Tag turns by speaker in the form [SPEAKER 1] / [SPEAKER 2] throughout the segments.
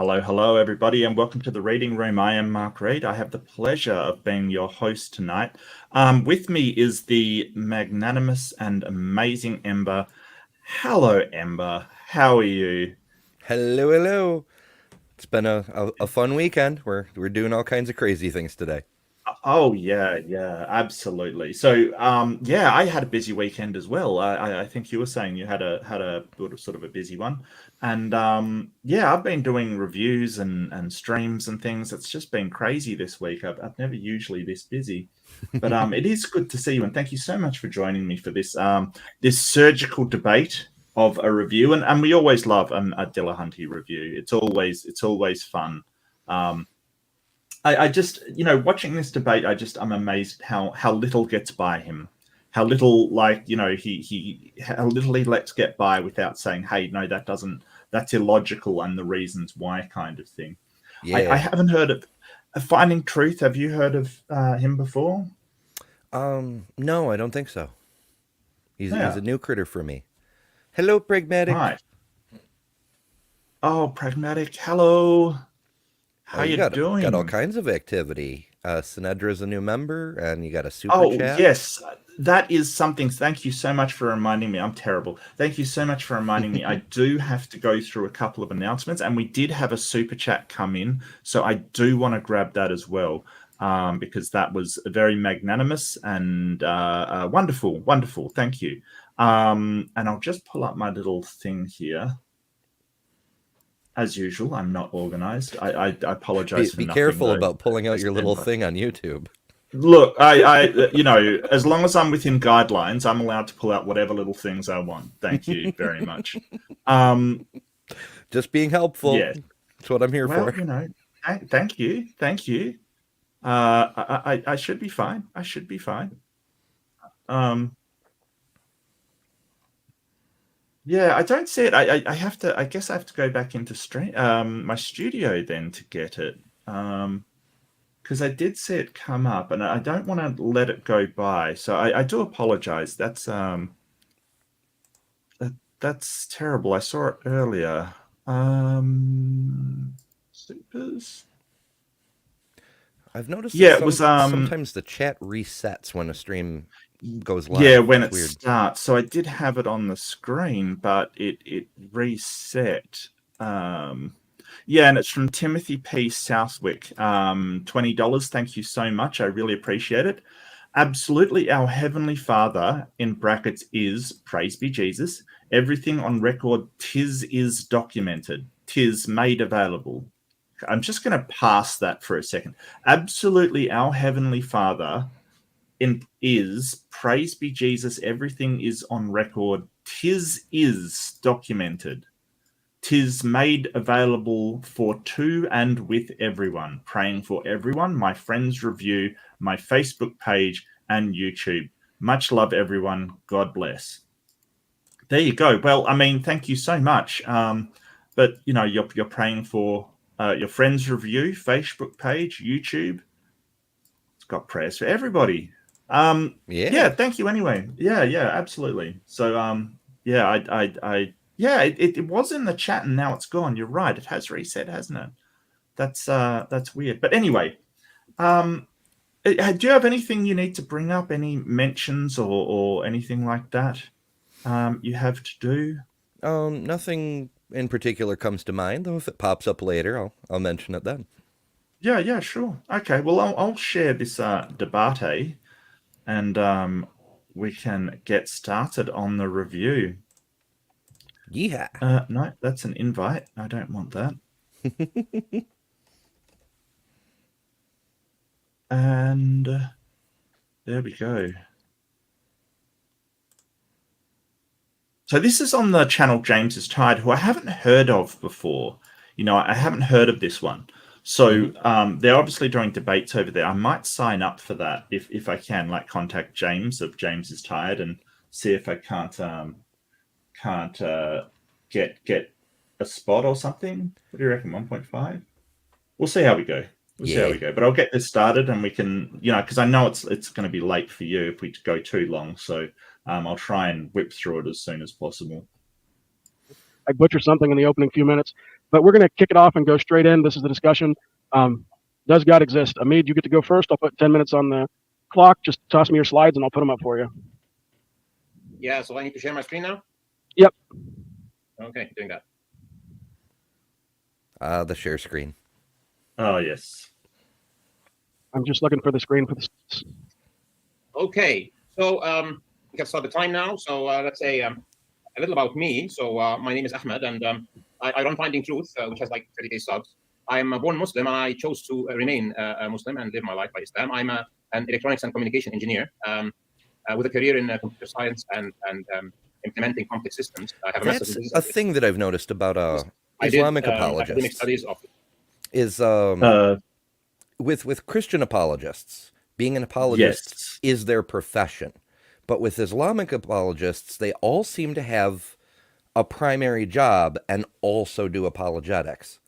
[SPEAKER 1] Hello, everybody, and welcome to the Reading Room. I am Mark Reed. I have the pleasure of being your host tonight. With me is the magnanimous and amazing Ember. Hello, Ember. How are you?
[SPEAKER 2] Hello. It's been a fun weekend. We're doing all kinds of crazy things today.
[SPEAKER 1] Oh yeah, absolutely. So, I had a busy weekend as well. I think you were saying you had a sort of a busy one, and I've been doing reviews and streams and things. It's just been crazy this week. I've never usually this busy, but it is good to see you, and thank you so much for joining me for this surgical debate of a review, and we always love a Dillahunty review. It's always fun. Um, I just, watching this debate, I'm amazed how little gets by him, how little, how little he lets get by without saying, "Hey, no, that's illogical," and the reasons why, kind of thing. I
[SPEAKER 2] Yeah.
[SPEAKER 1] haven't heard of Finding Truth. Have you heard of him before?
[SPEAKER 2] No, I don't think so. He's
[SPEAKER 1] Yeah,
[SPEAKER 2] a new critter for me. Hello, pragmatic.
[SPEAKER 1] right. Oh, Pragmatic. Hello.
[SPEAKER 2] Oh,
[SPEAKER 1] How
[SPEAKER 2] you
[SPEAKER 1] you
[SPEAKER 2] got all
[SPEAKER 1] doing?
[SPEAKER 2] kinds of activity. Sinedra's a new member, and you got a super
[SPEAKER 1] Oh,
[SPEAKER 2] chat.
[SPEAKER 1] yes. That is something. Thank you so much for reminding me. I'm terrible. Thank you so much for reminding me. I do have to go through a couple of announcements, and we did have a super chat come in. So I do want to grab that as well, because that was very magnanimous and wonderful. Wonderful. Thank you. And I'll just pull up my little thing here. As usual, I'm not organized. I apologize for
[SPEAKER 2] Be
[SPEAKER 1] nothing,
[SPEAKER 2] careful
[SPEAKER 1] though,
[SPEAKER 2] about pulling out
[SPEAKER 1] as
[SPEAKER 2] your little
[SPEAKER 1] Ember.
[SPEAKER 2] thing on YouTube.
[SPEAKER 1] Look, as long as I'm within guidelines, I'm allowed to pull out whatever little things I want. Thank you very much. Um,
[SPEAKER 2] Just being helpful.
[SPEAKER 1] yes.
[SPEAKER 2] That's what I'm here
[SPEAKER 1] Well,
[SPEAKER 2] for.
[SPEAKER 1] thank you. I should be fine. I should be fine. Um, yeah, I don't see it. I have to. I guess I have to go back into my studio then to get it. Because I did see it come up, and I don't want to let it go by. So I do apologize. That's terrible. I saw it earlier. Supers.
[SPEAKER 2] I've noticed that
[SPEAKER 1] Yeah, it was
[SPEAKER 2] sometimes the chat resets when a stream goes
[SPEAKER 1] yeah,
[SPEAKER 2] live.
[SPEAKER 1] when
[SPEAKER 2] It's
[SPEAKER 1] it
[SPEAKER 2] weird.
[SPEAKER 1] starts. So I did have it on the screen, but it reset. Um yeah, and it's from Timothy P. Southwick. $20. Thank you so much. I really appreciate it. Absolutely, our Heavenly Father, in brackets, is, praise be Jesus, everything on record, tis is documented, tis made available. I'm just going to pass that for a second. Absolutely, our Heavenly Father is, praise be Jesus, everything is on record, tis is documented, tis made available for to and with everyone. Praying for everyone, my friends review, my Facebook page, and YouTube. Much love, everyone. God bless. There you go. Well, I mean, thank you so much. But you're praying for your friends review, Facebook page, YouTube. It's got prayers for everybody.
[SPEAKER 2] Yeah.
[SPEAKER 1] Yeah, thank you anyway. Yeah, absolutely. So, yeah, yeah, it was in the chat and now it's gone. You're right. It has reset, hasn't it? That's weird. But anyway, um, do you have anything you need to bring up? Any mentions or anything like that? You have to do?
[SPEAKER 2] Nothing in particular comes to mind, though. If it pops up later, I'll mention it then.
[SPEAKER 1] Yeah, sure. Okay, well, I'll share this debate and we can get started on the review.
[SPEAKER 2] Yeehaw.
[SPEAKER 1] No, that's an invite. I don't want that. And there we go. So this is on the channel James is Tired, who I haven't heard of before. I haven't heard of this one. So
[SPEAKER 2] Hmm.
[SPEAKER 1] they're obviously doing debates over there. I might sign up for that if I can, like contact James of James is Tired and see if I can't get a spot or something. What do you reckon? 1.5? We'll see how we go. We'll see how
[SPEAKER 2] Yeah.
[SPEAKER 1] we go. But I'll get this started, and we can, because I know it's going to be late for you if we go too long. So I'll try and whip through it as soon as possible.
[SPEAKER 3] I butcher something in the opening few minutes. But we're going to kick it off and go straight in. This is the discussion. Does God exist? Amid, you get to go first. I'll put 10 minutes on the clock. Just toss me your slides and I'll put them up for you.
[SPEAKER 4] Yeah, so I need to share my screen now?
[SPEAKER 3] Yep.
[SPEAKER 4] Okay, doing that.
[SPEAKER 2] The share screen.
[SPEAKER 1] Oh, yes.
[SPEAKER 3] I'm just looking for the screen for this.
[SPEAKER 4] Okay, so we can start the time now. So let's say a little about me. So my name is Ahmed, and I run Finding Truth, which has like 30K subs. I'm born Muslim, and I chose to remain a Muslim and live my life by Islam. I'm an electronics and communication engineer with a career in computer science and implementing complex systems. I have
[SPEAKER 2] That's a thing that I've noticed about Islamic apologists.
[SPEAKER 4] Academic studies of
[SPEAKER 2] is with Christian apologists, being an apologist is their profession. But with Islamic apologists, they all seem to have a primary job and also do apologetics.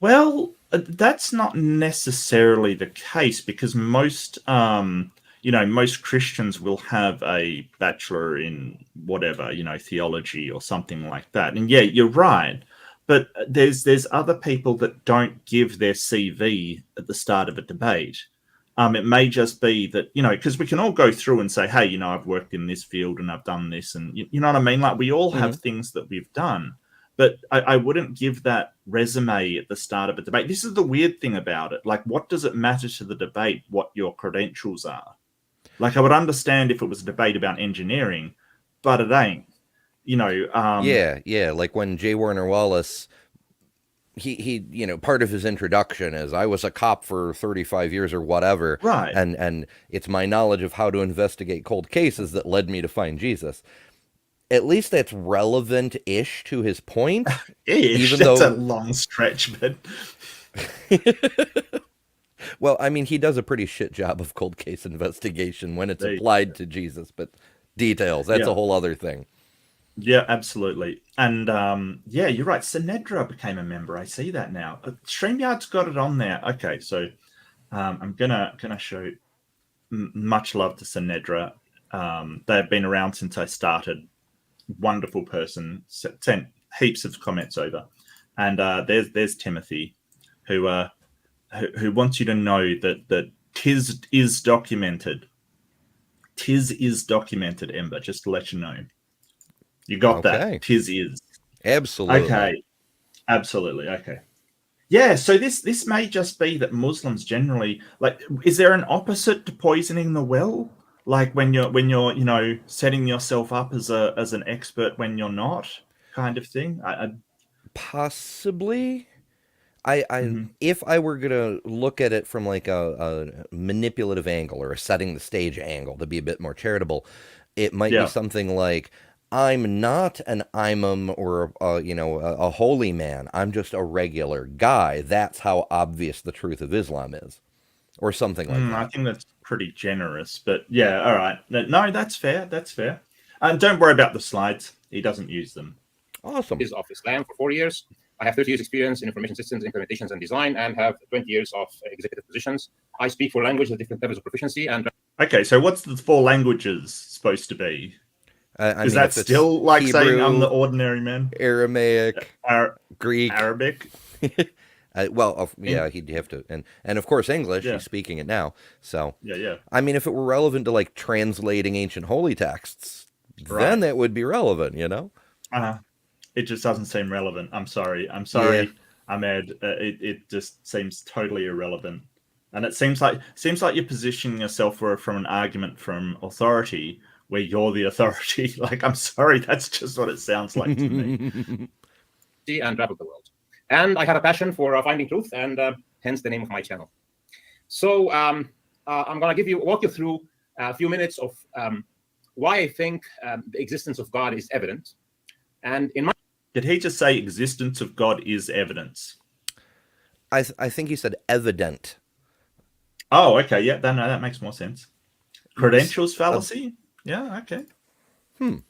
[SPEAKER 1] Well, that's not necessarily the case, because most most Christians will have a bachelor in whatever, theology or something like that. And yeah, you're right. But there's other people that don't give their CV at the start of a debate. It may just be that, because we can all go through and say, hey, I've worked in this field and I've done this. And you know what I mean? Like, we all have things that we've done. But I wouldn't give that resume at the start of a debate. This is the weird thing about it. Like, what does it matter to the debate what your credentials are? Like, I would understand if it was a debate about engineering, but it ain't.
[SPEAKER 2] Yeah. Like when J. Warner Wallace, he part of his introduction is, I was a cop for 35 years or whatever.
[SPEAKER 1] Right.
[SPEAKER 2] And it's my knowledge of how to investigate cold cases that led me to find Jesus. At least that's relevant-ish to his point.
[SPEAKER 1] Even that's a long stretch, but...
[SPEAKER 2] Well, I mean, he does a pretty shit job of cold case investigation when it's applied to Jesus, but details, that's a whole other thing.
[SPEAKER 1] Yeah, absolutely. And you're right. Sinedra became a member. I see that now. StreamYard's got it on there. Okay, so I'm gonna show much love to Sinedra. They've been around since I started. Wonderful person. Sent heaps of comments over. And there's Timothy, who wants you to know that tis is documented. Tis is documented, Ember, just to let you know. You got that. Tis is.
[SPEAKER 2] Absolutely.
[SPEAKER 1] Okay. Absolutely. Okay. Yeah, so this may just be that Muslims generally, like, is there an opposite to poisoning the well? Like when you're setting yourself up as an expert when you're not, kind of thing?
[SPEAKER 2] Possibly. If I were gonna look at it from like a manipulative angle or a setting the stage angle to be a bit more charitable, it might be something like, I'm not an imam or a holy man. I'm just a regular guy. That's how obvious the truth of Islam is, or something like that.
[SPEAKER 1] I think that's pretty generous, but yeah, all right. No, that's fair. That's fair. And don't worry about the slides. He doesn't use them.
[SPEAKER 2] Awesome.
[SPEAKER 4] Is of Islam for 4 years. I have 30 years experience in information systems, implementations, and design, and have 20 years of executive positions. I speak 4 languages at different levels of proficiency. And
[SPEAKER 1] okay, so what's the 4 languages supposed to be? Is that still like Hebrew, saying I'm the ordinary man?
[SPEAKER 2] Aramaic, Greek,
[SPEAKER 1] Arabic.
[SPEAKER 2] He'd have to, and of course English. He's speaking it now. So
[SPEAKER 1] yeah.
[SPEAKER 2] I mean, if it were relevant to like translating ancient holy texts, then that would be relevant,
[SPEAKER 1] It just doesn't seem relevant. I'm sorry, Ahmed. It just seems totally irrelevant, and it seems like you're positioning yourself from an argument from authority, where you're the authority. Like, I'm sorry, that's just what it sounds like to me.
[SPEAKER 4] See and travel the world. And I have a passion for finding truth, and hence the name of my channel. So I'm going to walk you through a few minutes of why I think the existence of God is evident. And in my...
[SPEAKER 1] Did he just say existence of God is evidence?
[SPEAKER 2] I think he said evident.
[SPEAKER 1] Oh, okay. Yeah, that makes more sense. Credentials fallacy? Yeah, okay. Is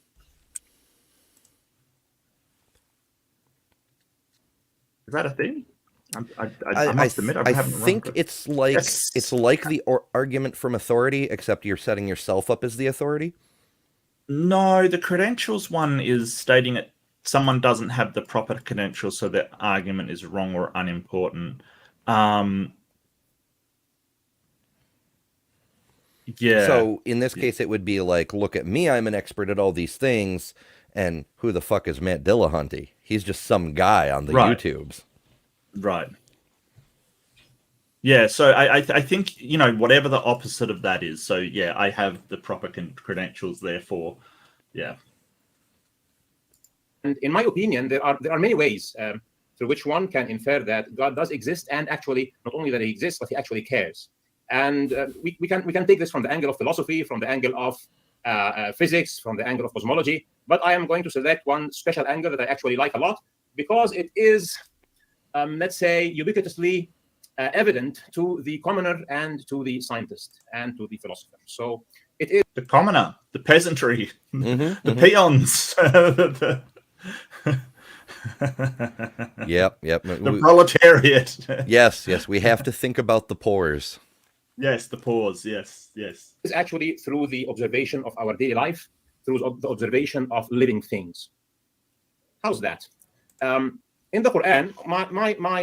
[SPEAKER 1] that a thing? I must admit, I
[SPEAKER 2] think it's like the argument from authority, except you're setting yourself up as the authority.
[SPEAKER 1] No, the credentials one is stating it someone doesn't have the proper credentials, so their argument is wrong or unimportant. Yeah.
[SPEAKER 2] So in this case, it would be like, look at me, I'm an expert at all these things, and who the fuck is Matt Dillahunty? He's just some guy on the YouTubes.
[SPEAKER 1] Right. Yeah, so I think, whatever the opposite of that is. So, yeah, I have the proper credentials, therefore, yeah.
[SPEAKER 4] And in my opinion, there are many ways through which one can infer that God does exist, and actually, not only that he exists, but he actually cares. And we can take this from the angle of philosophy, from the angle of physics, from the angle of cosmology. But I am going to select one special angle that I actually like a lot, because it is, let's say, ubiquitously evident to the commoner and to the scientist and to the philosopher. So it is
[SPEAKER 1] the commoner, the peasantry, the peons.
[SPEAKER 2] Yep.
[SPEAKER 1] The proletariat.
[SPEAKER 2] Yes, we have to think about the pores.
[SPEAKER 1] Yes, the pores. Yes.
[SPEAKER 4] It's actually through the observation of our daily life, through the observation of living things. How's that? In the Quran,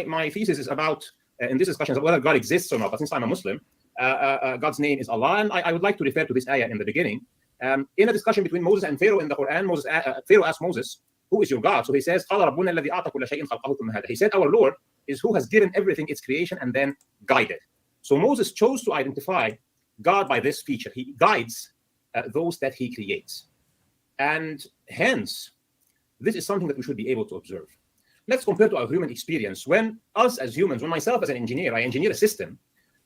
[SPEAKER 4] my thesis is about, in this discussion, whether God exists or not. But since I'm a Muslim, God's name is Allah, and I would like to refer to this ayah in the beginning. In a discussion between Moses and Pharaoh in the Quran, Pharaoh asked Moses, "Who is your God?" So he says, he said, "Our Lord is who has given everything its creation and then guided." So Moses chose to identify God by this feature. He guides those that he creates. And hence, this is something that we should be able to observe. Let's compare to our human experience. When us as humans, when myself as an engineer, I engineer a system,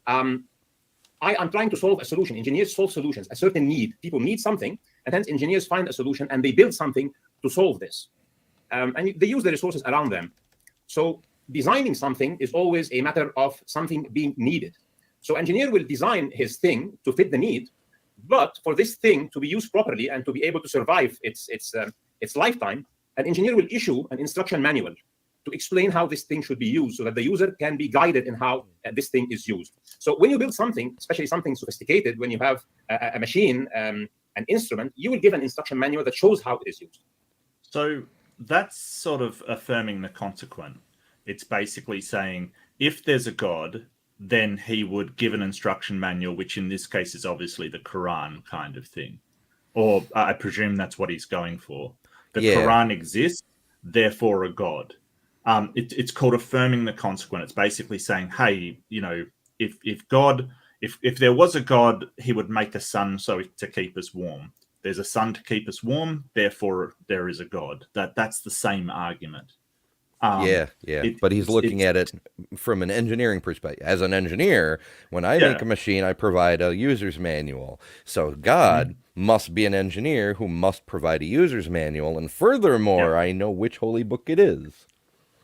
[SPEAKER 4] I am trying to solve a solution. Engineers solve solutions, a certain need. People need something, and hence engineers find a solution, and they build something to solve this. And they use the resources around them. So designing something is always a matter of something being needed. So engineer will design his thing to fit the need, but for this thing to be used properly and to be able to survive its lifetime, an engineer will issue an instruction manual to explain how this thing should be used, so that the user can be guided in how this thing is used. So when you build something, especially something sophisticated, when you have a machine, an instrument, you will give an instruction manual that shows how it is used.
[SPEAKER 1] So that's sort of affirming the consequent. It's basically saying, if there's a God, then he would give an instruction manual, which in this case is obviously the Quran kind of thing. Or I presume that's what he's going for. The Quran exists, therefore a God. It's called affirming the consequent. It's basically saying, hey, if there was a God, he would make a sun to keep us warm. There's a sun to keep us warm, therefore there is a God. That's the same argument.
[SPEAKER 2] But he's looking at it from an engineering perspective. As an engineer, when I make a machine, I provide a user's manual. So God must be an engineer who must provide a user's manual. And furthermore, I know which holy book it is.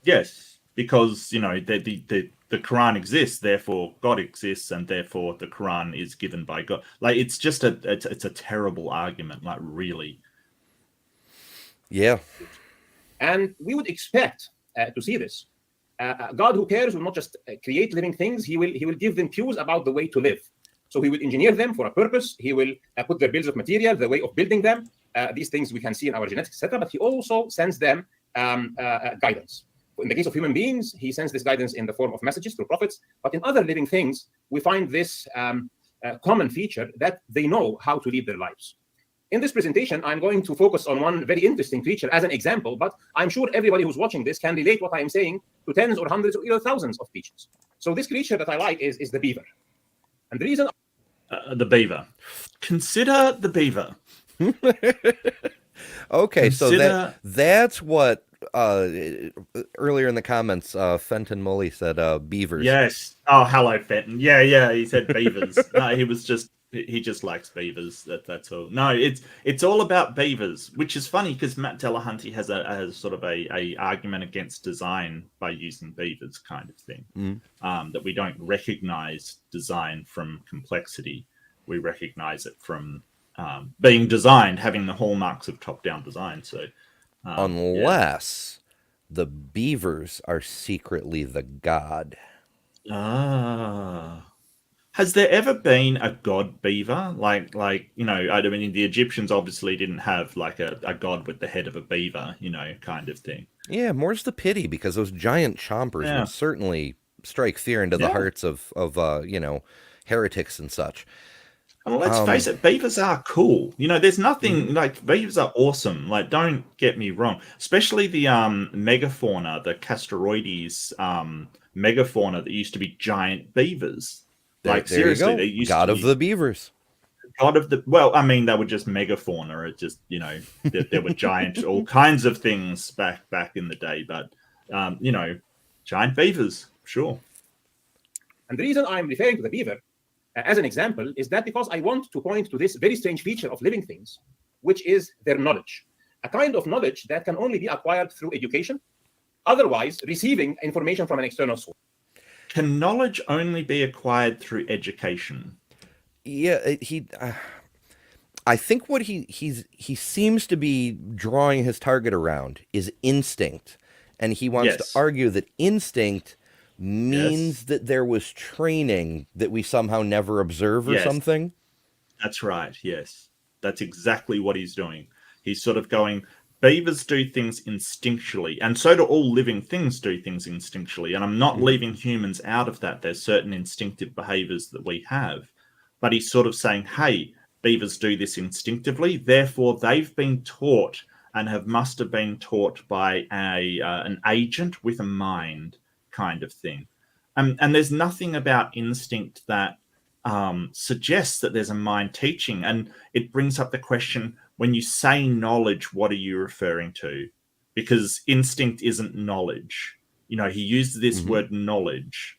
[SPEAKER 2] Yes,
[SPEAKER 1] because, the Quran exists, therefore God exists, and therefore the Quran is given by God. Like, it's just it's a terrible argument, like, really.
[SPEAKER 2] Yeah.
[SPEAKER 4] And we would expect to see this. God who cares will not just create living things, he will give them cues about the way to live. So he will engineer them for a purpose. He will put their bills of material, the way of building them. These things we can see in our genetics, etc. But he also sends them guidance. In the case of human beings, he sends this guidance in the form of messages through prophets. But in other living things, we find this common feature that they know how to lead their lives. In this presentation, I'm going to focus on one very interesting creature as an example, but I'm sure everybody who's watching this can relate what I am saying to tens or hundreds or even thousands of creatures. So this creature that I like is the beaver. And the reason...
[SPEAKER 1] the beaver. Consider the beaver.
[SPEAKER 2] Okay, so that's what... earlier in the comments, Fenton Mully said beavers.
[SPEAKER 1] Yes. Oh, hello, Fenton. Yeah, he said beavers. No, he just likes beavers. That's all. No, it's all about beavers, which is funny because Matt Dillahunty has sort of a argument against design by using beavers, kind of thing. That we don't recognize design from complexity. We recognize it from being designed, having the hallmarks of top-down design. So.
[SPEAKER 2] Unless the beavers are secretly the god.
[SPEAKER 1] Ah. Has there ever been a god beaver? Like I mean, the Egyptians obviously didn't have like a god with the head of a beaver, kind of thing.
[SPEAKER 2] Yeah, more's the pity, because those giant chompers
[SPEAKER 1] Yeah.
[SPEAKER 2] would certainly strike fear into the hearts of heretics and such.
[SPEAKER 1] And let's face it, beavers are cool. There's nothing like beavers are awesome. Like, don't get me wrong. Especially the megafauna, the Castoroides megafauna that used to be giant beavers. Like,
[SPEAKER 2] there
[SPEAKER 1] seriously,
[SPEAKER 2] you go.
[SPEAKER 1] they used
[SPEAKER 2] God
[SPEAKER 1] to
[SPEAKER 2] of the beavers.
[SPEAKER 1] God of the I mean, they were just megafauna. It just there were giant all kinds of things back in the day, but giant beavers, sure.
[SPEAKER 4] And the reason I'm referring to the beaver as an example is that because I want to point to this very strange feature of living things, which is their knowledge, a kind of knowledge that can only be acquired through education, otherwise receiving information from an external source.
[SPEAKER 1] Can knowledge only be acquired through education?
[SPEAKER 2] Yeah, I think what he seems to be drawing his target around is instinct, and he wants to argue that instinct means that there was training that we somehow never observe or something.
[SPEAKER 1] That's right. Yes, that's exactly what he's doing. He's sort of going, beavers do things instinctually, and so do all living things do things instinctually. And I'm not leaving humans out of that. There's certain instinctive behaviors that we have. But he's sort of saying, hey, beavers do this instinctively, therefore they've been taught and must have been taught by an agent with a mind, kind of thing. And there's nothing about instinct that suggests that there's a mind teaching. And it brings up the question, when you say knowledge, what are you referring to? Because instinct isn't knowledge. He used this word knowledge.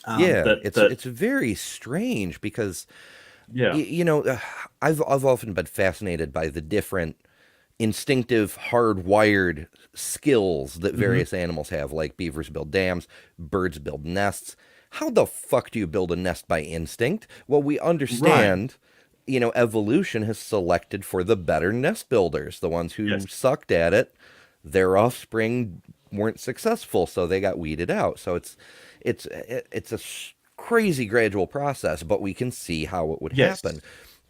[SPEAKER 2] It's very strange because, I've often been fascinated by the different instinctive, hardwired skills that various animals have. Like beavers build dams, birds build nests. How the fuck do you build a nest by instinct? Well, we understand, evolution has selected for the better nest builders, the ones who sucked at it. Their offspring weren't successful, so they got weeded out. So it's a crazy gradual process, but we can see how it would happen.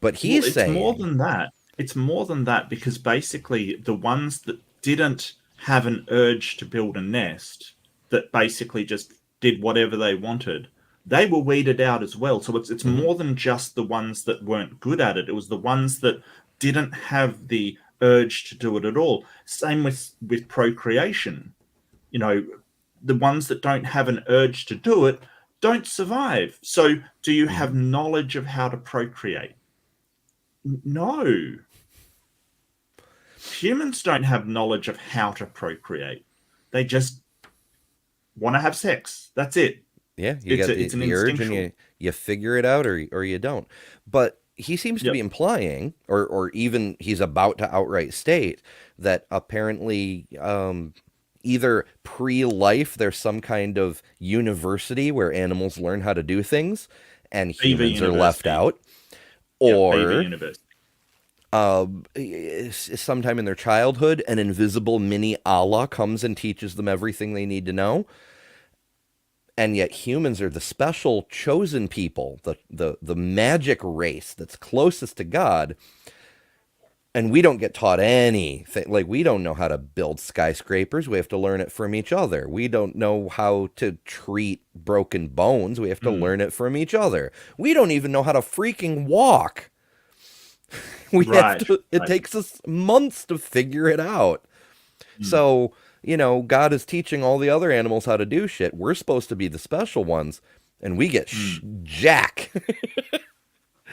[SPEAKER 2] But he's saying
[SPEAKER 1] more than that. It's more than that, because basically the ones that didn't have an urge to build a nest, that basically just did whatever they wanted, they were weeded out as well. So it's more than just the ones that weren't good at it. It was the ones that didn't have the urge to do it at all. Same with procreation. The ones that don't have an urge to do it don't survive. So do you have knowledge of how to procreate? No. Humans don't have knowledge of how to procreate. They just want to have sex. That's it.
[SPEAKER 2] Yeah, you get the urge and you figure it out or you don't. But he seems to be implying, or even he's about to outright state, that apparently either pre-life there's some kind of university where animals learn how to do things and humans are left out, or sometime in their childhood an invisible mini Allah comes and teaches them everything they need to know. And yet humans are the special chosen people, the magic race that's closest to God. And we don't get taught anything. Like, we don't know how to build skyscrapers. We have to learn it from each other. We don't know how to treat broken bones. We have to learn it from each other. We don't even know how to freaking walk. It takes us months to figure it out. So, God is teaching all the other animals how to do shit. We're supposed to be the special ones, and we get jack.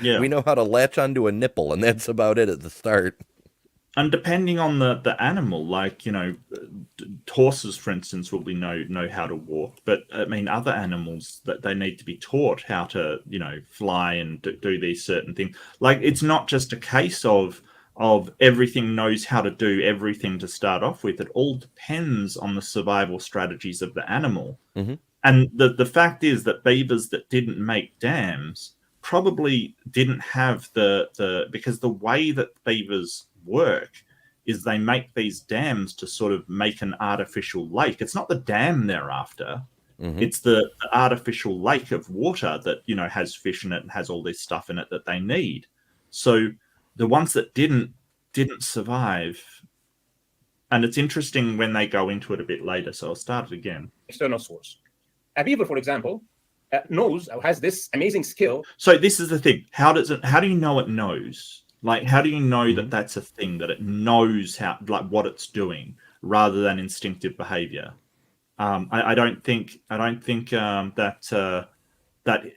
[SPEAKER 2] We know how to latch onto a nipple, and that's about it at the start.
[SPEAKER 1] And depending on the animal, like, horses, for instance, will know how to walk. But, I mean, other animals, that they need to be taught how to, fly and do these certain things. Like, it's not just a case of everything knows how to do everything to start off with. It all depends on the survival strategies of the animal. And the fact is that beavers that didn't make dams probably didn't have because the way that beavers work is they make these dams to sort of make an artificial lake. It's not the dam they're after. It's the artificial lake of water that, you know, has fish in it and has all this stuff in it that they need. So the ones that didn't survive. And it's interesting when they go into it a bit later. So I'll start it again.
[SPEAKER 4] External source. A beaver, for example, has this amazing skill.
[SPEAKER 1] So this is the thing. How do you know it knows? Like, how do you know that that's a thing, that it knows how, like, what it's doing, rather than instinctive behavior? I don't think that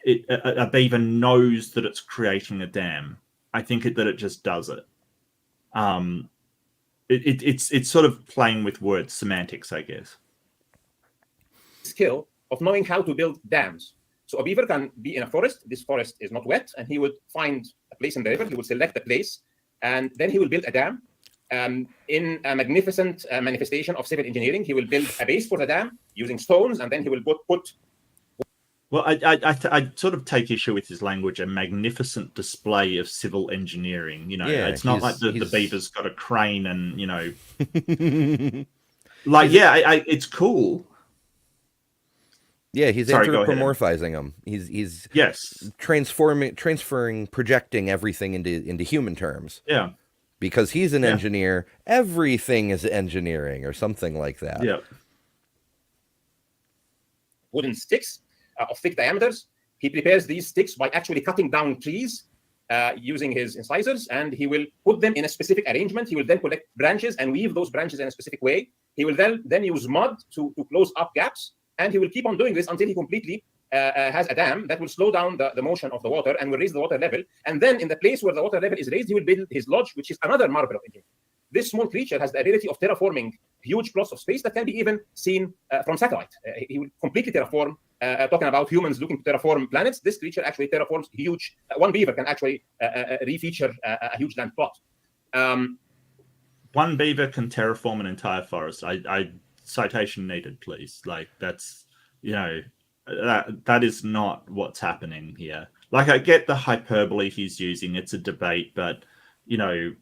[SPEAKER 1] a beaver knows that it's creating a dam. I think that it just does it. It's sort of playing with words, semantics, I guess.
[SPEAKER 4] Skill of knowing how to build dams. So a beaver can be in a forest. This forest is not wet, and he would find a place in the river. He would select a place, and then he will build a dam. In a magnificent manifestation of civil engineering, he will build a base for the dam using stones, and then he will put.
[SPEAKER 1] Well, I sort of take issue with his language. A magnificent display of civil engineering. You know, it's not like the beaver's got a crane and, you know, like, it's cool.
[SPEAKER 2] Yeah, he's anthropomorphizing them. He's transferring, projecting everything into human terms.
[SPEAKER 1] Yeah.
[SPEAKER 2] Because he's an engineer, everything is engineering or something like that.
[SPEAKER 1] Yeah.
[SPEAKER 4] Wooden sticks of thick diameters. He prepares these sticks by actually cutting down trees using his incisors, and he will put them in a specific arrangement. He will then collect branches and weave those branches in a specific way. He will then use mud to close up gaps, and he will keep on doing this until he completely has a dam that will slow down the motion of the water and will raise the water level. And then in the place where the water level is raised, he will build his lodge, which is another marvel of engineering. This small creature has the ability of terraforming huge plots of space that can be even seen from satellite. He will completely terraform. Talking about humans looking to terraform planets, this creature actually terraforms huge. One beaver can actually refeature a huge land plot.
[SPEAKER 1] One beaver can terraform an entire forest. I citation needed, please. Like, that's, you know, that is not what's happening here. Like, I get the hyperbole he's using. It's a debate, but, you know,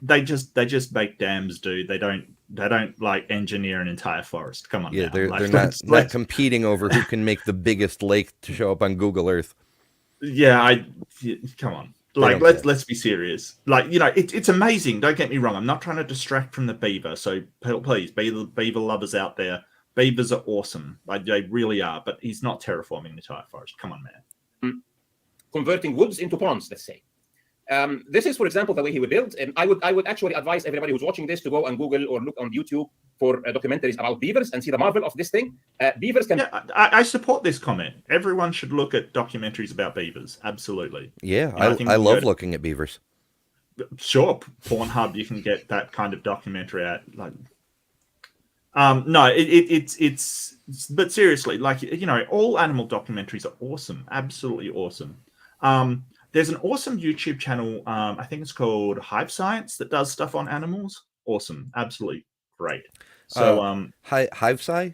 [SPEAKER 1] they just make dams, dude. They don't like engineer an entire forest. Come on.
[SPEAKER 2] Yeah,
[SPEAKER 1] now.
[SPEAKER 2] they're
[SPEAKER 1] Like,
[SPEAKER 2] not competing over who can make the biggest lake to show up on Google Earth.
[SPEAKER 1] Yeah, come on. Like, let's be serious. Like, you know, it's amazing. Don't get me wrong. I'm not trying to distract from the beaver. So please, beaver lovers out there, beavers are awesome. Like, they really are. But he's not terraforming the entire forest. Come on, man.
[SPEAKER 4] Converting woods into ponds, let's say. This is, for example, the way he would build. And I would actually advise everybody who's watching this to go on Google or look on YouTube for documentaries about beavers and see the marvel of this thing. Beavers can.
[SPEAKER 1] Yeah, I support this comment. Everyone should look at documentaries about beavers. Absolutely.
[SPEAKER 2] Yeah, I love looking at beavers.
[SPEAKER 1] Sure, Pornhub, you can get that kind of documentary at. Like, no, it's. But seriously, like, you know, all animal documentaries are awesome. Absolutely awesome. There's an awesome YouTube channel, I think it's called Hive Science, that does stuff on animals. Awesome. Absolutely great. So
[SPEAKER 2] Hive Sci?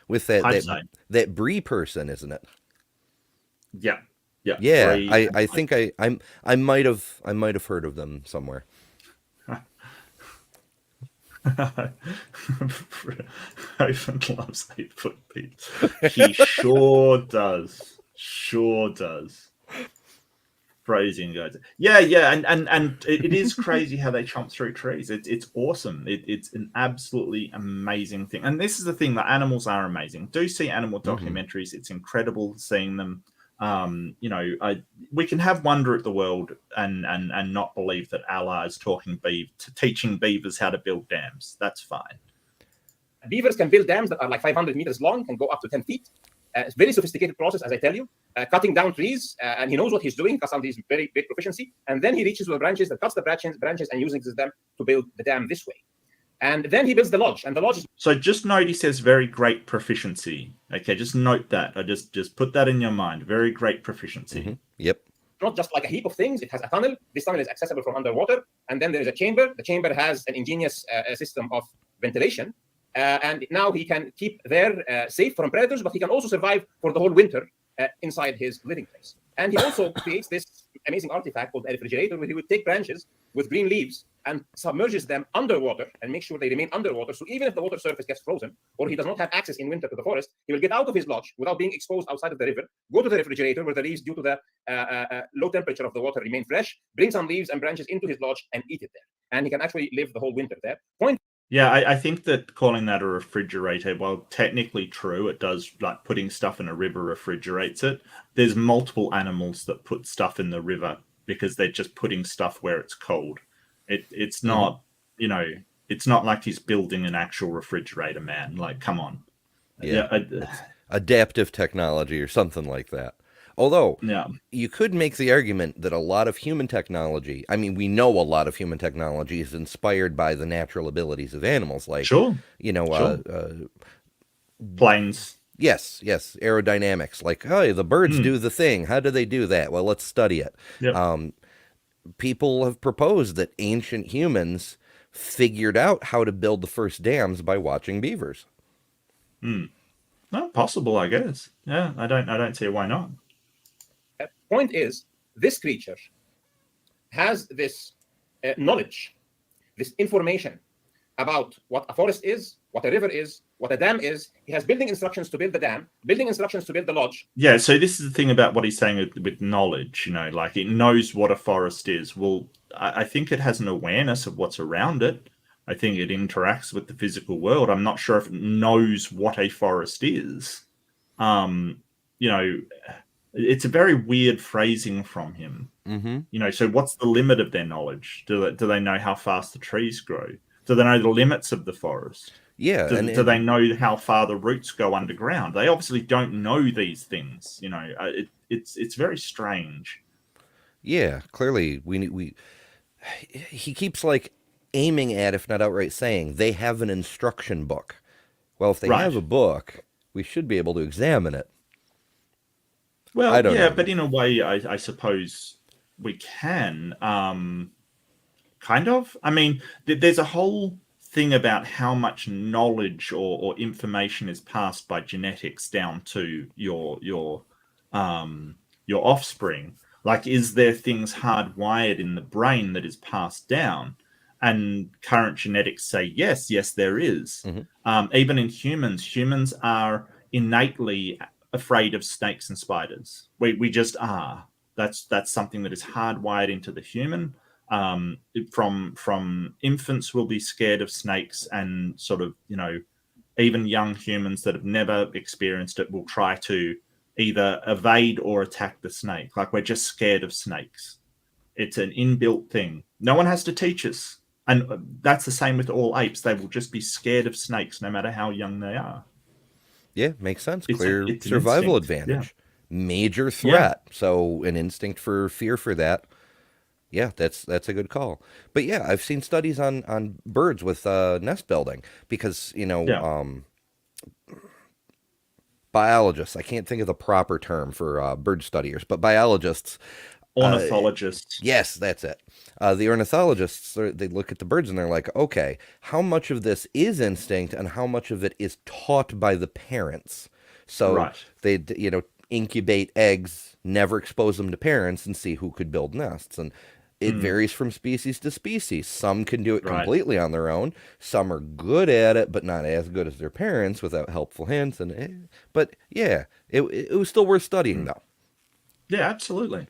[SPEAKER 2] With that Brie person, isn't it?
[SPEAKER 1] Yeah. Yeah.
[SPEAKER 2] Yeah. I think I might have heard of them somewhere.
[SPEAKER 1] Ivan loves 8-foot beats. He sure does. Sure does. Phrasing guys. Yeah, and it is crazy how they chomp through trees. It's awesome. It's an absolutely amazing thing. And this is the thing, that animals are amazing. Do see animal documentaries. It's incredible seeing them. You know, we can have wonder at the world and not believe that Allah is teaching beavers how to build dams. That's fine.
[SPEAKER 4] Beavers can build dams that are like 500 meters long, can go up to 10 feet. It's a very sophisticated process, as I tell you. Cutting down trees, and he knows what he's doing because of his very big proficiency. And then he reaches with the branches, that cuts the branches and uses them to build the dam this way. And then he builds the lodge, and the lodge is...
[SPEAKER 1] So just note he says very great proficiency. Okay, just note that. I just put that in your mind. Very great proficiency.
[SPEAKER 2] Mm-hmm. Yep.
[SPEAKER 4] Not just like a heap of things. It has a tunnel. This tunnel is accessible from underwater. And then there is a chamber. The chamber has an ingenious system of ventilation. And now he can keep there safe from predators, but he can also survive for the whole winter inside his living place. And he also creates this amazing artifact called a refrigerator, where he would take branches with green leaves and submerges them underwater and make sure they remain underwater. So even if the water surface gets frozen or he does not have access in winter to the forest, he will get out of his lodge without being exposed outside of the river, go to the refrigerator where the leaves, due to the low temperature of the water, remain fresh, bring some leaves and branches into his lodge and eat it there. And he can actually live the whole winter there.
[SPEAKER 1] Yeah, I think that calling that a refrigerator, while technically true, it does, like putting stuff in a river refrigerates it. There's multiple animals that put stuff in the river because they're just putting stuff where it's cold. It's not, it's not like he's building an actual refrigerator, man. Like, come on.
[SPEAKER 2] Yeah. Adaptive technology or something like that. Although, you could make the argument that a lot of human technology, I mean, we know a lot of human technology is inspired by the natural abilities of animals, like,
[SPEAKER 1] planes.
[SPEAKER 2] Yes, aerodynamics. Like, oh, the birds do the thing. How do they do that? Well, let's study it.
[SPEAKER 1] Yep.
[SPEAKER 2] People have proposed that ancient humans figured out how to build the first dams by watching beavers.
[SPEAKER 1] Well, possible, I guess. Yeah, I don't see why not.
[SPEAKER 4] Point is, this creature has this knowledge, this information about what a forest is, what a river is, what a dam is. He has building instructions to build the dam, building instructions to build the lodge.
[SPEAKER 1] Yeah, so this is the thing about what he's saying with knowledge, like it knows what a forest is. Well, I think it has an awareness of what's around it. I think it interacts with the physical world. I'm not sure if it knows what a forest is. It's a very weird phrasing from him. So what's the limit of their knowledge? Do they know how fast the trees grow? Do they know the limits of the forest?
[SPEAKER 2] Yeah.
[SPEAKER 1] Do they know how far the roots go underground? They obviously don't know these things. It's very strange.
[SPEAKER 2] Yeah, clearly he keeps like aiming at, if not outright saying, they have an instruction book. Well, if they have a book, we should be able to examine it.
[SPEAKER 1] Well, but in a way, I suppose we can. Kind of. I mean, there's a whole thing about how much knowledge or information is passed by genetics down to your offspring. Like, is there things hardwired in the brain that is passed down? And current genetics say yes, there is. Even in humans are innately afraid of snakes and spiders. We just are. That's something that is hardwired into the human. From infants will be scared of snakes, and sort of, even young humans that have never experienced it will try to either evade or attack the snake. Like, we're just scared of snakes. It's an inbuilt thing. No one has to teach us. And that's the same with all apes. They will just be scared of snakes no matter how young they are.
[SPEAKER 2] Yeah, makes sense.
[SPEAKER 1] It's
[SPEAKER 2] Clear survival advantage. Yeah. Major threat. Yeah. So an instinct for fear for that. Yeah, that's a good call. But yeah, I've seen studies on birds with nest building because, biologists, I can't think of the proper term for bird studiers, but biologists.
[SPEAKER 1] Ornithologists.
[SPEAKER 2] Yes, that's it. The ornithologists, they look at the birds and they're like, okay, how much of this is instinct and how much of it is taught by the parents? So they, incubate eggs, never expose them to parents, and see who could build nests. And it varies from species to species. Some can do it completely on their own. Some are good at it, but not as good as their parents without helpful hints. But yeah, it was still worth studying, though.
[SPEAKER 1] Yeah, absolutely.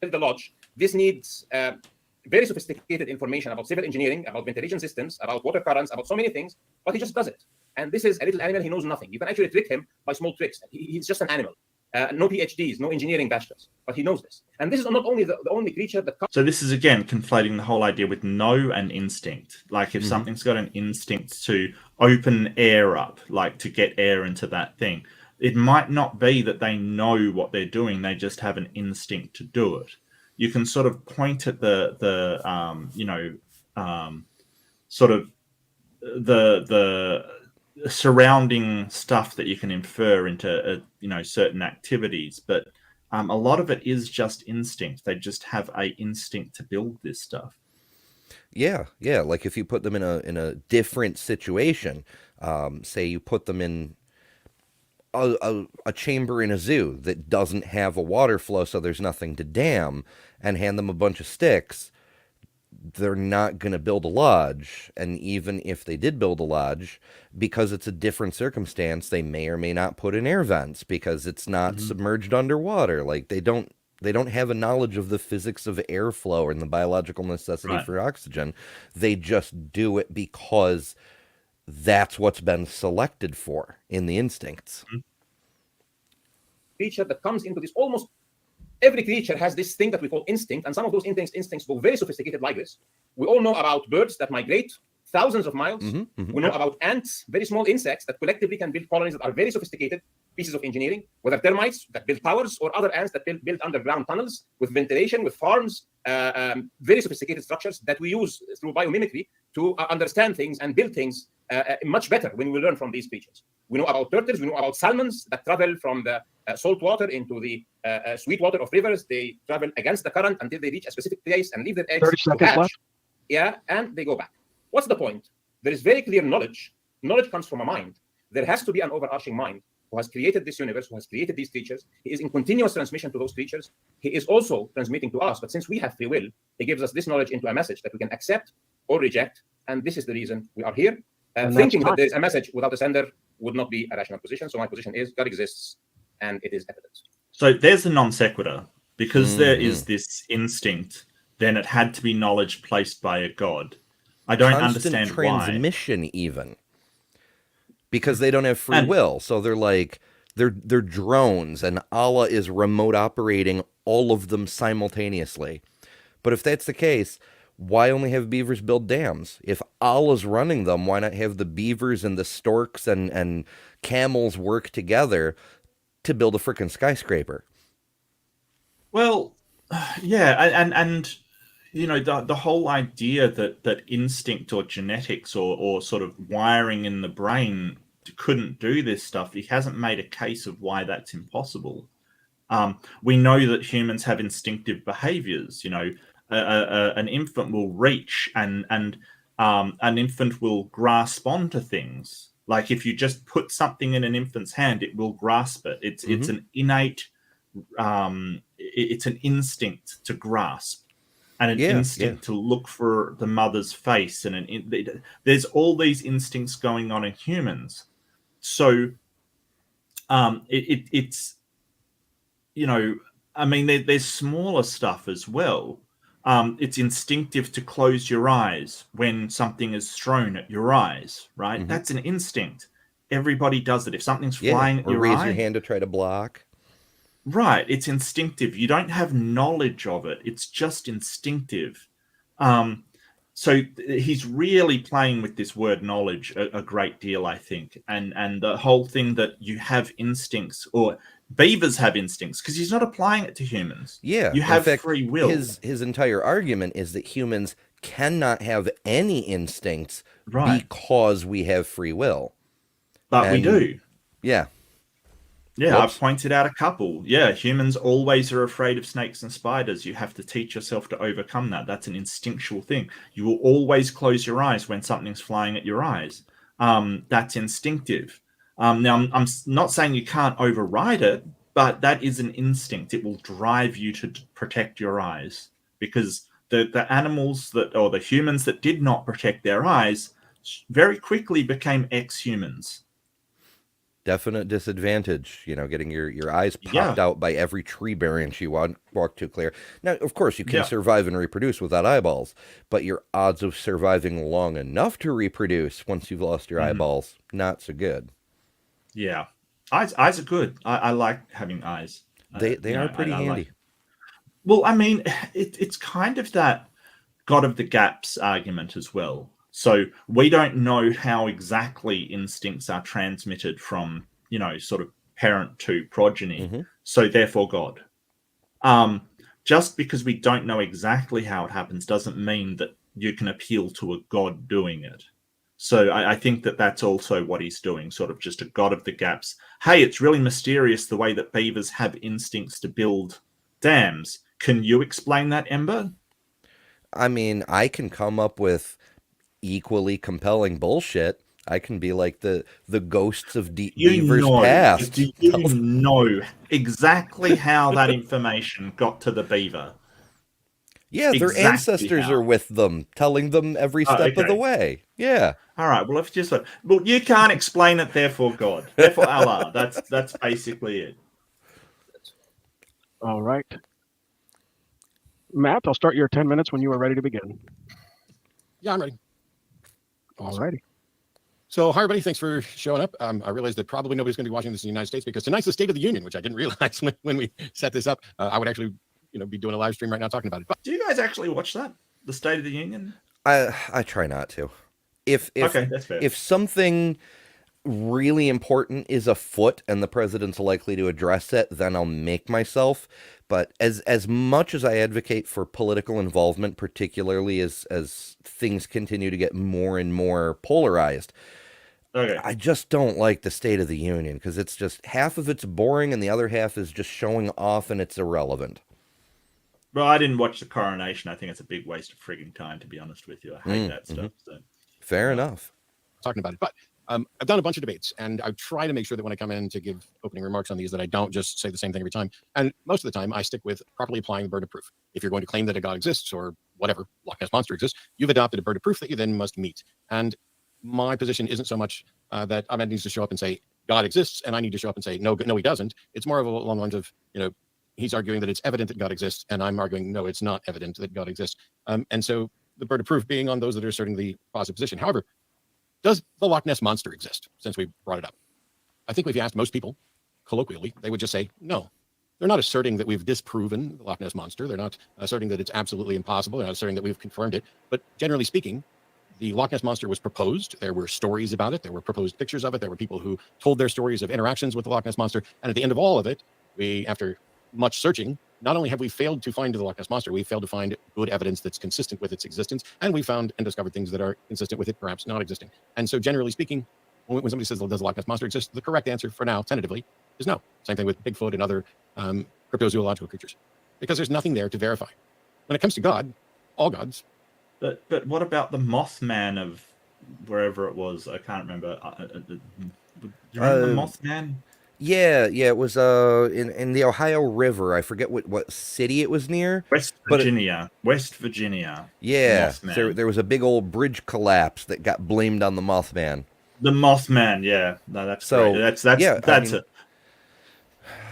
[SPEAKER 4] The lodge. This needs very sophisticated information about civil engineering, about ventilation systems, about water currents, about so many things, but he just does it. And this is a little animal. He knows nothing. You can actually trick him by small tricks. He's just an animal. No PhDs, no engineering bachelors, but he knows this. And this is not only the only creature that comes.
[SPEAKER 1] So this is, again, conflating the whole idea with know and instinct. Like, if something's got an instinct to open air up, like to get air into that thing, it might not be that they know what they're doing. They just have an instinct to do it. You can sort of point at the surrounding stuff that you can infer into certain activities, but a lot of it is just instinct. They just have a instinct to build this stuff.
[SPEAKER 2] Yeah. Like if you put them in a different situation, say you put them in a chamber in a zoo that doesn't have a water flow, so there's nothing to dam, and hand them a bunch of sticks, they're not going to build a lodge. And even if they did build a lodge, because it's a different circumstance, they may or may not put in air vents because it's not submerged underwater. Like they don't have a knowledge of the physics of airflow and the biological necessity for oxygen. They just do it because that's what's been selected for in the instincts.
[SPEAKER 4] Creature that comes into this, almost every creature has this thing that we call instinct, and some of those instincts go very sophisticated like this. We all know about birds that migrate thousands of miles. We know about ants, very small insects that collectively can build colonies that are very sophisticated pieces of engineering, whether termites that build towers or other ants that build underground tunnels with ventilation, with farms, very sophisticated structures that we use through biomimicry to understand things and build things much better when we learn from these creatures. We know about turtles, we know about salmons that travel from the salt water into the sweet water of rivers. They travel against the current until they reach a specific place and leave their eggs
[SPEAKER 3] 30 seconds left.
[SPEAKER 4] Yeah, and they go back. What's the point? There is very clear knowledge. Knowledge comes from a mind. There has to be an overarching mind who has created this universe, who has created these creatures. He is in continuous transmission to those creatures. He is also transmitting to us, but since we have free will, he gives us this knowledge into a message that we can accept or reject, and this is the reason we are here. Thinking that there is a message without a sender would not be a rational position. So my position is God exists, and it is evidence.
[SPEAKER 1] So there's a non sequitur. Because there is this instinct, then it had to be knowledge placed by a god. I don't understand
[SPEAKER 2] transmission why. Even. Because they don't have free will. So they're like, they're drones, and Allah is remote operating all of them simultaneously. But if that's the case, why only have beavers build dams? If Allah's running them, why not have the beavers and the storks and camels work together to build a frickin' skyscraper?
[SPEAKER 1] Well, yeah, and you know, the whole idea that instinct or genetics or sort of wiring in the brain couldn't do this stuff, he hasn't made a case of why that's impossible. We know that humans have instinctive behaviors. You know, an infant will reach and an infant will grasp onto things. Like if you just put something in an infant's hand, it will grasp it. It's an innate, it's an instinct to grasp. And an instinct to look for the mother's face, and there's all these instincts going on in humans. So, it's, you know, I mean, there's smaller stuff as well. It's instinctive to close your eyes when something is thrown at your eyes, right? That's an instinct. Everybody does it. If something's flying at your eye,
[SPEAKER 2] raise your hand to try to block.
[SPEAKER 1] Right, it's instinctive. You don't have knowledge of it. It's just instinctive. So he's really playing with this word knowledge a great deal, I think. And the whole thing that you have instincts, or beavers have instincts, because he's not applying it to humans.
[SPEAKER 2] Yeah.
[SPEAKER 1] You have free will.
[SPEAKER 2] His entire argument is that humans cannot have any instincts because we have free will.
[SPEAKER 1] But we do.
[SPEAKER 2] Yeah.
[SPEAKER 1] Yeah, I've pointed out a couple. Yeah, humans always are afraid of snakes and spiders. You have to teach yourself to overcome that. That's an instinctual thing. You will always close your eyes when something's flying at your eyes. That's instinctive. Now, I'm not saying you can't override it, but that is an instinct. It will drive you to protect your eyes, because the animals or the humans that did not protect their eyes very quickly became ex-humans.
[SPEAKER 2] Definite disadvantage, you know, getting your eyes popped out by every tree branch you walk too clear. Now, of course, you can survive and reproduce without eyeballs, but your odds of surviving long enough to reproduce once you've lost your eyeballs, not so good.
[SPEAKER 1] Yeah. Eyes are good. I like having eyes.
[SPEAKER 2] They are pretty handy.
[SPEAKER 1] Well, I mean, it's kind of that God of the gaps argument as well. So we don't know how exactly instincts are transmitted from, you know, sort of parent to progeny. So therefore God. Just because we don't know exactly how it happens doesn't mean that you can appeal to a God doing it. So I think that's also what he's doing, sort of just a God of the gaps. Hey, it's really mysterious the way that beavers have instincts to build dams. Can you explain that, Ember?
[SPEAKER 2] I mean, I can come up with equally compelling bullshit. I can be like the ghosts of
[SPEAKER 1] You
[SPEAKER 2] Beaver's
[SPEAKER 1] know,
[SPEAKER 2] past.
[SPEAKER 1] do you know exactly how that information got to the beaver?
[SPEAKER 2] Yeah, their
[SPEAKER 1] Exactly
[SPEAKER 2] ancestors
[SPEAKER 1] how.
[SPEAKER 2] are with them, telling them every step of the
[SPEAKER 1] Okay.
[SPEAKER 2] way. Yeah.
[SPEAKER 1] All right. Well, if just well, you can't explain it. Therefore, God. Therefore, Allah. That's basically it.
[SPEAKER 3] All right. Matt, I'll start your 10 minutes when you are ready to begin.
[SPEAKER 5] Yeah, I'm ready.
[SPEAKER 3] All righty.
[SPEAKER 5] So, hi, everybody. Thanks for showing up. I realized that probably nobody's going to be watching this in the United States because tonight's the State of the Union, which I didn't realize when we set this up. I would actually, be doing a live stream right now talking about it. But
[SPEAKER 1] Do you guys actually watch that? The State of the Union?
[SPEAKER 2] I try not to.
[SPEAKER 1] Okay, that's fair.
[SPEAKER 2] If something really important is afoot and the president's likely to address it, then I'll make myself. But as much as I advocate for political involvement, particularly as things continue to get more and more polarized,
[SPEAKER 1] Okay.
[SPEAKER 2] I just don't like the State of the Union because it's just half of it's boring and the other half is just showing off and it's irrelevant.
[SPEAKER 1] Well, I didn't watch the coronation. I think it's a big waste of frigging time, to be honest with you. I hate that stuff. So.
[SPEAKER 2] Fair enough.
[SPEAKER 5] Talking about it. But I've done a bunch of debates, and I try to make sure that when I come in to give opening remarks on these, that I don't just say the same thing every time. And most of the time, I stick with properly applying the burden of proof. If you're going to claim that a god exists or whatever, Loch Ness Monster exists, you've adopted a burden of proof that you then must meet. And my position isn't so much that Ahmed needs to show up and say, God exists, and I need to show up and say, no, he doesn't. It's more of along the lines of, he's arguing that it's evident that God exists, and I'm arguing, no, it's not evident that God exists. And so the burden of proof being on those that are asserting the positive position. However, does the Loch Ness Monster exist, since we brought it up? I think if you asked most people, colloquially, they would just say no. They're not asserting that we've disproven the Loch Ness Monster. They're not asserting that it's absolutely impossible. They're not asserting that we've confirmed it. But generally speaking, the Loch Ness Monster was proposed. There were stories about it. There were proposed pictures of it. There were people who told their stories of interactions with the Loch Ness Monster. And at the end of all of it, we, after much searching, not only have we failed to find the Loch Ness Monster, we failed to find good evidence that's consistent with its existence, and we found and discovered things that are consistent with it perhaps not existing. And so generally speaking, when somebody says, well, does the Loch Ness Monster exist? The correct answer for now, tentatively, is no. Same thing with Bigfoot and other cryptozoological creatures, because there's nothing there to verify. When it comes to God, all gods.
[SPEAKER 1] But what about the Mothman of wherever it was? I can't remember. Do you remember the Mothman?
[SPEAKER 2] Yeah, it was in the Ohio River. I forget what city it was near.
[SPEAKER 1] West Virginia.
[SPEAKER 2] Yeah, there was a big old bridge collapse that got blamed on the Mothman.
[SPEAKER 1] The Mothman, yeah. No, that's so great.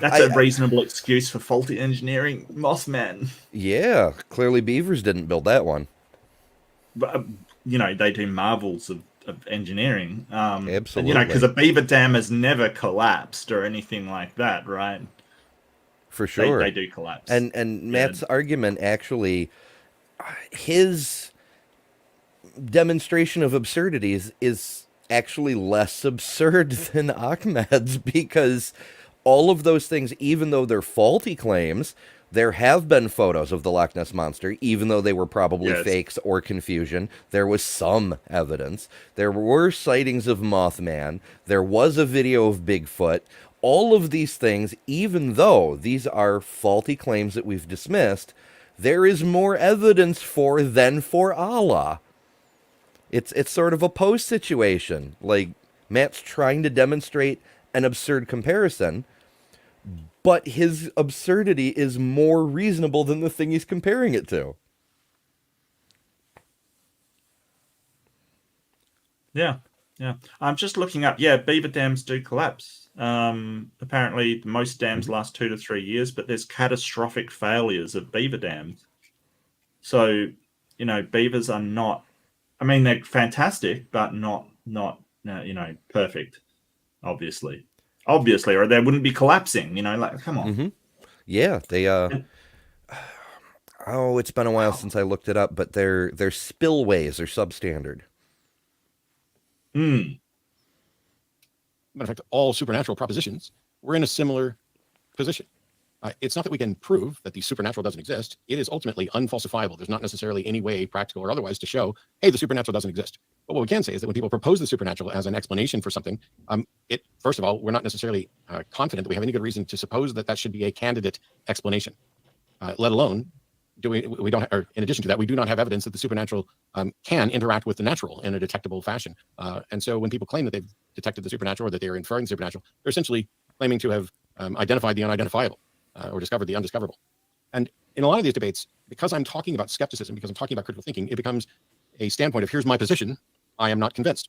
[SPEAKER 1] That's a reasonable excuse for faulty engineering. Mothman.
[SPEAKER 2] Yeah, clearly Beavers didn't build that one.
[SPEAKER 1] But they do marvels of engineering.
[SPEAKER 2] Absolutely.
[SPEAKER 1] Because a beaver dam has never collapsed or anything like that, right?
[SPEAKER 2] For sure.
[SPEAKER 1] They do collapse.
[SPEAKER 2] And Matt's argument, actually, his demonstration of absurdities is actually less absurd than Ahmed's, because all of those things, even though they're faulty claims, there have been photos of the Loch Ness Monster, even though they were probably fakes or confusion. There was some evidence. There were sightings of Mothman. There was a video of Bigfoot. All of these things, even though these are faulty claims that we've dismissed, there is more evidence for than for Allah. It's sort of a post situation. Like, Matt's trying to demonstrate an absurd comparison, but his absurdity is more reasonable than the thing he's comparing it to.
[SPEAKER 1] Yeah. I'm just looking up. Yeah, beaver dams do collapse. Apparently, most dams last 2 to 3 years, but there's catastrophic failures of beaver dams. So, beavers are not. I mean, they're fantastic, but not perfect. Obviously, or they wouldn't be collapsing. Come on.
[SPEAKER 2] Mm-hmm. Yeah, they. It's been a while since I looked it up, but their spillways are substandard.
[SPEAKER 5] Matter of fact, all supernatural propositions, we're in a similar position. It's not that we can prove that the supernatural doesn't exist. It is ultimately unfalsifiable. There's not necessarily any way, practical or otherwise, to show, hey, the supernatural doesn't exist. But what we can say is that when people propose the supernatural as an explanation for something, first of all, we're not necessarily confident that we have any good reason to suppose that that should be a candidate explanation, let alone we don't, or in addition to that, we do not have evidence that the supernatural can interact with the natural in a detectable fashion. And so when people claim that they've detected the supernatural or that they're inferring the supernatural, they're essentially claiming to have identified the unidentifiable or discovered the undiscoverable. And in a lot of these debates, because I'm talking about skepticism, because I'm talking about critical thinking, it becomes a standpoint of, here's my position, I am not convinced.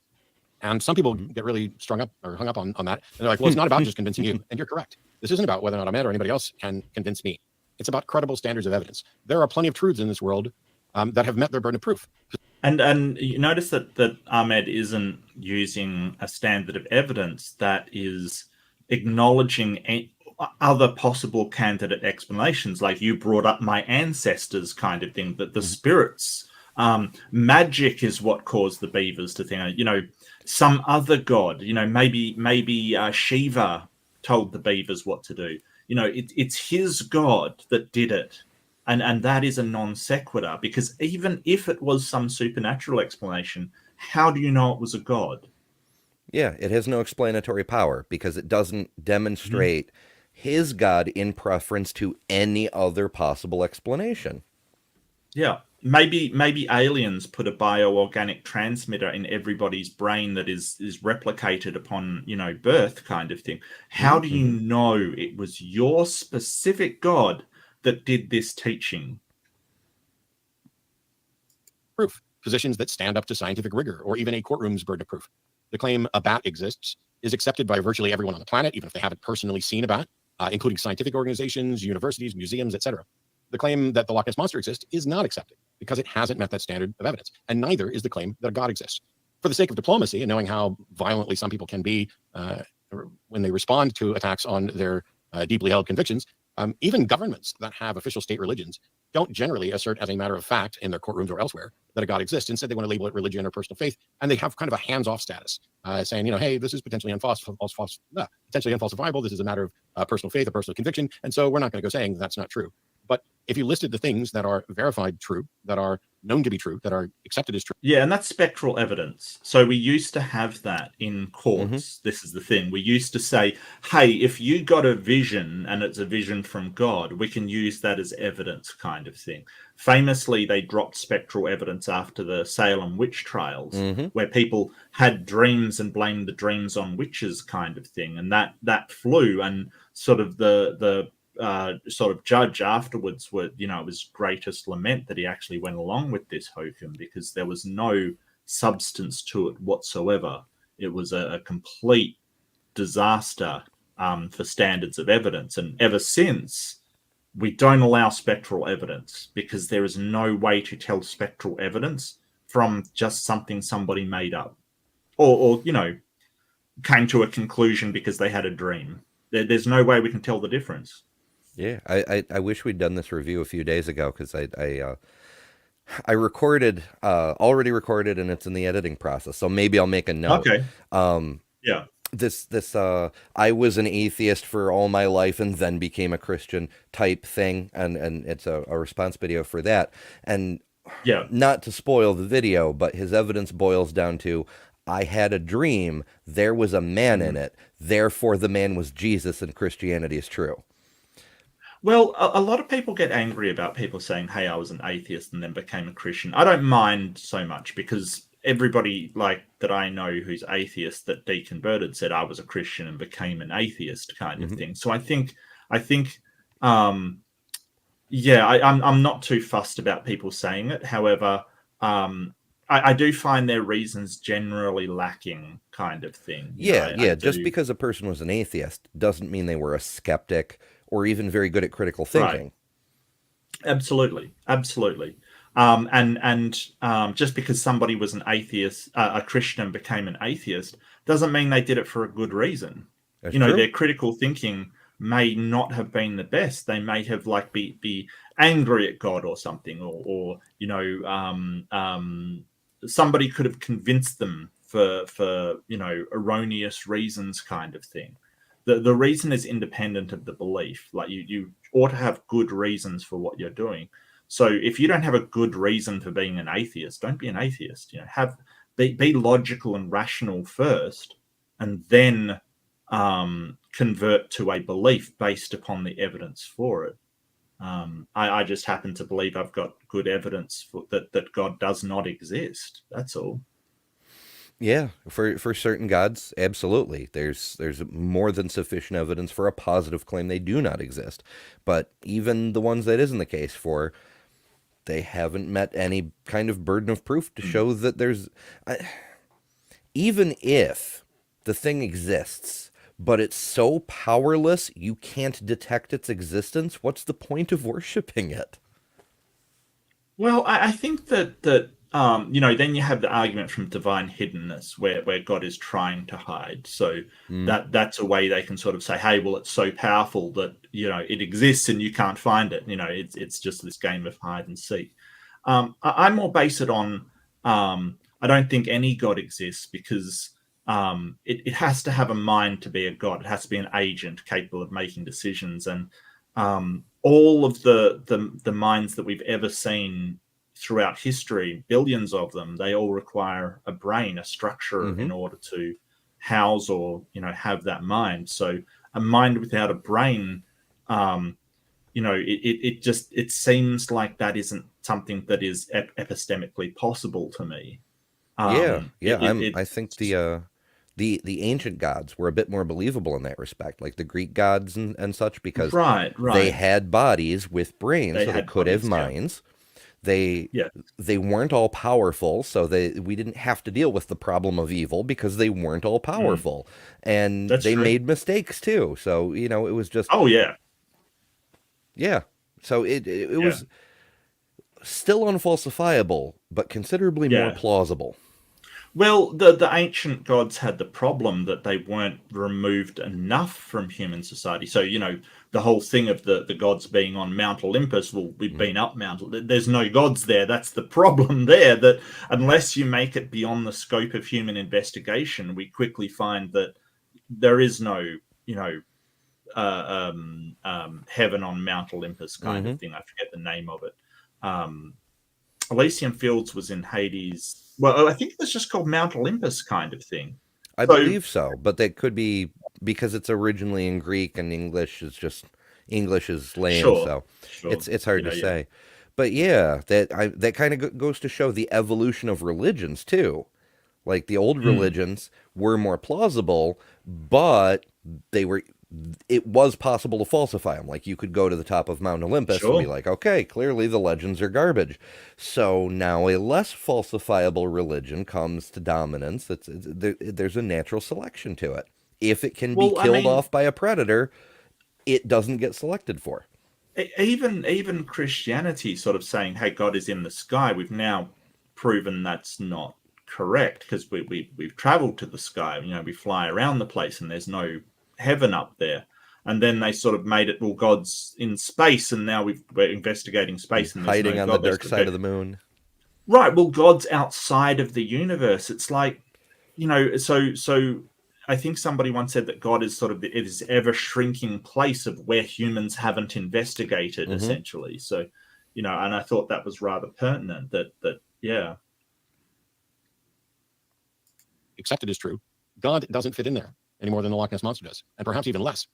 [SPEAKER 5] And some people get really strung up or hung up on that. And they're like, well, it's not about just convincing you. And you're correct. This isn't about whether or not Ahmed or anybody else can convince me. It's about credible standards of evidence. There are plenty of truths in this world that have met their burden of proof.
[SPEAKER 1] And you notice that Ahmed isn't using a standard of evidence that is acknowledging other possible candidate explanations, like you brought up my ancestors kind of thing, that the spirits, magic is what caused the beavers to think, some other god, maybe Shiva told the beavers what to do. It's his god that did it. And that is a non sequitur, because even if it was some supernatural explanation, how do you know it was a god?
[SPEAKER 2] Yeah, it has no explanatory power because it doesn't demonstrate his god in preference to any other possible explanation.
[SPEAKER 1] Yeah. Maybe aliens put a bioorganic transmitter in everybody's brain that is replicated upon, birth kind of thing. How do you know it was your specific god that did this teaching?
[SPEAKER 5] Proof. Positions that stand up to scientific rigor or even a courtroom's burden of proof. The claim a bat exists is accepted by virtually everyone on the planet, even if they haven't personally seen a bat, including scientific organizations, universities, museums, etc. The claim that the Loch Ness Monster exists is not accepted because it hasn't met that standard of evidence, and neither is the claim that a god exists. For the sake of diplomacy and knowing how violently some people can be when they respond to attacks on their deeply held convictions, even governments that have official state religions don't generally assert as a matter of fact in their courtrooms or elsewhere that a god exists. Instead, they want to label it religion or personal faith, and they have kind of a hands-off status, saying, hey, this is potentially potentially unfalsifiable. This is a matter of personal faith or personal conviction, and so we're not going to go saying that's not true. But if you listed the things that are verified true, that are known to be true, that are accepted as true.
[SPEAKER 1] Yeah, and that's spectral evidence. So we used to have that in courts. This is the thing. We used to say, hey, if you got a vision and it's a vision from God, we can use that as evidence kind of thing. Famously, they dropped spectral evidence after the Salem witch trials, where people had dreams and blamed the dreams on witches kind of thing. And that flew, and sort of the judge afterwards it was greatest lament that he actually went along with this hokum, because there was no substance to it whatsoever. It was a complete disaster for standards of evidence. And ever since, we don't allow spectral evidence because there is no way to tell spectral evidence from just something somebody made up or came to a conclusion because they had a dream. There's no way we can tell the difference.
[SPEAKER 2] Yeah, I wish we'd done this review a few days ago, because I recorded, already recorded, and it's in the editing process. So maybe I'll make a note.
[SPEAKER 1] Okay.
[SPEAKER 2] Yeah. This I was an atheist for all my life and then became a Christian type thing, and it's a response video for that. And
[SPEAKER 1] yeah,
[SPEAKER 2] not to spoil the video, but his evidence boils down to, I had a dream, there was a man in it, therefore the man was Jesus, and Christianity is true.
[SPEAKER 1] Well, a lot of people get angry about people saying, hey, I was an atheist and then became a Christian. I don't mind so much, because everybody that I know who's atheist that deconverted said I was a Christian and became an atheist kind of thing. So I think I'm not too fussed about people saying it. However, I do find their reasons generally lacking kind of thing.
[SPEAKER 2] Just because a person was an atheist doesn't mean they were a skeptic or even very good at critical thinking.
[SPEAKER 1] Right. Absolutely. Just because somebody was an atheist, a Christian, and became an atheist, doesn't mean they did it for a good reason.
[SPEAKER 2] That's true.
[SPEAKER 1] Their critical thinking may not have been the best. They may have be angry at God or something, or somebody could have convinced them for erroneous reasons kind of thing. The reason is independent of the belief. You ought to have good reasons for what you're doing. So if you don't have a good reason for being an atheist, don't be an atheist. Be logical and rational first, and then convert to a belief based upon the evidence for it. I just happen to believe I've got good evidence that God does not exist. That's all.
[SPEAKER 2] Yeah, for certain gods, absolutely. There's more than sufficient evidence for a positive claim they do not exist. But even the ones that isn't the case for, they haven't met any kind of burden of proof to show that there's... even if the thing exists, but it's so powerless you can't detect its existence, what's the point of worshiping it?
[SPEAKER 1] Well, I think that then you have the argument from divine hiddenness, where God is trying to hide. So that's a way they can sort of say, hey, well, it's so powerful that it exists and you can't find it. It's just this game of hide and seek. I more base it on I don't think any God exists because it has to have a mind to be a God. It has to be an agent capable of making decisions, and all of the minds that we've ever seen throughout history, billions of them, they all require a brain, a structure in order to house or have that mind. So a mind without a brain, it seems like that isn't something that is epistemically possible to me.
[SPEAKER 2] I think the ancient gods were a bit more believable in that respect, like the Greek gods and such, because they had bodies with brains, so they could have minds. They weren't all powerful, so we didn't have to deal with the problem of evil because they weren't all powerful, and they made mistakes too. So it was just So it was still unfalsifiable, but considerably more plausible.
[SPEAKER 1] Well, the ancient gods had the problem that they weren't removed enough from human society. So, the whole thing of the gods being on Mount Olympus, well, we've been up Mount Olympus. There's no gods there. That's the problem there, that unless you make it beyond the scope of human investigation, we quickly find that there is no, heaven on Mount Olympus kind of thing. I forget the name of it. Elysium Fields was in Hades. Well, I think it was just called Mount Olympus kind of thing.
[SPEAKER 2] I believe so, but that could be because it's originally in Greek and English is lame, so it's hard to say. But that kind of goes to show the evolution of religions too. Like the old religions were more plausible, but it was possible to falsify them. Like you could go to the top of Mount Olympus and be like, okay, clearly the legends are garbage. So now a less falsifiable religion comes to dominance. There's a natural selection to it. If it can be killed off by a predator, it doesn't get selected for.
[SPEAKER 1] Even Christianity sort of saying, hey, God is in the sky. We've now proven that's not correct because we've traveled to the sky. We fly around the place and there's no heaven up there, and then they sort of made it, well, God's in space, and now we're investigating space and
[SPEAKER 2] hiding on the dark side of the moon.
[SPEAKER 1] Right. Well, God's outside of the universe. It's like, so I think somebody once said that God is sort of this ever shrinking place of where humans haven't investigated, essentially. So, and I thought that was rather pertinent that.
[SPEAKER 5] Accepted as true. God doesn't fit in there any more than the Loch Ness Monster does, and perhaps even less.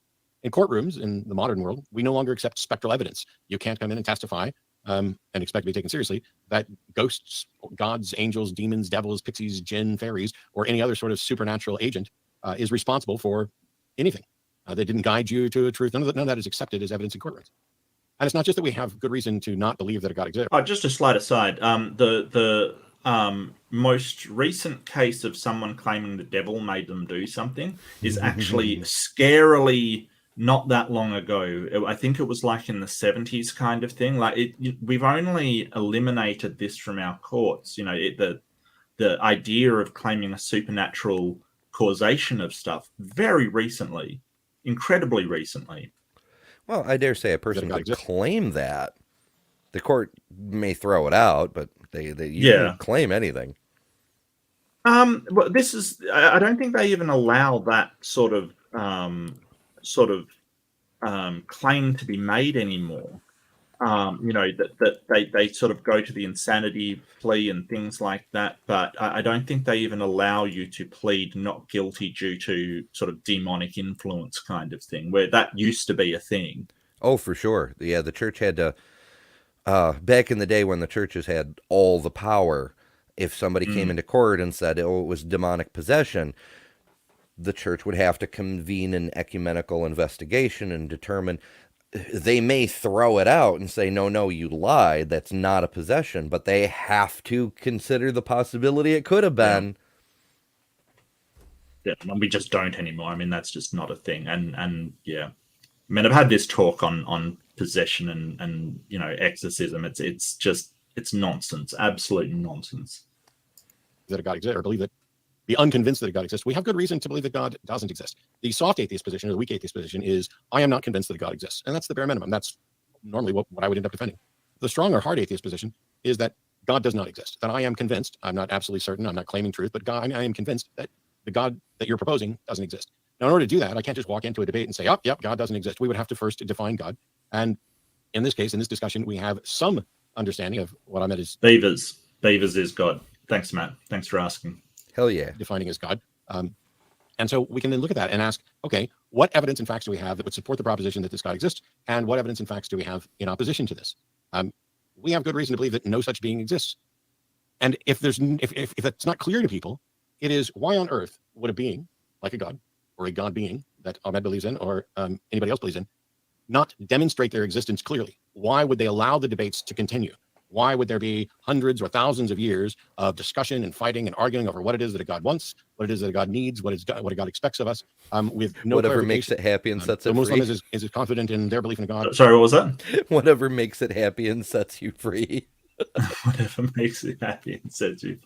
[SPEAKER 5] In courtrooms in the modern world, we no longer accept spectral evidence. You can't come in and testify and expect to be taken seriously that ghosts, gods, angels, demons, devils, pixies, jinn, fairies, or any other sort of supernatural agent is responsible for anything. They didn't guide you to a truth. None of that is accepted as evidence in courtrooms. And it's not just that we have good reason to not believe that a God exists.
[SPEAKER 1] Just a slight aside. The most recent case of someone claiming the devil made them do something is actually scarily not that long ago. I think it was like in the 70s kind of thing. Like we've only eliminated this from our courts. The idea of claiming a supernatural causation of stuff very recently, incredibly recently.
[SPEAKER 2] Well, I dare say a person could claim that. The court may throw it out, but you can claim anything.
[SPEAKER 1] Well, this is. I don't think they even allow that sort of claim to be made anymore. That they sort of go to the insanity plea and things like that. But I don't think they even allow you to plead not guilty due to sort of demonic influence kind of thing, where that used to be a thing.
[SPEAKER 2] Oh, for sure. Yeah, the church had to, back in the day when the churches had all the power, if somebody came into court and said, oh, it was demonic possession, the church would have to convene an ecumenical investigation and determine. They may throw it out and say, no, you lied. That's not a possession. But they have to consider the possibility it could have been.
[SPEAKER 1] Yeah, and we just don't anymore. I mean, that's just not a thing. And yeah, I mean, I've had this talk on possession and exorcism. It's nonsense, absolute nonsense.
[SPEAKER 5] That a God exists, or believe that, be unconvinced that a God exists. We have good reason to believe that God doesn't exist. The soft atheist position, or the weak atheist position, is I am not convinced that a God exists, and that's the bare minimum. That's normally what I would end up defending. The strong or hard atheist position is that God does not exist. That I am convinced. I'm not absolutely certain. I'm not claiming truth, but God, I am convinced that the God that you're proposing doesn't exist. Now, in order to do that, I can't just walk into a debate and say, "Oh, yep, God doesn't exist." We would have to first define God, and in this case, in this discussion, we have some understanding of what I meant is
[SPEAKER 1] Beavers. Beavers is God. Thanks, Matt. Thanks for asking.
[SPEAKER 2] Hell yeah.
[SPEAKER 5] Defining as God. And so we can then look at that and ask, okay, what evidence and facts do we have that would support the proposition that this God exists? And what evidence and facts do we have in opposition to this? We have good reason to believe that no such being exists. And if that's not clear to people, it is, why on earth would a being like a God, or a God being that Ahmed believes in, or anybody else believes in, not demonstrate their existence clearly? Why would they allow the debates to continue? Why would there be hundreds or thousands of years of discussion and fighting and arguing over what it is that a God wants, what it is that a God needs, what a God expects of us, with no
[SPEAKER 2] whatever makes it happy and sets it free.
[SPEAKER 5] The Muslim is confident in their belief in a God.
[SPEAKER 1] Sorry, what was that?
[SPEAKER 2] Whatever makes it happy and sets you free.
[SPEAKER 1] Whatever makes it happy and sets you.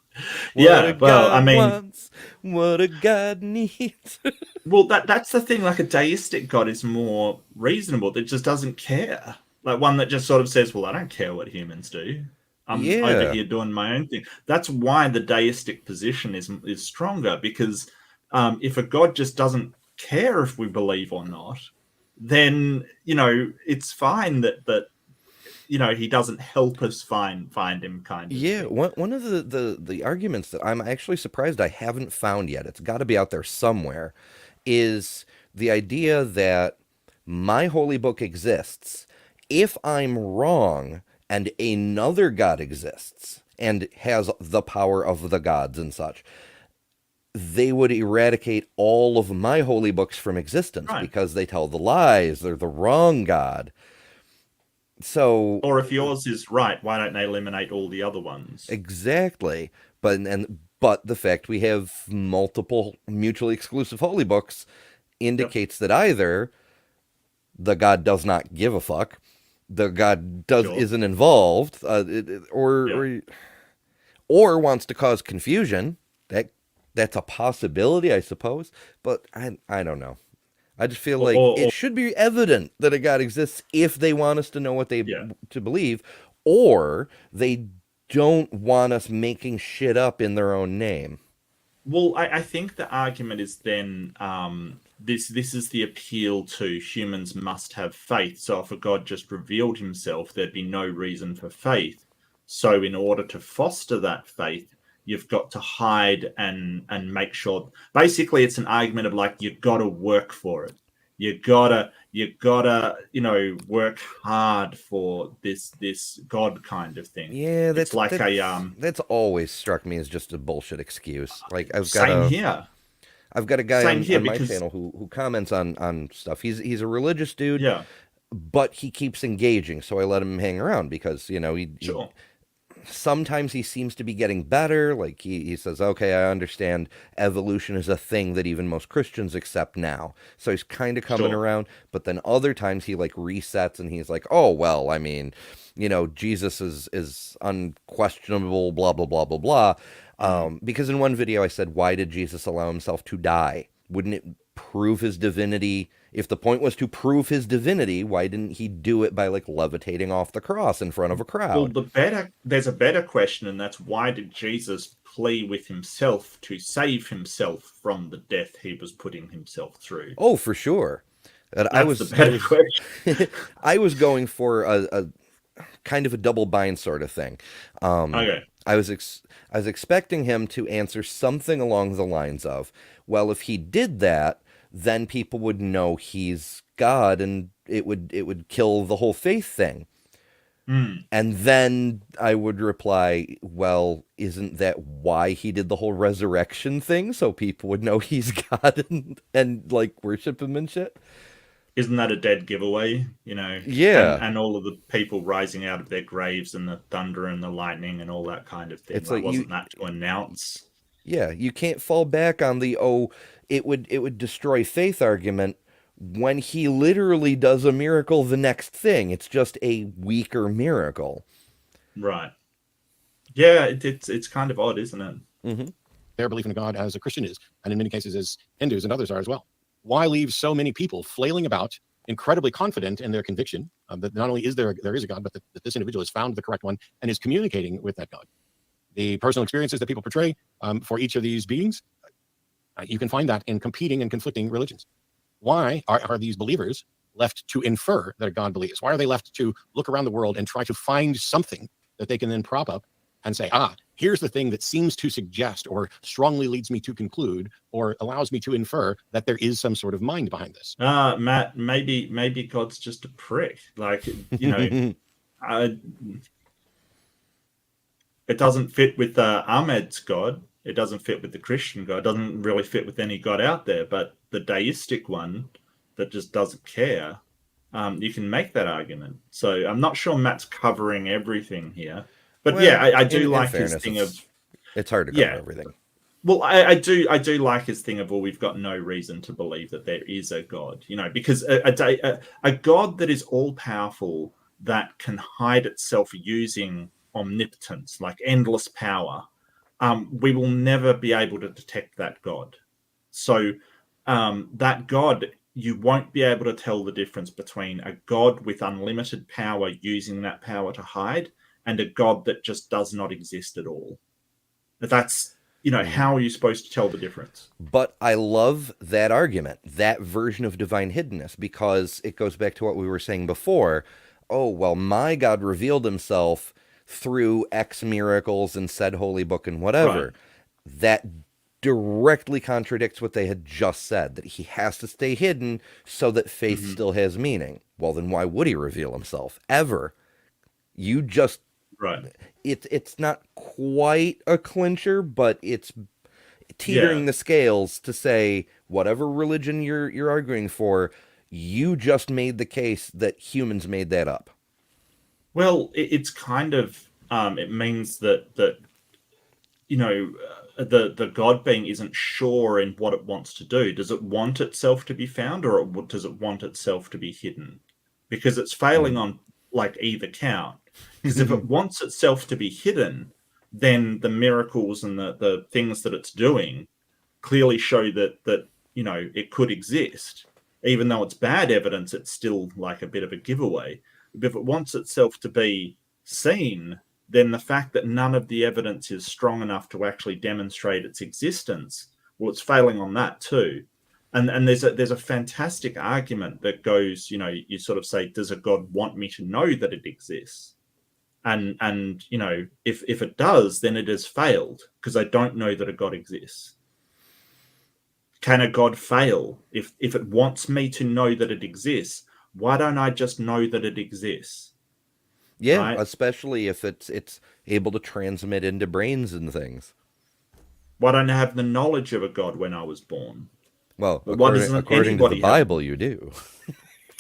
[SPEAKER 1] Yeah, well, I mean,
[SPEAKER 2] wants, what a God needs.
[SPEAKER 1] Well, that's the thing. Like, a deistic God is more reasonable. That just doesn't care. Like one that just sort of says, well, I don't care what humans do. I'm over here doing my own thing. That's why the deistic position is stronger, because if a God just doesn't care if we believe or not, then, it's fine that he doesn't help us find him, kind of.
[SPEAKER 2] Yeah, one of the arguments that I'm actually surprised I haven't found yet, it's got to be out there somewhere, is the idea that my holy book exists. If I'm wrong and another God exists and has the power of the gods and such, they would eradicate all of my holy books from existence, right? Because they tell the lies. They're the wrong God. So,
[SPEAKER 1] or if yours is right, why don't they eliminate all the other ones?
[SPEAKER 2] Exactly. But the fact we have multiple mutually exclusive holy books indicates that either the God does not give a fuck, the God isn't involved, or wants to cause confusion. That's a possibility, I suppose. But I don't know. I just feel like it should be evident that a God exists if they want us to know what they to believe, or they don't want us making shit up in their own name.
[SPEAKER 1] Well, I think the argument is then this is the appeal to humans must have faith. So if a God just revealed himself, there'd be no reason for faith. So in order to foster that faith, you've got to hide and make sure. Basically, it's an argument of like, you've got to work for it. You gotta work hard for this God kind of thing.
[SPEAKER 2] Yeah,
[SPEAKER 1] that's
[SPEAKER 2] always struck me as just a bullshit excuse. Like I've got a guy on my channel who comments on stuff. He's a religious dude, but he keeps engaging, so I let him hang around because sometimes he seems to be getting better. Like he says, okay, I understand evolution is a thing that even most Christians accept now. So he's kind of coming around, but then other times he like resets and he's like, oh, well, I mean, Jesus is unquestionable, blah, blah, blah, blah, blah. Because in one video I said, why did Jesus allow himself to die? Wouldn't it prove his divinity? If the point was to prove his divinity, why didn't he do it by like levitating off the cross in front of a crowd?
[SPEAKER 1] Well, there's a better question, and that's why did Jesus plea with himself to save himself from the death he was putting himself through?
[SPEAKER 2] Oh, for sure.
[SPEAKER 1] That's the better question.
[SPEAKER 2] I was going for a kind of a double bind sort of thing.
[SPEAKER 1] Okay.
[SPEAKER 2] I was expecting him to answer something along the lines of, well, if he did that, then people would know he's God and would kill the whole faith thing.
[SPEAKER 1] Mm.
[SPEAKER 2] And then I would reply, well, isn't that why he did the whole resurrection thing? So people would know he's God and like worship him and shit.
[SPEAKER 1] Isn't that a dead giveaway? You know,
[SPEAKER 2] yeah,
[SPEAKER 1] and all of the people rising out of their graves and the thunder and the lightning and all that kind of thing.
[SPEAKER 2] It's like
[SPEAKER 1] wasn't that to announce?
[SPEAKER 2] Yeah, you can't fall back on the it would destroy faith argument when he literally does a miracle the next thing. It's just a weaker miracle.
[SPEAKER 1] Right. Yeah, it's kind of odd, isn't it?
[SPEAKER 2] Mm-hmm.
[SPEAKER 5] Their belief in God as a Christian is, and in many cases as Hindus and others are as well. Why leave so many people flailing about, incredibly confident in their conviction that not only is there is a God, but that this individual has found the correct one and is communicating with that God? The personal experiences that people portray for each of these beings, you can find that in competing and conflicting religions. Why are these believers left to infer that a God believes? Why are they left to look around the world and try to find something that they can then prop up and say, here's the thing that seems to suggest or strongly leads me to conclude or allows me to infer that there is some sort of mind behind this?
[SPEAKER 1] Matt, maybe God's just a prick. Like, you know, it doesn't fit with Ahmed's God. It doesn't fit with the Christian God. It doesn't really fit with any God out there. But the deistic one that just doesn't care, you can make that argument. So I'm not sure Matt's covering everything here. But well, yeah, I do like his thing of...
[SPEAKER 2] It's hard to cover everything.
[SPEAKER 1] Well, I do like his thing of, well, we've got no reason to believe that there is a God, you know, because a God that is all-powerful, that can hide itself using omnipotence, like endless power, we will never be able to detect that God. So that God, you won't be able to tell the difference between a God with unlimited power using that power to hide and a God that just does not exist at all. That's, you know, how are you supposed to tell the difference?
[SPEAKER 2] But I love that argument, that version of divine hiddenness, because it goes back to what we were saying before. Oh, well, my God revealed himself through X miracles and said holy book and whatever. Right. That directly contradicts what they had just said, that he has to stay hidden so that faith still has meaning. Well, then why would he reveal himself ever? You just...
[SPEAKER 1] Right.
[SPEAKER 2] It's not quite a clincher, but it's teetering the scales to say whatever religion you're arguing for, you just made the case that humans made that up.
[SPEAKER 1] Well, it's kind of it means that you know the God being isn't sure in what it wants to do. Does it want itself to be found, or does it want itself to be hidden? Because it's failing on like either count. Because if it wants itself to be hidden, then the miracles and the things that it's doing clearly show that you know it could exist. Even though it's bad evidence, it's still like a bit of a giveaway. But if it wants itself to be seen, then the fact that none of the evidence is strong enough to actually demonstrate its existence, well, it's failing on that too. And there's a fantastic argument that goes, you know, you sort of say, does a God want me to know that it exists? And you know, if it does, then it has failed because I don't know that a God exists. Can a God fail? If it wants me to know that it exists, why don't I just know that it exists?
[SPEAKER 2] Yeah, right? Especially if it's able to transmit into brains and things.
[SPEAKER 1] Why don't I have the knowledge of a God when I was born?
[SPEAKER 2] Well, according to the Bible, you do.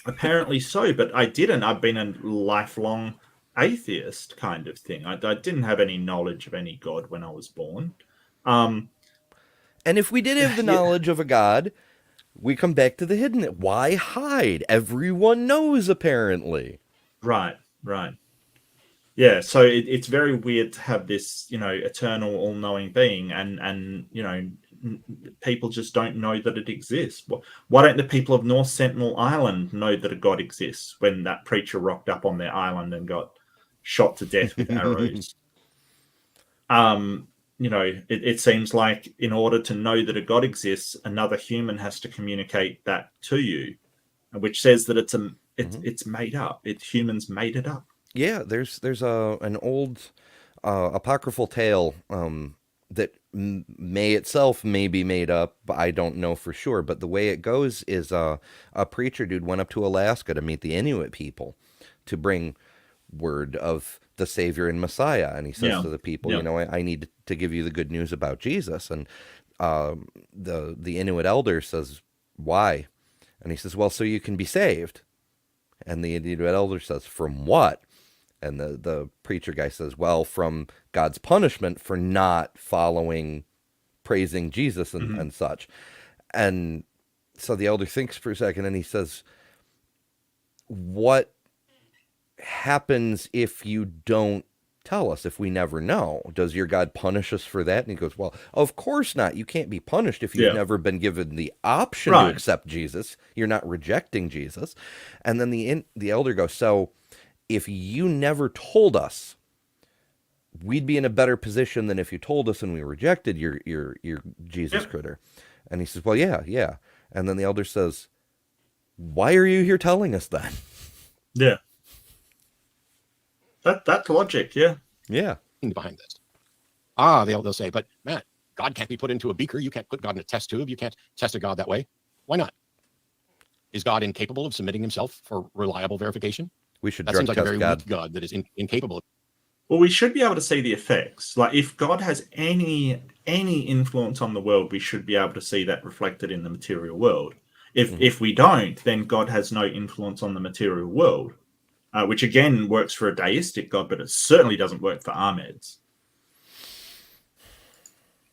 [SPEAKER 1] Apparently so, but I didn't. I've been a lifelong atheist kind of thing. I didn't have any knowledge of any God when I was born.
[SPEAKER 2] And if we did have the knowledge of a God, we come back to the hidden. Why hide? Everyone knows, apparently.
[SPEAKER 1] Right. Yeah, so it's very weird to have this, you know, eternal, all-knowing being, and you know, people just don't know that it exists. Why don't the people of North Sentinel Island know that a God exists when that preacher rocked up on their island and got shot to death with arrows? You know, it seems like in order to know that a God exists, another human has to communicate that to you, which says that it's made up. Humans made it up.
[SPEAKER 2] Yeah, there's an old apocryphal tale that may itself may be made up, but I don't know for sure. But the way it goes is a preacher dude went up to Alaska to meet the Inuit people to bring word of the Savior and Messiah. And he says to the people, you know, I need to give you the good news about Jesus. And the Inuit elder says, why? And he says, well, so you can be saved. And the Inuit elder says, from what? And the preacher guy says, well, from God's punishment for not following, praising Jesus and such. And so the elder thinks for a second and he says, what happens if you don't tell us, if we never know? Does your God punish us for that? And he goes, well, of course not. You can't be punished if you've never been given the option to accept Jesus. You're not rejecting Jesus. And then the elder goes, so if you never told us, we'd be in a better position than if you told us and we rejected your Jesus critter. And he says, well, yeah. And then the elder says, why are you here telling us that?
[SPEAKER 1] Yeah. That's logic, yeah.
[SPEAKER 5] Behind this. They'll say, but Matt, God can't be put into a beaker. You can't put God in a test tube. You can't test a God that way. Why not? Is God incapable of submitting himself for reliable verification?
[SPEAKER 2] We should
[SPEAKER 5] that seems like a very weak God that is incapable.
[SPEAKER 1] Well, we should be able to see the effects. Like, if God has any influence on the world, we should be able to see that reflected in the material world. If we don't, then God has no influence on the material world, which again works for a deistic God, but it certainly doesn't work for Ahmed's.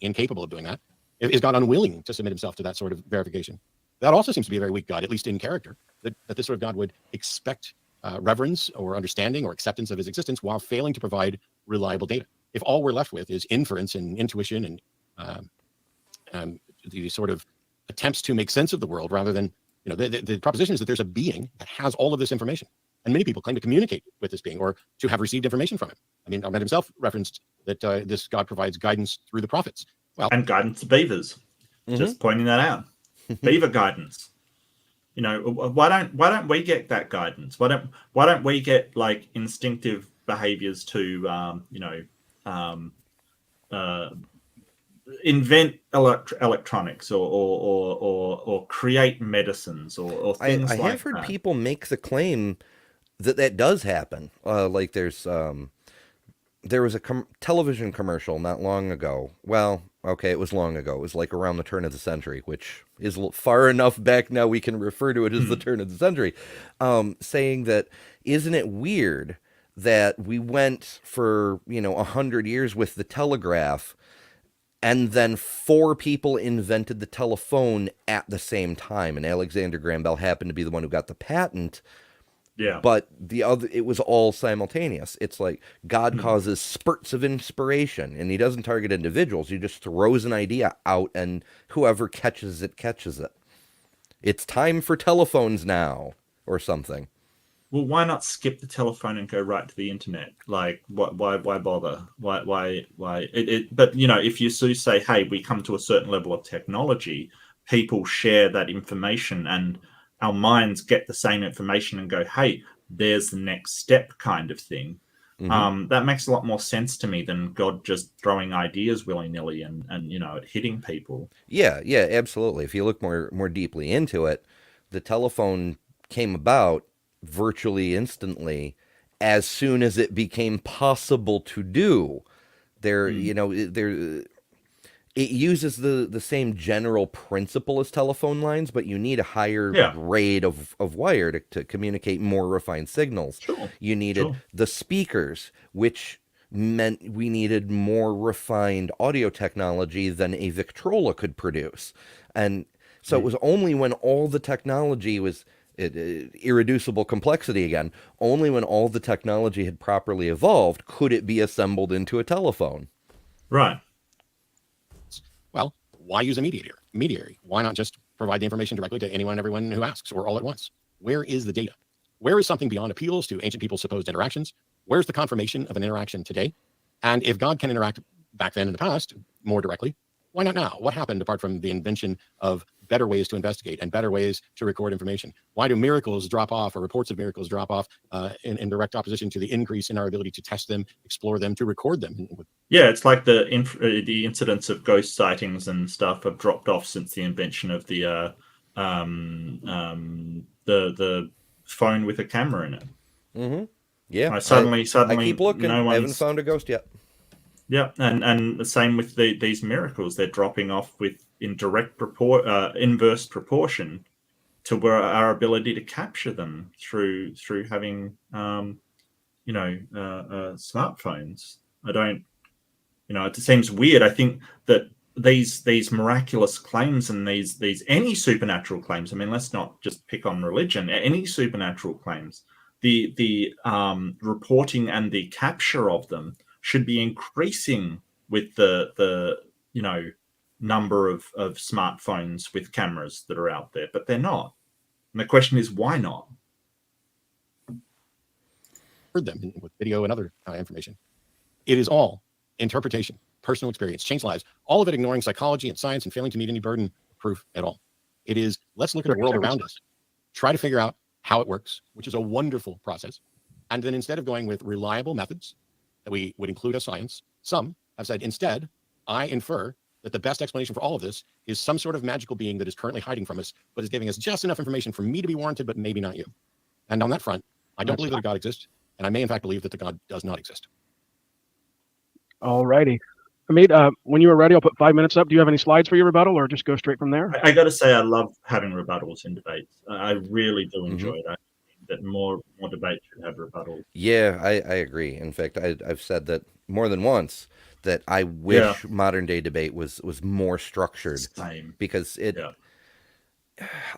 [SPEAKER 5] Incapable of doing that. Is God unwilling to submit himself to that sort of verification? That also seems to be a very weak God, at least in character, that this sort of God would expect reverence or understanding or acceptance of his existence while failing to provide reliable data. If all we're left with is inference and intuition and the sort of attempts to make sense of the world, rather than, you know, the proposition is that there's a being that has all of this information, and many people claim to communicate with this being or to have received information from him. I mean, Ahmed himself referenced that this God provides guidance through the prophets. Well,
[SPEAKER 1] and guidance to beavers. Just pointing that out. Beaver guidance. You know, why don't we get that guidance? Why don't we get like instinctive behaviors to invent electronics or create medicines or things like that?
[SPEAKER 2] I have heard people make the claim that does happen. Like there was a television commercial not long ago. Well, okay, it was long ago. It was like around the turn of the century, which is far enough back now we can refer to it as the turn of the century, saying that, isn't it weird that we went for, 100 years with the telegraph, and then 4 people invented the telephone at the same time, and Alexander Graham Bell happened to be the one who got the patent.
[SPEAKER 1] Yeah.
[SPEAKER 2] But it was all simultaneous. It's like God causes spurts of inspiration, and he doesn't target individuals. He just throws an idea out, and whoever catches it, catches it. It's time for telephones now, or something.
[SPEAKER 1] Well, why not skip the telephone and go right to the internet? Like, why bother? Why? But, if you say, hey, we come to a certain level of technology, people share that information, and our minds get the same information and go, hey, there's the next step kind of thing. That makes a lot more sense to me than God just throwing ideas willy-nilly and hitting people.
[SPEAKER 2] Yeah, absolutely. If you look more deeply into it, the telephone came about virtually instantly as soon as it became possible to do. It uses the same general principle as telephone lines, but you need a higher grade of wire to communicate more refined signals.
[SPEAKER 1] Sure.
[SPEAKER 2] You needed the speakers, which meant we needed more refined audio technology than a Victrola could produce. And so it was only when all the technology was irreducible complexity again, only when all the technology had properly evolved could it be assembled into a telephone.
[SPEAKER 1] Right.
[SPEAKER 5] Well, why use a mediary? Why not just provide the information directly to anyone and everyone who asks, or all at once? Where is the data? Where is something beyond appeals to ancient people's supposed interactions? Where's the confirmation of an interaction today? And if God can interact back then in the past more directly, Why not now? What happened apart from the invention of better ways to investigate and better ways to record information? Why do miracles drop off, or reports of miracles drop off in direct opposition to the increase in our ability to test them, explore them, to record them?
[SPEAKER 1] Yeah, it's like the incidents of ghost sightings and stuff have dropped off since the invention of the phone with a camera in it.
[SPEAKER 2] Mm-hmm. Yeah.
[SPEAKER 1] Suddenly,
[SPEAKER 2] I keep looking.
[SPEAKER 1] No
[SPEAKER 2] I haven't found a ghost yet.
[SPEAKER 1] Yeah, and the same with these miracles. They're dropping off in inverse proportion to where our ability to capture them through having smartphones. I don't, it seems weird. I think that these miraculous claims and these any supernatural claims. I mean, let's not just pick on religion. Any supernatural claims, the reporting and the capture of them should be increasing with the number of smartphones with cameras that are out there, but they're not. And the question is, why not?
[SPEAKER 5] Heard them with video and other information. It is all interpretation, personal experience, changed lives, all of it ignoring psychology and science and failing to meet any burden of proof at all. It is, let's look at the world around us, try to figure out how it works, which is a wonderful process. And then instead of going with reliable methods that we would include as science, some have said, instead, I infer that the best explanation for all of this is some sort of magical being that is currently hiding from us, but is giving us just enough information for me to be warranted, but maybe not you. And on that front, I don't believe that a God exists, and I may in fact believe that the God does not exist.
[SPEAKER 3] All righty. Hamid, when you are ready, I'll put 5 minutes up. Do you have any slides for your rebuttal, or just go straight from there?
[SPEAKER 1] I got to say, I love having rebuttals in debates. I really do enjoy it. I think that more debates should have rebuttals.
[SPEAKER 2] Yeah, I agree. In fact, I've said that more than once, that I wish modern day debate was more structured.
[SPEAKER 1] Same.
[SPEAKER 2] Because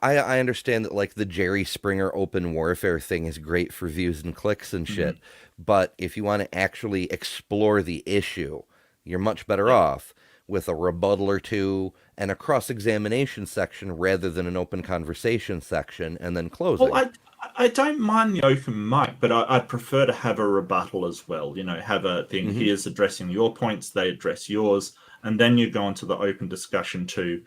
[SPEAKER 2] I understand that, like, the Jerry Springer open warfare thing is great for views and clicks and shit, but if you want to actually explore the issue, you're much better off with a rebuttal or two and a cross-examination section rather than an open conversation section and then closing.
[SPEAKER 1] Well, I don't mind the open mic, but I'd prefer to have a rebuttal as well. Have a thing. Here's addressing your points, they address yours, and then you go into the open discussion too.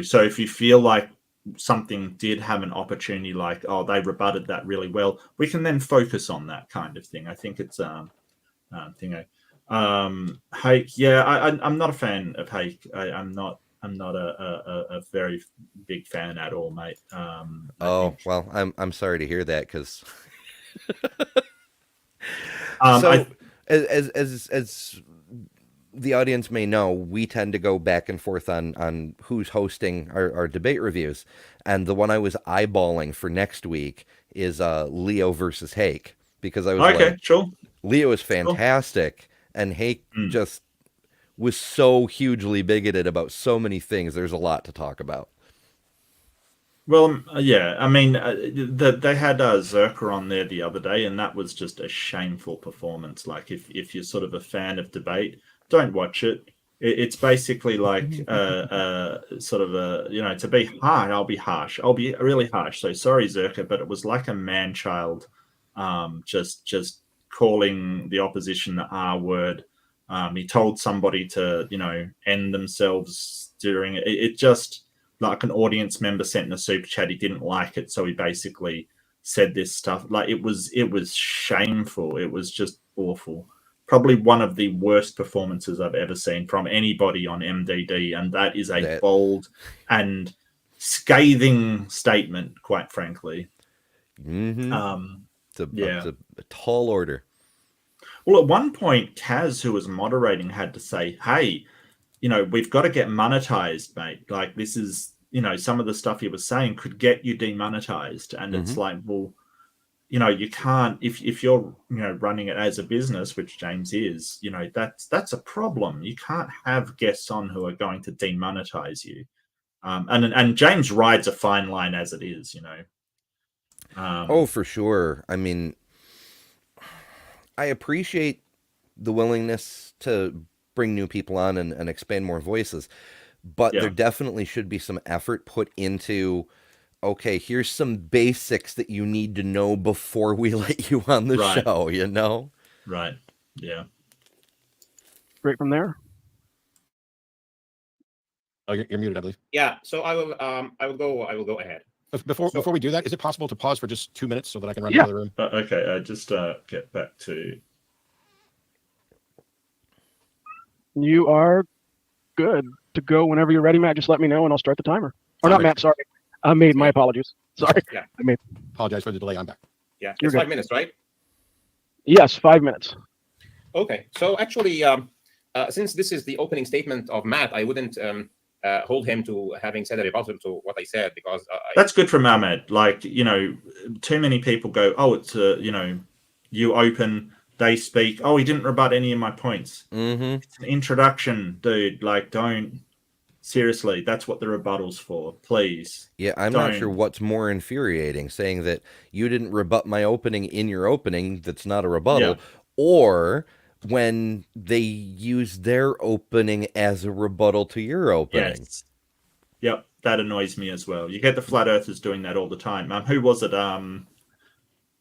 [SPEAKER 1] So if you feel like something did have an opportunity, like, oh, they rebutted that really well, we can then focus on that kind of thing. I think it's Hake. Yeah, I'm not a fan of Hake. I'm not a very big fan at all, mate.
[SPEAKER 2] Well, I'm sorry to hear that, because as the audience may know, we tend to go back and forth on who's hosting our debate reviews, and the one I was eyeballing for next week is Leo versus Hake, because I was
[SPEAKER 1] sure.
[SPEAKER 2] Leo is fantastic, and Hake just was so hugely bigoted about so many things. There's a lot to talk about.
[SPEAKER 1] Well, yeah, I mean, they had Zerka on there the other day, and that was just a shameful performance. Like, if you're sort of a fan of debate, don't watch it. It's basically like sort of to be harsh, I'll be harsh. I'll be really harsh. So sorry, Zerka, but it was like a man-child just calling the opposition the R word. He told somebody to, end themselves during it. It just, like, an audience member sent in a super chat. He didn't like it, so he basically said this stuff. Like, it was shameful. It was just awful. Probably one of the worst performances I've ever seen from anybody on MDD, and that is a bold and scathing statement, quite frankly.
[SPEAKER 2] It's a tall order.
[SPEAKER 1] Well, at one point, Kaz, who was moderating, had to say, hey, we've got to get monetized, mate. Like, this is, some of the stuff he was saying could get you demonetized. And it's like, well, you can't, if you're, running it as a business, which James is, that's a problem. You can't have guests on who are going to demonetize you. And James rides a fine line as it is,
[SPEAKER 2] for sure. I mean, I appreciate the willingness to bring new people on and expand more voices, but there definitely should be some effort put into, okay, here's some basics that you need to know before we let you on the show,
[SPEAKER 1] Right. Yeah.
[SPEAKER 3] Straight from there.
[SPEAKER 5] Oh, you're muted, I believe.
[SPEAKER 4] Yeah. So I will go ahead.
[SPEAKER 5] Before we do that, is it possible to pause for just 2 minutes so that I can run
[SPEAKER 3] Yeah.
[SPEAKER 5] to the room?
[SPEAKER 1] Okay, just get back to.
[SPEAKER 3] You are good to go whenever you're ready, Matt. Just let me know and I'll start the timer. Or not, Matt. Sorry, I made my apologies. Sorry.
[SPEAKER 4] Yeah.
[SPEAKER 3] I made.
[SPEAKER 5] Apologize for the delay. I'm back.
[SPEAKER 4] Yeah.
[SPEAKER 3] You're
[SPEAKER 4] It's
[SPEAKER 3] good.
[SPEAKER 4] 5 minutes, right?
[SPEAKER 3] Yes, 5 minutes.
[SPEAKER 4] Okay. So actually, since this is the opening statement of Matt, I wouldn't hold him to having said a rebuttal to what I said, because
[SPEAKER 1] that's good for Ahmed. Like, too many people go, oh, it's you open, they speak. Oh, he didn't rebut any of my points.
[SPEAKER 2] Mm-hmm.
[SPEAKER 1] It's an introduction, dude. Like, don't. Seriously, that's what the rebuttal's for. Please.
[SPEAKER 2] Yeah, I'm not sure what's more infuriating, saying that you didn't rebut my opening in your opening, that's not a rebuttal, or when they use their opening as a rebuttal to your opening.
[SPEAKER 1] Yes. Yep, that annoys me as well. You get the flat earthers doing that all the time. Who was it?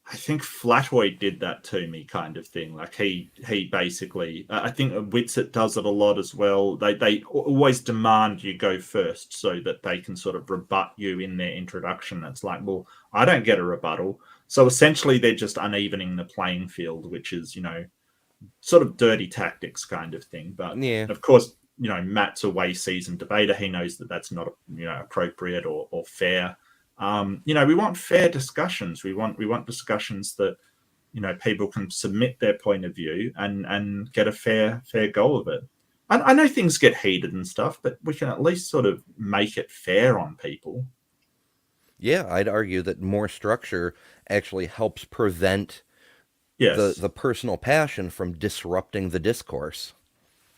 [SPEAKER 1] I think Flatoid did that to me, kind of thing. Like he basically, I think Witsit does it a lot as well. They always demand you go first so that they can sort of rebut you in their introduction. It's like, well, I don't get a rebuttal. So essentially they're just unevening the playing field, which is, sort of dirty tactics kind of thing. But of course, Matt's a way seasoned debater. He knows that that's not, appropriate or fair. We want fair discussions. We want discussions that, people can submit their point of view and get a fair go of it. I know things get heated and stuff, but we can at least sort of make it fair on people.
[SPEAKER 2] Yeah, I'd argue that more structure actually helps prevent the personal passion from disrupting the discourse.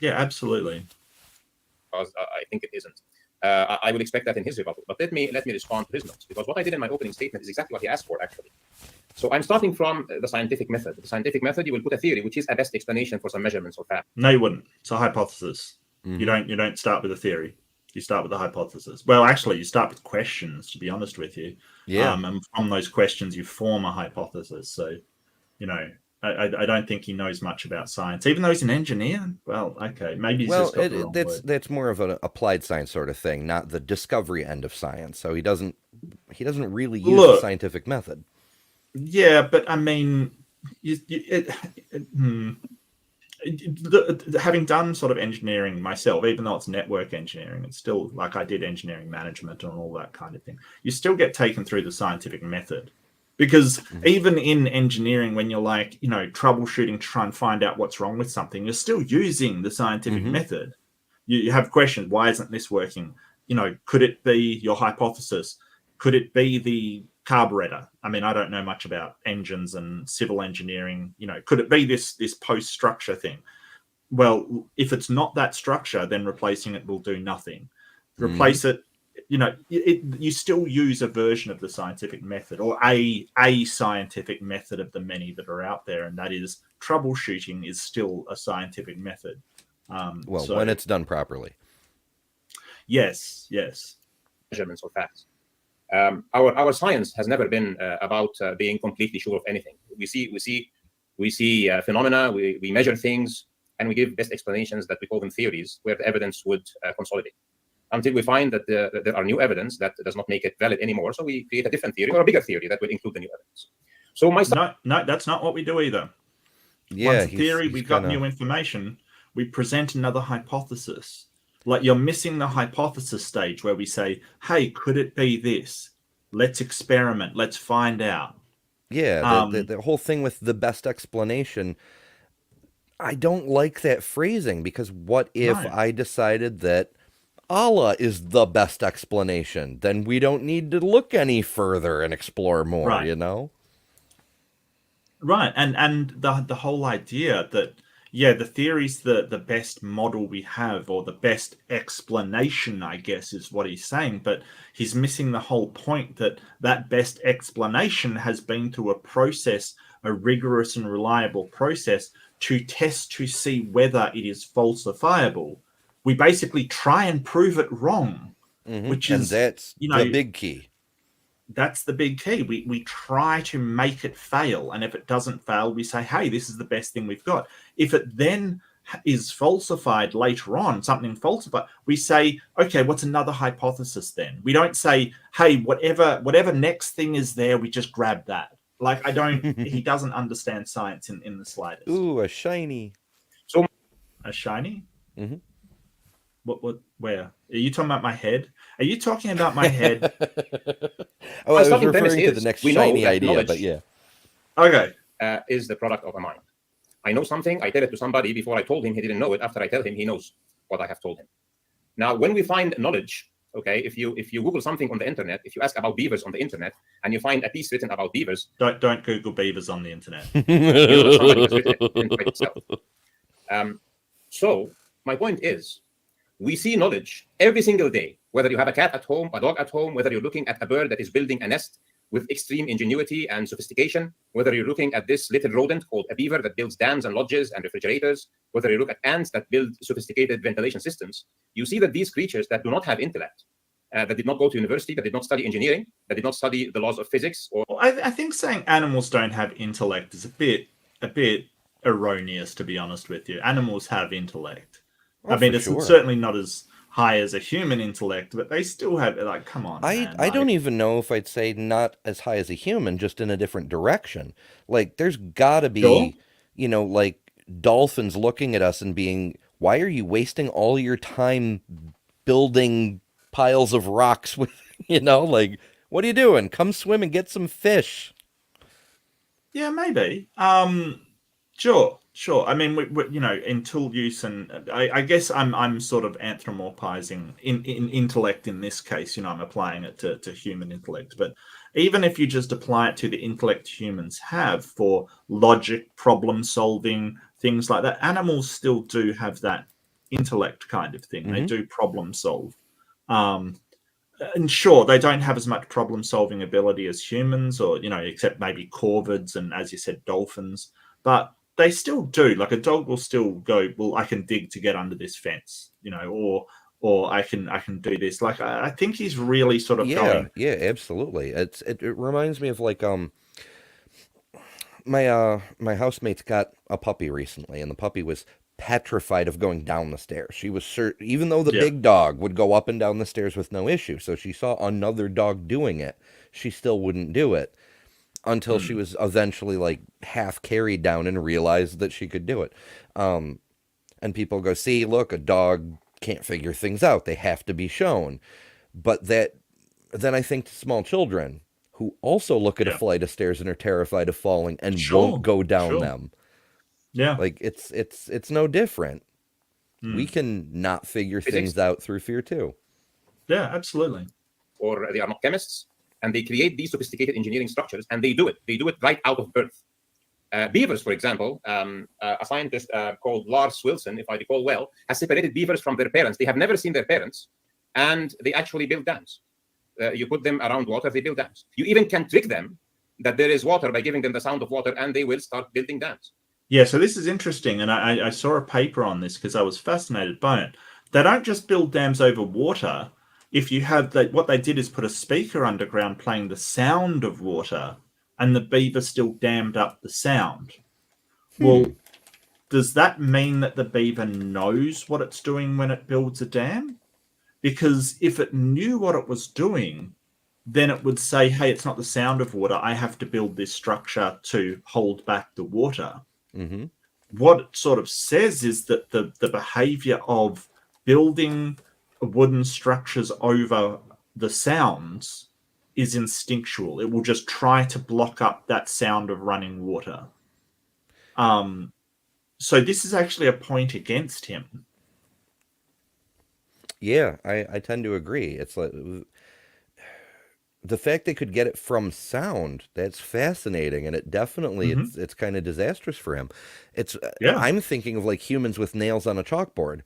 [SPEAKER 1] Yeah, absolutely.
[SPEAKER 4] Because I think it isn't. I would expect that in his rebuttal. But let me respond to his notes, because what I did in my opening statement is exactly what he asked for, actually. So I'm starting from the scientific method. The scientific method, you will put a theory, which is a best explanation for some measurements or facts.
[SPEAKER 1] No, you wouldn't. It's a hypothesis. Mm-hmm. You don't start with a theory. You start with a hypothesis. Well, actually, you start with questions, to be honest with you.
[SPEAKER 2] Yeah.
[SPEAKER 1] And from those questions, you form a hypothesis. So, I don't think he knows much about science, even though he's an engineer. Well, okay, maybe he's just got the wrong word.
[SPEAKER 2] That's more of an applied science sort of thing, not the discovery end of science. So he doesn't really use the scientific method. Yeah,
[SPEAKER 1] but I mean, having done sort of engineering myself, even though it's network engineering, it's still like I did engineering management and all that kind of thing. You still get taken through the scientific method. Because even in engineering, when you're like, troubleshooting to try and find out what's wrong with something, you're still using the scientific method. You have questions. Why isn't this working? Could it be your hypothesis? Could it be the carburetor? I mean, I don't know much about engines and civil engineering. Could it be this post structure thing? Well, if it's not that structure, then replacing it will do nothing. Replace it. You still use a version of the scientific method, or a scientific method of the many that are out there, and that is troubleshooting is still a scientific method.
[SPEAKER 2] When it's done properly.
[SPEAKER 1] Yes.
[SPEAKER 4] Measurements or facts. Our science has never been about being completely sure of anything. We see phenomena, we measure things, and we give best explanations that we call them theories, where the evidence would consolidate. Until we find that there are new evidence that does not make it valid anymore. So we create a different theory or a bigger theory that will include the new evidence. So
[SPEAKER 1] no, that's not what we do either.
[SPEAKER 2] Yeah,
[SPEAKER 1] once a theory, we've got new information, we present another hypothesis. Like, you're missing the hypothesis stage where we say, hey, could it be this? Let's experiment. Let's find out.
[SPEAKER 2] Yeah, the whole thing with the best explanation, I don't like that phrasing, because what if I decided that Allah is the best explanation? Then we don't need to look any further and explore more,
[SPEAKER 1] Right, and the whole idea that, the theory's the best model we have, or the best explanation, I guess, is what he's saying, but he's missing the whole point that best explanation has been through a rigorous and reliable process to test to see whether it is falsifiable. We basically try and prove it wrong, which is,
[SPEAKER 2] that's the big key.
[SPEAKER 1] That's the big key. We try to make it fail, and if it doesn't fail, we say, hey, this is the best thing we've got. If it then is falsified later on, something falsified, we say, okay, what's another hypothesis then? We don't say, hey, whatever next thing is there, we just grab that. Like, he doesn't understand science in the slightest.
[SPEAKER 2] Ooh, a shiny.
[SPEAKER 4] So
[SPEAKER 1] a shiny?
[SPEAKER 2] Mm-hmm.
[SPEAKER 1] Where? Are you talking about my head? Are you talking about my head?
[SPEAKER 2] I was referring to the next shiny idea, but yeah.
[SPEAKER 1] Okay.
[SPEAKER 4] Is the product of a mind. I know something, I tell it to somebody before I told him he didn't know it. After I tell him, he knows what I have told him. Now, when we find knowledge, okay, if you Google something on the internet, if you ask about beavers on the internet, and you find a piece written about beavers,
[SPEAKER 1] don't Google beavers on the internet.
[SPEAKER 4] You know somebody has written it by itself. So my point is, we see knowledge every single day. Whether you have a cat at home, a dog at home, whether you're looking at a bird that is building a nest with extreme ingenuity and sophistication, whether you're looking at this little rodent called a beaver that builds dams and lodges and refrigerators, whether you look at ants that build sophisticated ventilation systems, you see that these creatures that do not have intellect, that did not go to university, that did not study engineering, that did not study the laws of physics.
[SPEAKER 1] I think saying animals don't have intellect is a bit erroneous, to be honest with you. Animals have intellect.
[SPEAKER 2] Oh,
[SPEAKER 1] I mean, it's
[SPEAKER 2] sure.
[SPEAKER 1] certainly not as high as a human intellect, but they still have, like, come on, man.
[SPEAKER 2] I don't even know if I'd say not as high as a human, just in a different direction. Like, there's gotta be,
[SPEAKER 1] Sure.
[SPEAKER 2] you know, like dolphins looking at us and being, why are you wasting all your time building piles of rocks with, you know, like, what are you doing? Come swim and get some fish.
[SPEAKER 1] Yeah, maybe. Sure. I mean, we you know, in tool use, and I guess I'm sort of anthropomorphizing in intellect in this case. You know, I'm applying it to human intellect. But even if you just apply it to the intellect humans have for logic, problem solving, things like that, animals still do have that intellect kind of thing. Mm-hmm. They do problem solve. And sure, they don't have as much problem solving ability as humans, or, you know, except maybe corvids and, as you said, dolphins. But they still do. Like, a dog will still go, well, I can dig to get under this fence, you know, or I can do this. Like, I think he's really sort of going.
[SPEAKER 2] Yeah, absolutely. It reminds me of, like, my housemate's got a puppy recently, and the puppy was petrified of going down the stairs. She was even though the big dog would go up and down the stairs with no issue. So she saw another dog doing it, she still wouldn't do it. Until she was eventually, like, half carried down and realized that she could do it. And people go, see, look, a dog can't figure things out. They have to be shown. But then I think to small children who also look at a flight of stairs and are terrified of falling and won't go down them. Yeah. Like, it's no different. We can not figure things out through fear too.
[SPEAKER 1] Yeah, absolutely.
[SPEAKER 4] Or they are not chemists. And they create these sophisticated engineering structures, and they do it. They do it right out of birth. Beavers, for example, a scientist called Lars Wilson, if I recall well, has separated beavers from their parents. They have never seen their parents, and they actually build dams. You put them around water, they build dams. You even can trick them that there is water by giving them the sound of water, and they will start building dams.
[SPEAKER 1] Yeah, so this is interesting, and I saw a paper on this because I was fascinated by it. They don't just build dams over water. If you have what they did is put a speaker underground playing the sound of water, and the beaver still dammed up the sound. Well, does that mean that the beaver knows what it's doing when it builds a dam? Because if it knew what it was doing, then it would say, hey, it's not the sound of water. I have to build this structure to hold back the water. Mm-hmm. What it sort of says is that the behavior of building wooden structures over the sounds is instinctual. It will just try to block up that sound of running water. So this is actually a point against him.
[SPEAKER 2] Yeah, I tend to agree. It's like the fact they could get it from sound, that's fascinating, and it definitely it's kind of disastrous for him. I'm thinking of, like, humans with nails on a chalkboard.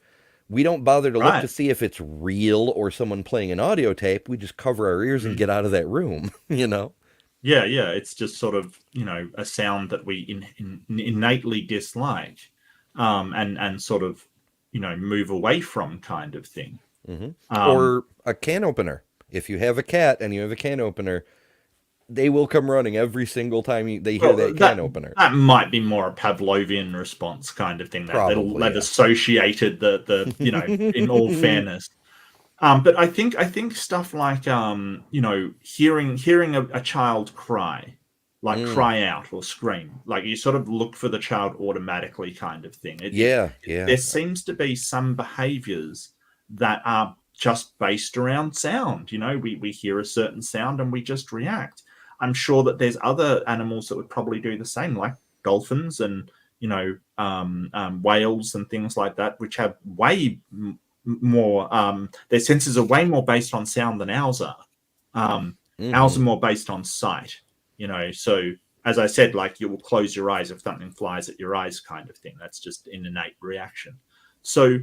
[SPEAKER 2] We don't bother to look to see if it's real or someone playing an audio tape. We just cover our ears and get out of that room, you know?
[SPEAKER 1] Yeah. It's just sort of, you know, a sound that we innately dislike and sort of, you know, move away from kind of thing.
[SPEAKER 2] Mm-hmm. Or a can opener. If you have a cat and you have a can opener, They will come running every single time they hear that can opener.
[SPEAKER 1] That might be more a Pavlovian response kind of thing. They've associated the in all fairness. But I think stuff like hearing a child cry, like cry out or scream, like you sort of look for the child automatically kind of thing. There seems to be some behaviors that are just based around sound. We hear a certain sound and we just react. I'm sure that there's other animals that would probably do the same, like dolphins and whales and things like that, which have way more their senses are way more based on sound than ours are. Ours are more based on sight. So as I said, like you will close your eyes if something flies at your eyes, kind of thing. That's just an innate reaction. So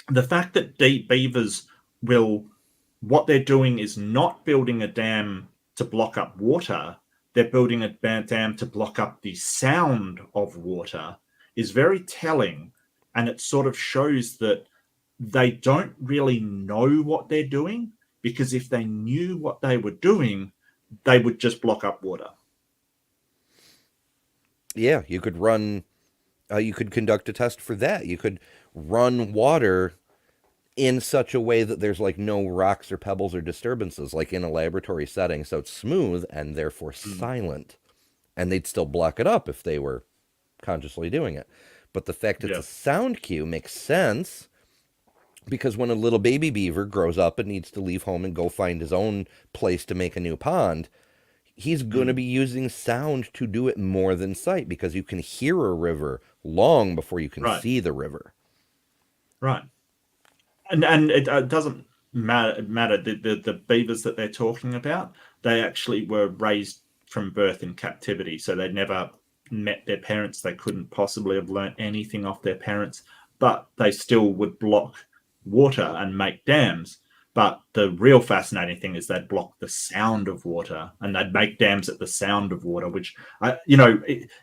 [SPEAKER 1] the fact that deep beavers what they're doing is not building a dam to block up water, they're building a dam to block up the sound of water, is very telling. And it sort of shows that they don't really know what they're doing, because if they knew what they were doing, they would just block up water.
[SPEAKER 2] Yeah, you could you could conduct a test for that. You could run water in such a way that there's like no rocks or pebbles or disturbances, like in a laboratory setting. So it's smooth and therefore silent. And they'd still block it up if they were consciously doing it. But the fact it's a sound cue makes sense, because when a little baby beaver grows up and needs to leave home and go find his own place to make a new pond, he's going to be using sound to do it more than sight, because you can hear a river long before you can see the river.
[SPEAKER 1] Right. And it doesn't matter. The beavers that they're talking about, they actually were raised from birth in captivity. So they never met their parents. They couldn't possibly have learnt anything off their parents, but they still would block water and make dams. But the real fascinating thing is they'd block the sound of water, and they'd make dams at the sound of water, which,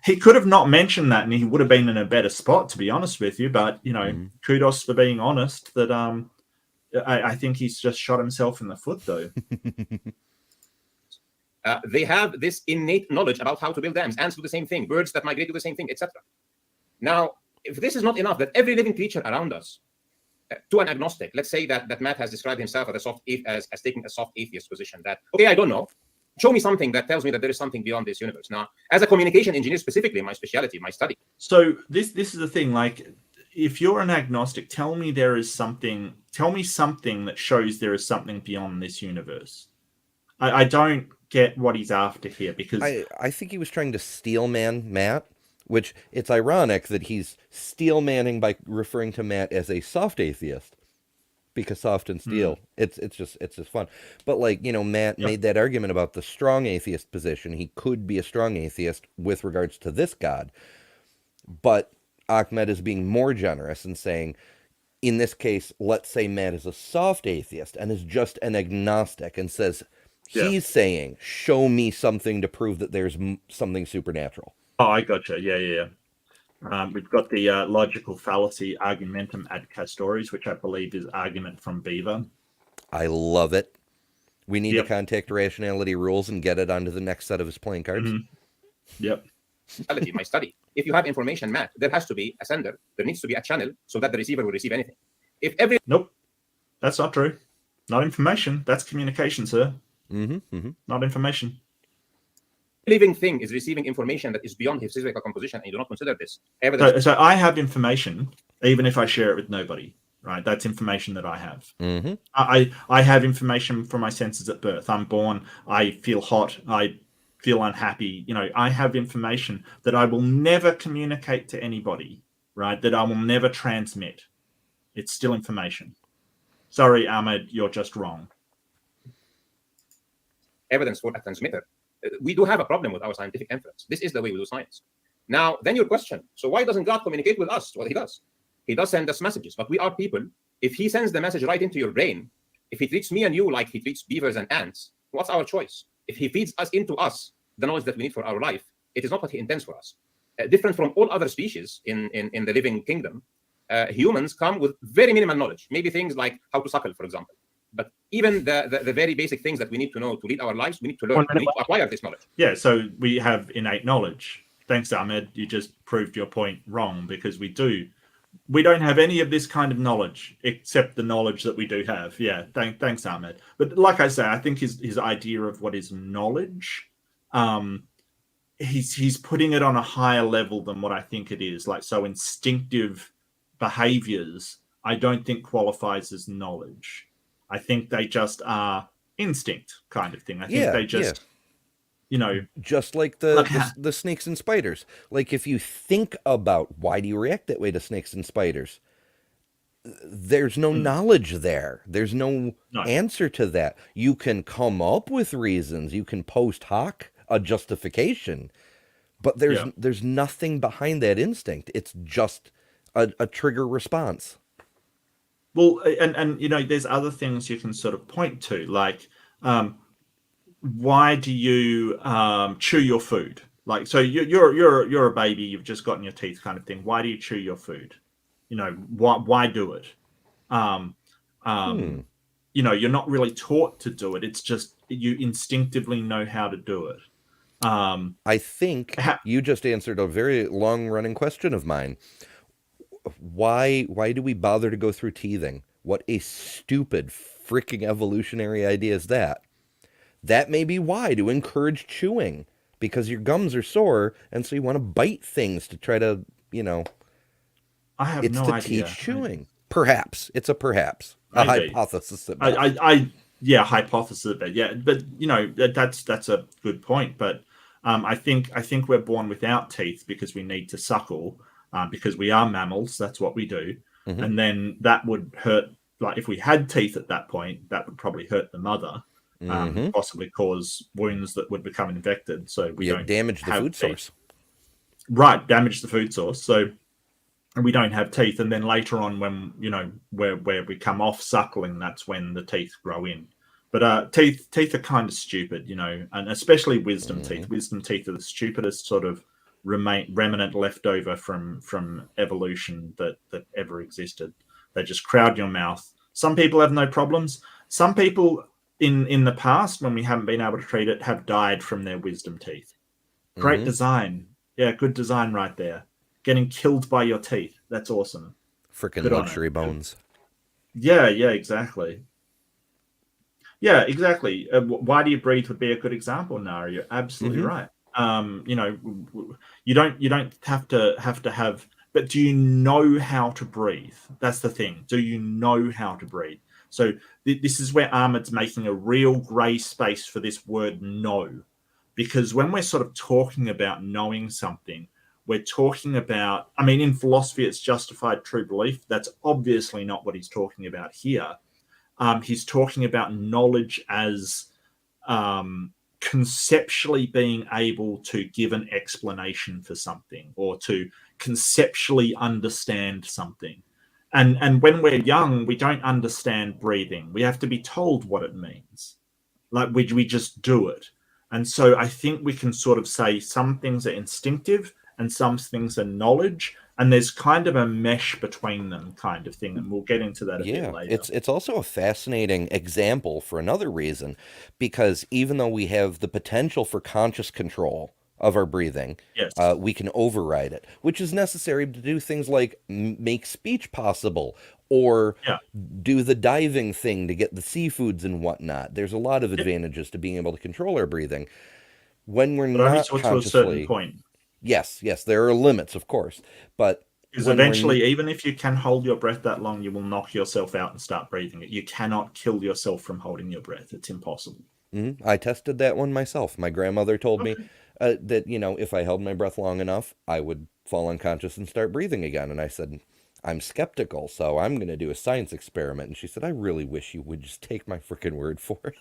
[SPEAKER 1] he could have not mentioned that and he would have been in a better spot, to be honest with you. But, kudos for being honest. That I think he's just shot himself in the foot, though.
[SPEAKER 4] They have this innate knowledge about how to build dams. Ants do the same thing. Birds that migrate do the same thing, etc. Now, if this is not enough, that every living creature around us, to an agnostic, let's say that Matt has described himself as taking a soft atheist position, that, okay, I don't know. Show me something that tells me that there is something beyond this universe. Now, as a communication engineer, specifically, my specialty, my study.
[SPEAKER 1] So this is the thing, like, if you're an agnostic, tell me something that shows there is something beyond this universe. I don't get what he's after here, because
[SPEAKER 2] I think he was trying to steel man Matt, which it's ironic that he's steel manning by referring to Matt as a soft atheist, because soft and steel, it's just fun. But Matt made that argument about the strong atheist position. He could be a strong atheist with regards to this God, but Ahmed is being more generous and saying, in this case, let's say Matt is a soft atheist and is just an agnostic and says, he's saying, show me something to prove that there's something supernatural.
[SPEAKER 1] Oh, I gotcha. Yeah. We've got the logical fallacy argumentum ad castores, which I believe is argument from Beaver.
[SPEAKER 2] I love it. We need to contact rationality rules and get it onto the next set of his playing cards.
[SPEAKER 1] Yep.
[SPEAKER 4] My study. If you have information, Matt, there has to be a sender. There needs to be a channel so that the receiver will receive anything.
[SPEAKER 1] Nope, that's not true. Not information. That's communication, sir. Not information.
[SPEAKER 4] Living thing is receiving information that is beyond his physical composition, and you do not consider this.
[SPEAKER 1] So I have information, even if I share it with nobody, right? That's information that I have. I have information from my senses at birth. I'm born, I feel hot, I feel unhappy. I have information that I will never communicate to anybody, right? That I will never transmit. It's still information. Sorry, Ahmed, you're just wrong.
[SPEAKER 4] Evidence for a transmitter. We do have a problem with our scientific inference. This is the way we do science. Now, then your question. So why doesn't God communicate with us? Well, he does. He does send us messages, but we are people. If he sends the message right into your brain, if he treats me and you like he treats beavers and ants, what's our choice? If he feeds us into us the knowledge that we need for our life, it is not what he intends for us. Different from all other species in the living kingdom, humans come with very minimal knowledge. Maybe things like how to suckle, for example. But even the very basic things that we need to know to lead our lives, we need to learn, we need to acquire this knowledge.
[SPEAKER 1] Yeah, so we have innate knowledge. Thanks, Ahmed. You just proved your point wrong, because we don't have any of this kind of knowledge except the knowledge that we do have. Yeah, thanks, Ahmed. But like I say, I think his idea of what is knowledge, he's putting it on a higher level than what I think it is. Like, so instinctive behaviors, I don't think qualifies as knowledge. I think they just are instinct kind of thing. I think they just,
[SPEAKER 2] just like the snakes and spiders. Like, if you think about why do you react that way to snakes and spiders, there's no knowledge there. There's no answer to that. You can come up with reasons. You can post hoc a justification, but there's nothing behind that instinct. It's just a trigger response.
[SPEAKER 1] Well, and there's other things you can sort of point to, like, why do you chew your food? Like, so you're a baby, you've just gotten your teeth, kind of thing. Why do you chew your food? Why do it? You're not really taught to do it. It's just you instinctively know how to do it.
[SPEAKER 2] I think you just answered a very long-running question of mine. Why do we bother to go through teething? What a stupid freaking evolutionary idea is that? That may be why, to encourage chewing, because your gums are sore, and so you want to bite things to try to,
[SPEAKER 1] I have
[SPEAKER 2] it's
[SPEAKER 1] no
[SPEAKER 2] to
[SPEAKER 1] idea.
[SPEAKER 2] teach chewing. Perhaps. It's a perhaps. A
[SPEAKER 1] Maybe.
[SPEAKER 2] Hypothesis.
[SPEAKER 1] Hypothesis a bit. Yeah, but that's a good point. But I think we're born without teeth because we need to suckle, because we are mammals. That's what we do.
[SPEAKER 2] Mm-hmm.
[SPEAKER 1] And then that would hurt. Like, if we had teeth at that point, that would probably hurt the mother. Possibly cause wounds that would become infected. So we don't
[SPEAKER 2] damage the food source.
[SPEAKER 1] Right, damage the food source. So we don't have teeth, and then later on, when where we come off suckling, that's when the teeth grow in. But teeth are kind of stupid, and especially wisdom teeth. Wisdom teeth are the stupidest sort of remnant left over from evolution that ever existed. They just crowd your mouth. Some people have no problems. Some people in the past, when we haven't been able to treat it, have died from their wisdom teeth. Great design. Yeah, good design right there. Getting killed by your teeth. That's awesome.
[SPEAKER 2] Freaking luxury bones.
[SPEAKER 1] Yeah, exactly. Yeah, exactly. Why do you breathe would be a good example, Nara. You're absolutely right. You don't have to have, but do you know how to breathe? That's the thing. Do you know how to breathe? So this is where Ahmed's making a real grey space for this word "know," because when we're sort of talking about knowing something, we're talking about, in philosophy, it's justified true belief. That's obviously not what he's talking about here. He's talking about knowledge as conceptually being able to give an explanation for something, or to conceptually understand something. And when we're young, we don't understand breathing. We have to be told what it means. Like, we just do it. And so I think we can sort of say some things are instinctive and some things are knowledge, and there's kind of a mesh between them, kind of thing, and we'll get into that a bit later.
[SPEAKER 2] It's also a fascinating example for another reason, because even though we have the potential for conscious control of our breathing, we can override it, which is necessary to do things like make speech possible, or do the diving thing to get the seafoods and whatnot. There's a lot of advantages to being able to control our breathing when we're not consciously.
[SPEAKER 1] To a certain point.
[SPEAKER 2] Yes, there are limits, of course, but
[SPEAKER 1] because eventually, even if you can hold your breath that long, you will knock yourself out and start breathing it. You cannot kill yourself from holding your breath. It's impossible.
[SPEAKER 2] I tested that one myself. My grandmother told me that, if I held my breath long enough, I would fall unconscious and start breathing again. And I said, I'm skeptical, so I'm going to do a science experiment. And she said, I really wish you would just take my freaking word for it.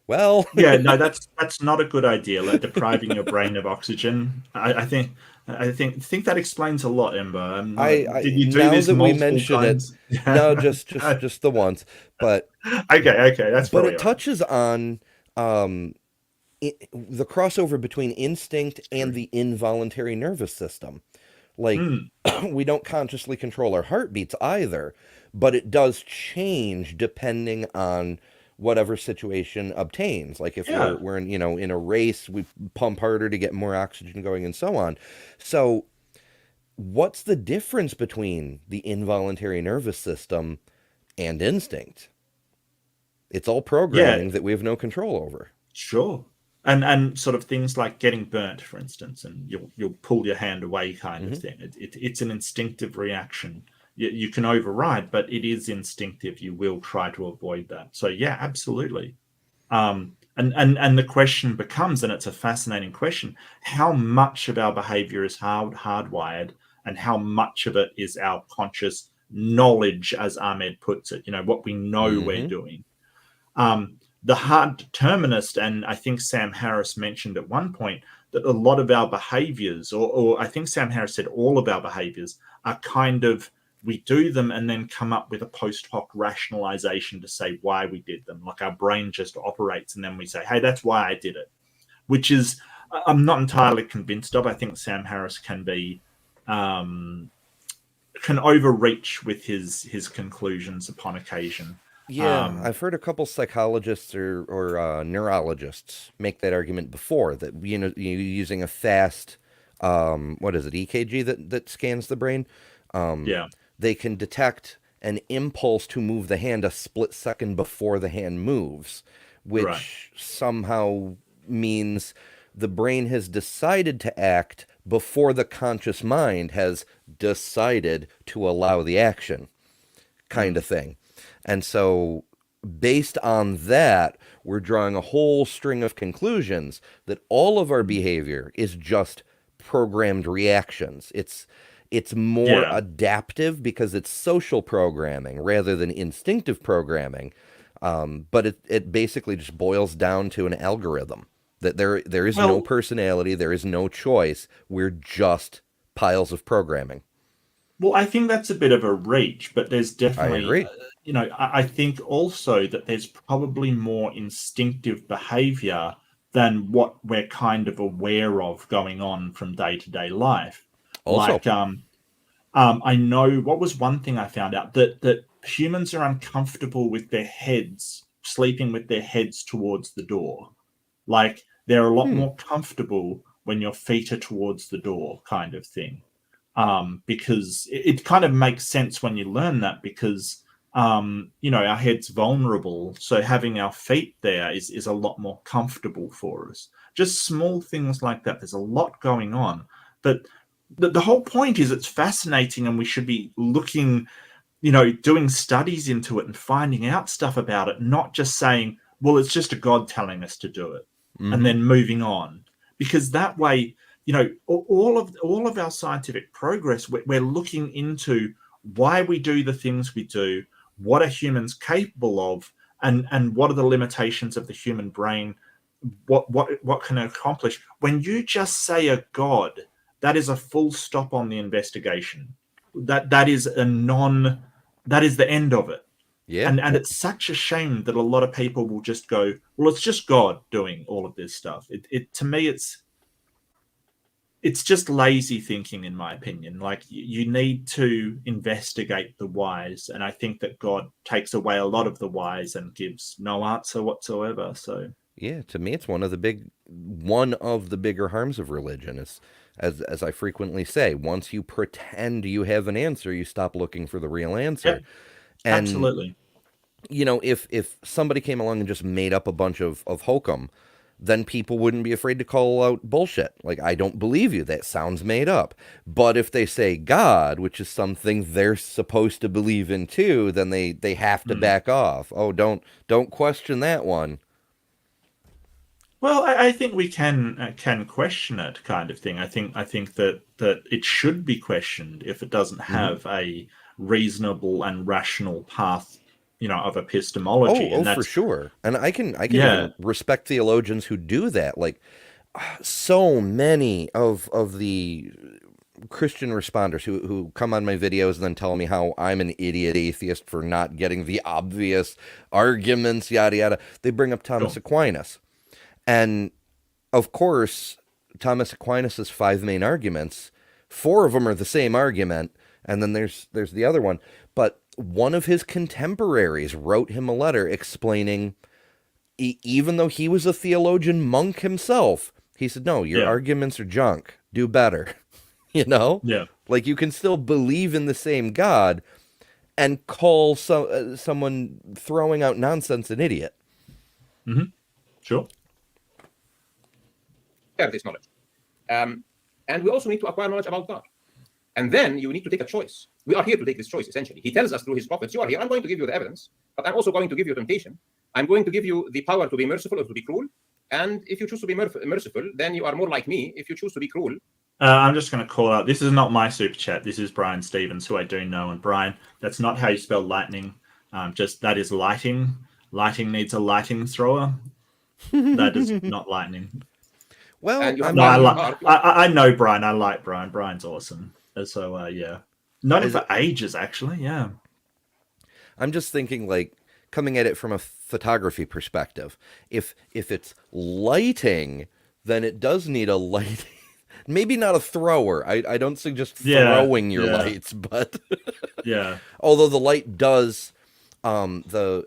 [SPEAKER 2] Well,
[SPEAKER 1] no, that's not a good idea. Like, depriving your brain of oxygen. I think that explains a lot, Ember. Did you do
[SPEAKER 2] now
[SPEAKER 1] this
[SPEAKER 2] that we
[SPEAKER 1] multiple
[SPEAKER 2] mention
[SPEAKER 1] times?
[SPEAKER 2] It, no, just the once. But
[SPEAKER 1] okay, that's.
[SPEAKER 2] But it touches on the crossover between instinct and the involuntary nervous system, Like, we don't consciously control our heartbeats either, but it does change depending on whatever situation obtains. Like if we're in, in a race, we pump harder to get more oxygen going and so on. So what's the difference between the involuntary nervous system and instinct? It's all programming that we have no control over.
[SPEAKER 1] Sure. And sort of things like getting burnt, for instance, and you'll pull your hand away kind of thing. It's an instinctive reaction. You can override, but it is instinctive. You will try to avoid that. So yeah, absolutely. And the question becomes, and it's a fascinating question, how much of our behavior is hardwired, and how much of it is our conscious knowledge, as Ahmed puts it, what we know we're doing. The hard determinist, and I think Sam Harris mentioned at one point that a lot of our behaviors, or I think Sam Harris said all of our behaviors, are kind of, we do them and then come up with a post hoc rationalization to say why we did them. Like our brain just operates and then we say, hey, that's why I did it, which is, I'm not entirely convinced of. I think Sam Harris can be, can overreach with his conclusions upon occasion.
[SPEAKER 2] Yeah, I've heard a couple psychologists or neurologists make that argument before, that you're using a fast, what is it, EKG that scans the brain. They can detect an impulse to move the hand a split second before the hand moves, which somehow means the brain has decided to act before the conscious mind has decided to allow the action, kind of thing. And so based on that, we're drawing a whole string of conclusions that all of our behavior is just programmed reactions. It's more adaptive because it's social programming rather than instinctive programming. But it basically just boils down to an algorithm, that there is no personality, there is no choice. We're just piles of programming.
[SPEAKER 1] Well, I think that's a bit of a reach, but there's definitely,
[SPEAKER 2] I agree.
[SPEAKER 1] I think also that there's probably more instinctive behavior than what we're kind of aware of going on from day-to-day life.
[SPEAKER 2] Also,
[SPEAKER 1] like, I know, what was one thing I found out, that humans are uncomfortable with their heads, sleeping with their heads towards the door. Like, they're a lot more comfortable when your feet are towards the door, kind of thing. Because it kind of makes sense when you learn that, because, our head's vulnerable. So having our feet there is a lot more comfortable for us. Just small things like that. There's a lot going on. But the whole point is it's fascinating, and we should be looking, doing studies into it and finding out stuff about it, not just saying, well, it's just a God telling us to do it, and then moving on. Because that way, all of our scientific progress, we're looking into why we do the things we do, what are humans capable of, and what are the limitations of the human brain, what can it accomplish. When you just say a God, that is a full stop on the investigation. That is the end of it.
[SPEAKER 2] Yeah.
[SPEAKER 1] And it's such a shame that a lot of people will just go, well, it's just God doing all of this stuff. It to me, it's just lazy thinking, in my opinion. Like, you need to investigate the whys, and I think that God takes away a lot of the whys and gives no answer whatsoever. So
[SPEAKER 2] yeah, to me, it's one of the bigger harms of religion is, as I frequently say, once you pretend you have an answer, you stop looking for the real answer.
[SPEAKER 1] Yeah, and absolutely.
[SPEAKER 2] If somebody came along and just made up a bunch of hokum, then people wouldn't be afraid to call out bullshit. Like, I don't believe you. That sounds made up. But if they say God, which is something they're supposed to believe in too, then they have to back off. Oh, don't question that one.
[SPEAKER 1] Well, I think we can question it, kind of thing. I think that it should be questioned if it doesn't have a reasonable and rational path, of epistemology.
[SPEAKER 2] Oh, for sure. And I can even respect theologians who do that. Like, so many of the Christian responders who come on my videos and then tell me how I'm an idiot atheist for not getting the obvious arguments, yada yada. They bring up Thomas Aquinas. And of course, Thomas Aquinas' 5 main arguments 4 of them are the same argument, and then there's the other one. But one of his contemporaries wrote him a letter explaining, even though he was a theologian monk himself, he said, no, your arguments are junk. Do better. You know?
[SPEAKER 1] Yeah.
[SPEAKER 2] Like, you can still believe in the same God and call someone throwing out nonsense an idiot.
[SPEAKER 1] Mm-hmm. Sure.
[SPEAKER 4] Share this knowledge. And we also need to acquire knowledge about God. And then you need to take a choice. We are here to take this choice, essentially. He tells us through his prophets, you are here, I'm going to give you the evidence, but I'm also going to give you temptation. I'm going to give you the power to be merciful or to be cruel. And if you choose to be merciful, then you are more like me. If you choose to be cruel.
[SPEAKER 1] I'm just going to call out, this is not my super chat. This is Brian Stevens, who I do know. And Brian, that's not how you spell lightning. That is lighting. Lighting needs a lighting thrower. That is not lightning.
[SPEAKER 2] Well,
[SPEAKER 1] I know Brian. I like Brian. Brian's awesome. So, yeah. Known him for ages, actually. Yeah.
[SPEAKER 2] I'm just thinking, like, coming at it from a photography perspective. If it's lighting, then it does need a lighting. Maybe not a thrower. I don't suggest throwing your lights, but
[SPEAKER 1] yeah.
[SPEAKER 2] Although the light does, the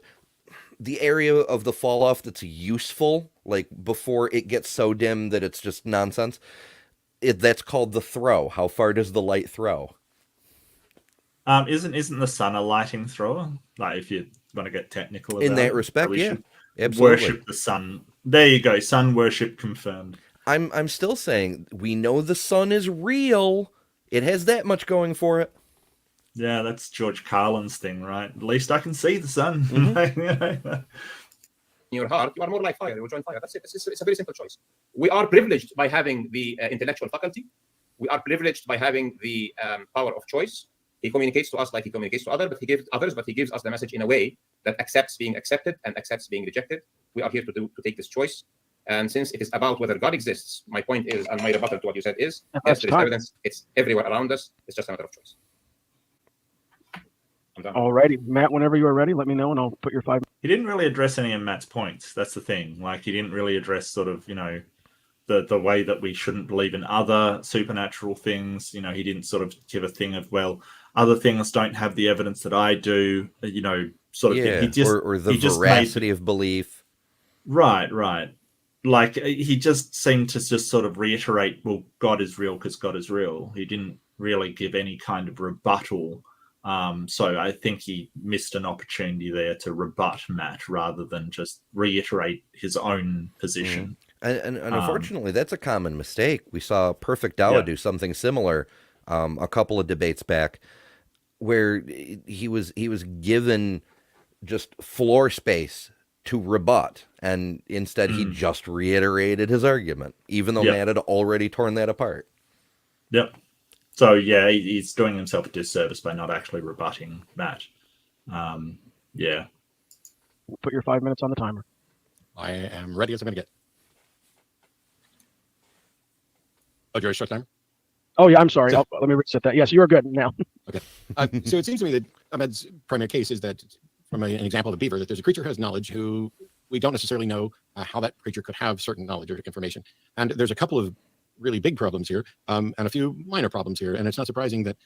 [SPEAKER 2] area of the fall off that's useful, like before it gets so dim that it's just nonsense, that's called the throw. How far does the light throw?
[SPEAKER 1] Isn't the sun a lighting thrower? Like, if you want to get technical about
[SPEAKER 2] in that respect,
[SPEAKER 1] yeah,
[SPEAKER 2] absolutely.
[SPEAKER 1] Worship the sun. There you go. Sun worship confirmed.
[SPEAKER 2] I'm still saying we know the sun is real. It has that much going for it.
[SPEAKER 1] Yeah, that's George Carlin's thing, right? At least I can see the sun.
[SPEAKER 2] Mm-hmm.
[SPEAKER 4] In your heart, you are more like fire. You will join fire. That's it. It's a very simple choice. We are privileged by having the intellectual faculty. We are privileged by having the power of choice. He communicates to us like he communicates to others, but he gives us the message in a way that accepts being accepted and accepts being rejected. We are here to take this choice. And since it is about whether God exists, my point is, and my rebuttal to what you said is, yes, there is evidence. It's everywhere around us. It's just a matter of choice. I'm done.
[SPEAKER 3] All righty, Matt, whenever you are ready, let me know and I'll put your 5.
[SPEAKER 1] He didn't really address any of Matt's points. That's the thing. Like, he didn't really address sort of, the way that we shouldn't believe in other supernatural things. He didn't sort of give a thing of, well, other things don't have the evidence that I do, sort of thing. He just,
[SPEAKER 2] or the veracity of belief.
[SPEAKER 1] Right. Like, he just seemed to just sort of reiterate, well, God is real because God is real. He didn't really give any kind of rebuttal. So I think he missed an opportunity there to rebut Matt rather than just reiterate his own position.
[SPEAKER 2] And unfortunately, that's a common mistake. We saw Perfect Dawah do something similar a couple of debates back, where he was given just floor space to rebut, and instead he just reiterated his argument, even though Matt had already torn that apart.
[SPEAKER 1] Yep. So, yeah, he's doing himself a disservice by not actually rebutting Matt. Yeah.
[SPEAKER 3] Put your 5 minutes on the timer.
[SPEAKER 5] I am ready as I'm going to get. Oh, Jerry, short timer?
[SPEAKER 3] Oh, yeah, I'm sorry. Let me reset that. Yes, you are good now.
[SPEAKER 5] Okay. So it seems to me that Ahmed's primary case is that, from an example of a beaver, that there's a creature who has knowledge who we don't necessarily know how that creature could have certain knowledge or information. And there's a couple of really big problems here and a few minor problems here. And it's not surprising that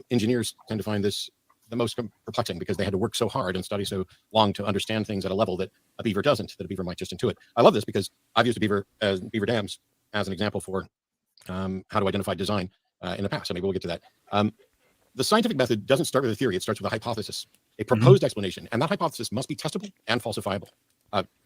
[SPEAKER 5] engineers tend to find this the most perplexing, because they had to work so hard and study so long to understand things at a level that a beaver doesn't, that a beaver might just intuit. I love this because I've used beaver dams as an example for how to identify design in the past. So maybe we'll get to that. The scientific method doesn't start with a theory. It starts with a hypothesis, a proposed explanation. And that hypothesis must be testable and falsifiable.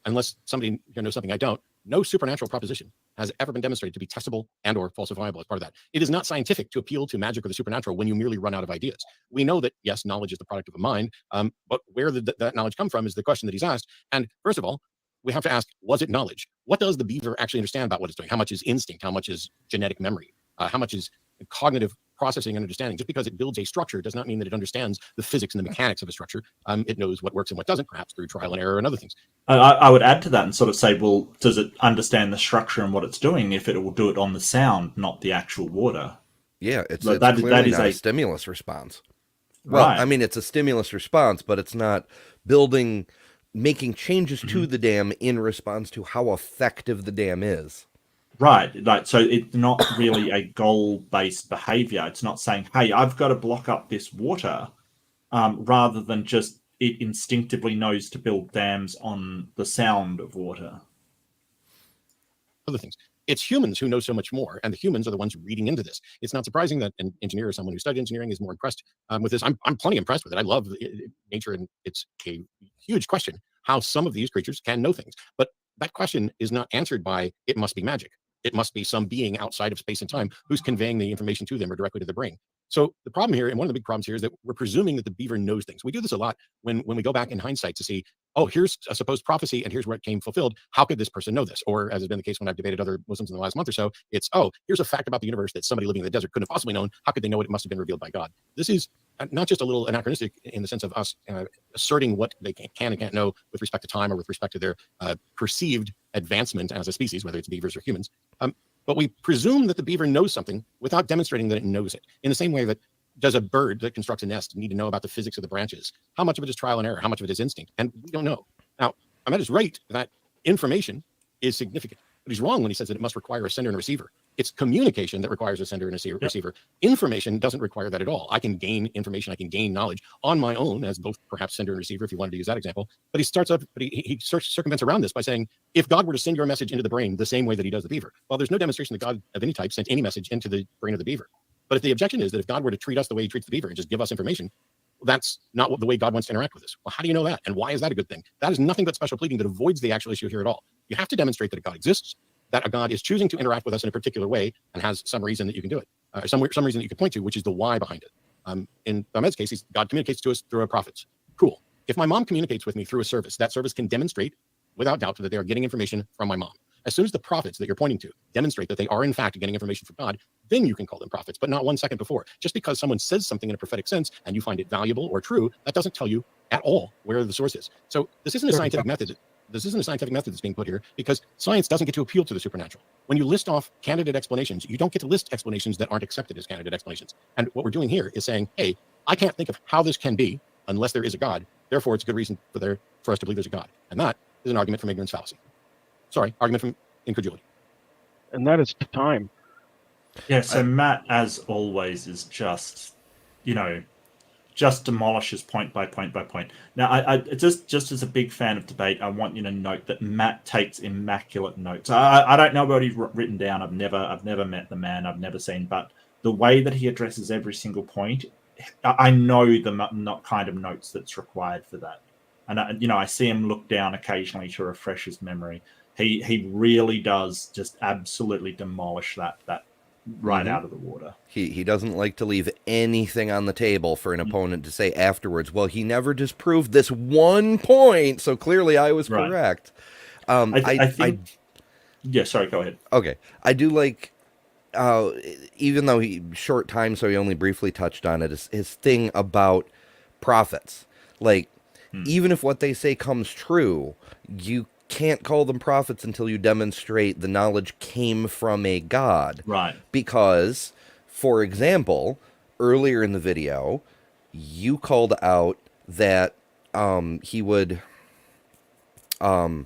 [SPEAKER 5] Unless somebody here knows something I don't, no supernatural proposition has ever been demonstrated to be testable and or falsifiable as part of that. It is not scientific to appeal to magic or the supernatural when you merely run out of ideas. We know that, yes, knowledge is the product of a mind, but where did that knowledge come from is the question that he's asked. And first of all, we have to ask, was it knowledge? What does the beaver actually understand about what it's doing? How much is instinct? How much is genetic memory? How much is cognitive processing and understanding? Just because it builds a structure does not mean that it understands the physics and the mechanics of a structure. It knows what works and what doesn't, perhaps through trial and error and other things.
[SPEAKER 1] I would add to that and sort of say, well, does it understand the structure and what it's doing if it will do it on the sound, not the actual water?
[SPEAKER 2] Yeah, it's clearly not a stimulus response. Well, right. I mean, it's a stimulus response, but it's not making changes to the dam in response to how effective the dam is.
[SPEAKER 1] Right. Like, so it's not really a goal-based behavior. It's not saying, hey, I've got to block up this water, rather than just it instinctively knows to build dams on the sound of water.
[SPEAKER 5] Other things. It's humans who know so much more, and the humans are the ones reading into this. It's not surprising that an engineer or someone who studied engineering is more impressed with this. I'm plenty impressed with it. I love nature, and it's a huge question how some of these creatures can know things. But that question is not answered by it must be magic. It must be some being outside of space and time who's conveying the information to them or directly to the brain. So the problem here, and one of the big problems here, is that we're presuming that the beaver knows things. We do this a lot when we go back in hindsight to see, oh, here's a supposed prophecy and here's where it came fulfilled. How could this person know this? Or as has been the case when I've debated other Muslims in the last month or so, it's, oh, here's a fact about the universe that somebody living in the desert couldn't have possibly known. How could they know it? It must have been revealed by God. This is not just a little anachronistic in the sense of us asserting what they can and can't know with respect to time or with respect to their perceived advancement as a species, whether it's beavers or humans. But we presume that the beaver knows something without demonstrating that it knows it. In the same way that does a bird that constructs a nest need to know about the physics of the branches? How much of it is trial and error? How much of it is instinct? And we don't know. Now, Ahmed is right that information is significant, but he's wrong when he says that it must require a sender and a receiver. It's communication that requires a sender and a receiver. Information doesn't require that at all. I can gain information, I can gain knowledge on my own as both perhaps sender and receiver, if you wanted to use that example. But he circumvents around this by saying, if God were to send your message into the brain the same way that he does the beaver, well, there's no demonstration that God of any type sent any message into the brain of the beaver. But if the objection is that if God were to treat us the way he treats the beaver and just give us information, that's not the way God wants to interact with us. Well, how do you know that? And why is that a good thing? That is nothing but special pleading that avoids the actual issue here at all. You have to demonstrate that a God exists, that a God is choosing to interact with us in a particular way and has some reason that you can do it, some reason that you can point to, which is the why behind it. In Ahmed's case, God communicates to us through our prophets. Cool. If my mom communicates with me through a service, that service can demonstrate without doubt that they are getting information from my mom. As soon as the prophets that you're pointing to demonstrate that they are in fact getting information from God, then you can call them prophets, but not 1 second before. Just because someone says something in a prophetic sense and you find it valuable or true, that doesn't tell you at all where the source is. So this isn't a scientific method. This isn't a scientific method that's being put here because science doesn't get to appeal to the supernatural. When you list off candidate explanations, you don't get to list explanations that aren't accepted as candidate explanations. And what we're doing here is saying, hey, I can't think of how this can be unless there is a God. Therefore, it's a good reason for us to believe there's a God. And that is an argument from ignorance fallacy. Sorry, argument from incredulity.
[SPEAKER 3] And that is time.
[SPEAKER 1] Yeah, so Matt, as always, is just, just demolishes point by point by point. Now, I just as a big fan of debate, I want you to note that Matt takes immaculate notes. I don't know what he's written down. I've never met the man. I've never seen, but the way that he addresses every single point, I know the not kind of notes that's required for that. And I see him look down occasionally to refresh his memory. He really does just absolutely demolish that right out of the water.
[SPEAKER 2] He doesn't like to leave anything on the table for an opponent to say afterwards, well, he never disproved this one point, so clearly I was correct.
[SPEAKER 1] I think... Yeah, sorry, go ahead.
[SPEAKER 2] Okay. I do like, even though short time, so he only briefly touched on it, his thing about prophets. Like, even if what they say comes true, you can't call them prophets until you demonstrate the knowledge came from a god.
[SPEAKER 1] Right.
[SPEAKER 2] Because, for example, earlier in the video, you called out that he would... that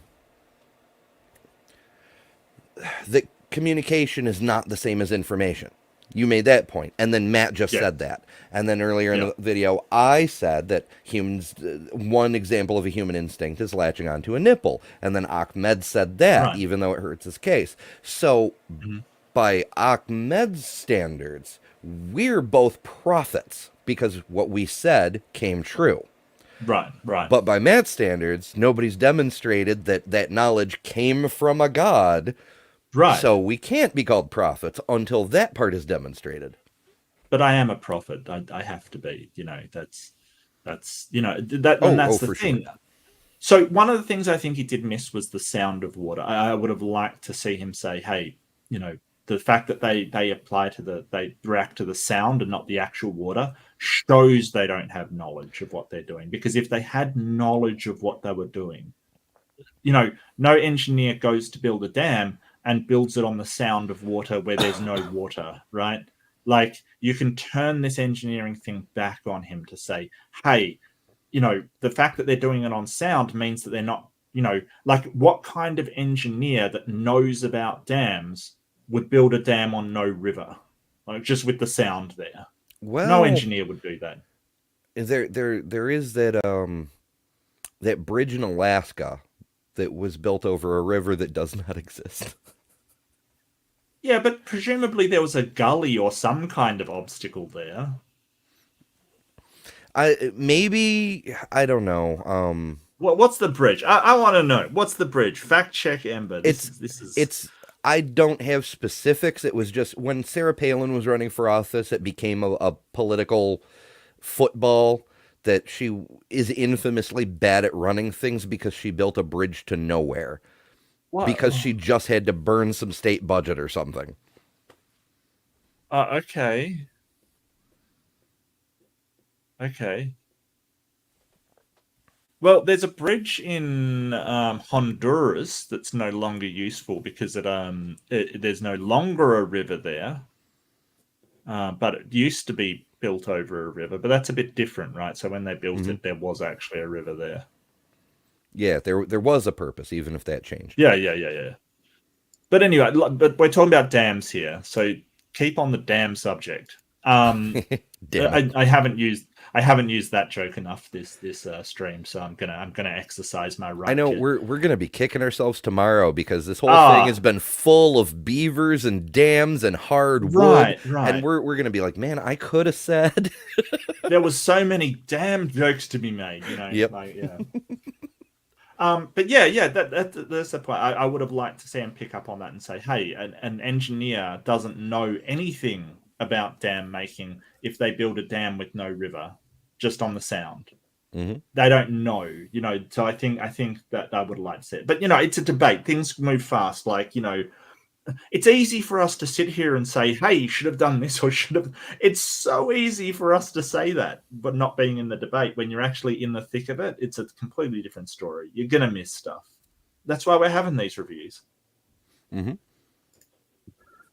[SPEAKER 2] communication is not the same as information. You made that point, and then Matt just said that. And then earlier in the video, I said that humans, one example of a human instinct is latching onto a nipple. And then Ahmed said that, even though it hurts his case. So, by Ahmed's standards, we're both prophets, because what we said came true.
[SPEAKER 1] Right.
[SPEAKER 2] But by Matt's standards, nobody's demonstrated that knowledge came from a god.
[SPEAKER 1] Right.
[SPEAKER 2] So we can't be called prophets until that part is demonstrated.
[SPEAKER 1] But I am a prophet. I have to be. That's the thing. Sure. So one of the things I think he did miss was the sound of water. I would have liked to see him say, hey, the fact that they react to the sound and not the actual water shows they don't have knowledge of what they're doing. Because if they had knowledge of what they were doing, no engineer goes to build a dam and builds it on the sound of water where there's no water, right? Like, you can turn this engineering thing back on him to say, hey, the fact that they're doing it on sound means that they're not, like, what kind of engineer that knows about dams would build a dam on no river, like just with the sound there.
[SPEAKER 2] Well,
[SPEAKER 1] no engineer would do that.
[SPEAKER 2] There is that bridge in Alaska that was built over a river that does not exist.
[SPEAKER 1] Yeah, but presumably there was a gully or some kind of obstacle there.
[SPEAKER 2] I don't know.
[SPEAKER 1] What's the bridge? I want to know. What's the bridge? Fact check, Ember.
[SPEAKER 2] It's. I don't have specifics. It was just when Sarah Palin was running for office, it became a political football that she is infamously bad at running things because she built a bridge to nowhere. What? Because she just had to burn some state budget or something.
[SPEAKER 1] Okay. Well, there's a bridge in Honduras that's no longer useful because there's no longer a river there. But it used to be built over a river, but that's a bit different, right? So when they built it, there was actually a river there.
[SPEAKER 2] Yeah, there was a purpose, even if that changed.
[SPEAKER 1] Yeah. But anyway, but we're talking about dams here, so keep on the dam subject. I haven't used that joke enough this stream, so I'm gonna exercise my right.
[SPEAKER 2] I know we're gonna be kicking ourselves tomorrow because this whole thing has been full of beavers and dams and hard wood,
[SPEAKER 1] right.
[SPEAKER 2] And we're gonna be like, man, I could have said
[SPEAKER 1] there was so many damn jokes to be made, you know.
[SPEAKER 2] Yep.
[SPEAKER 1] Like, yeah. But that's the point. I would have liked to see him pick up on that and say, hey, an engineer doesn't know anything about dam making if they build a dam with no river, just on the sound.
[SPEAKER 2] Mm-hmm.
[SPEAKER 1] They don't know, you know. So I think that I would have liked to see it. But, you know, it's a debate. Things move fast. Like, you know, it's easy for us to sit here and say, hey, you should have done this or should have. It's so easy for us to say that, but not being in the debate. When you're actually in the thick of it, it's a completely different story. You're going to miss stuff. That's why we're having these reviews.
[SPEAKER 2] Mm-hmm.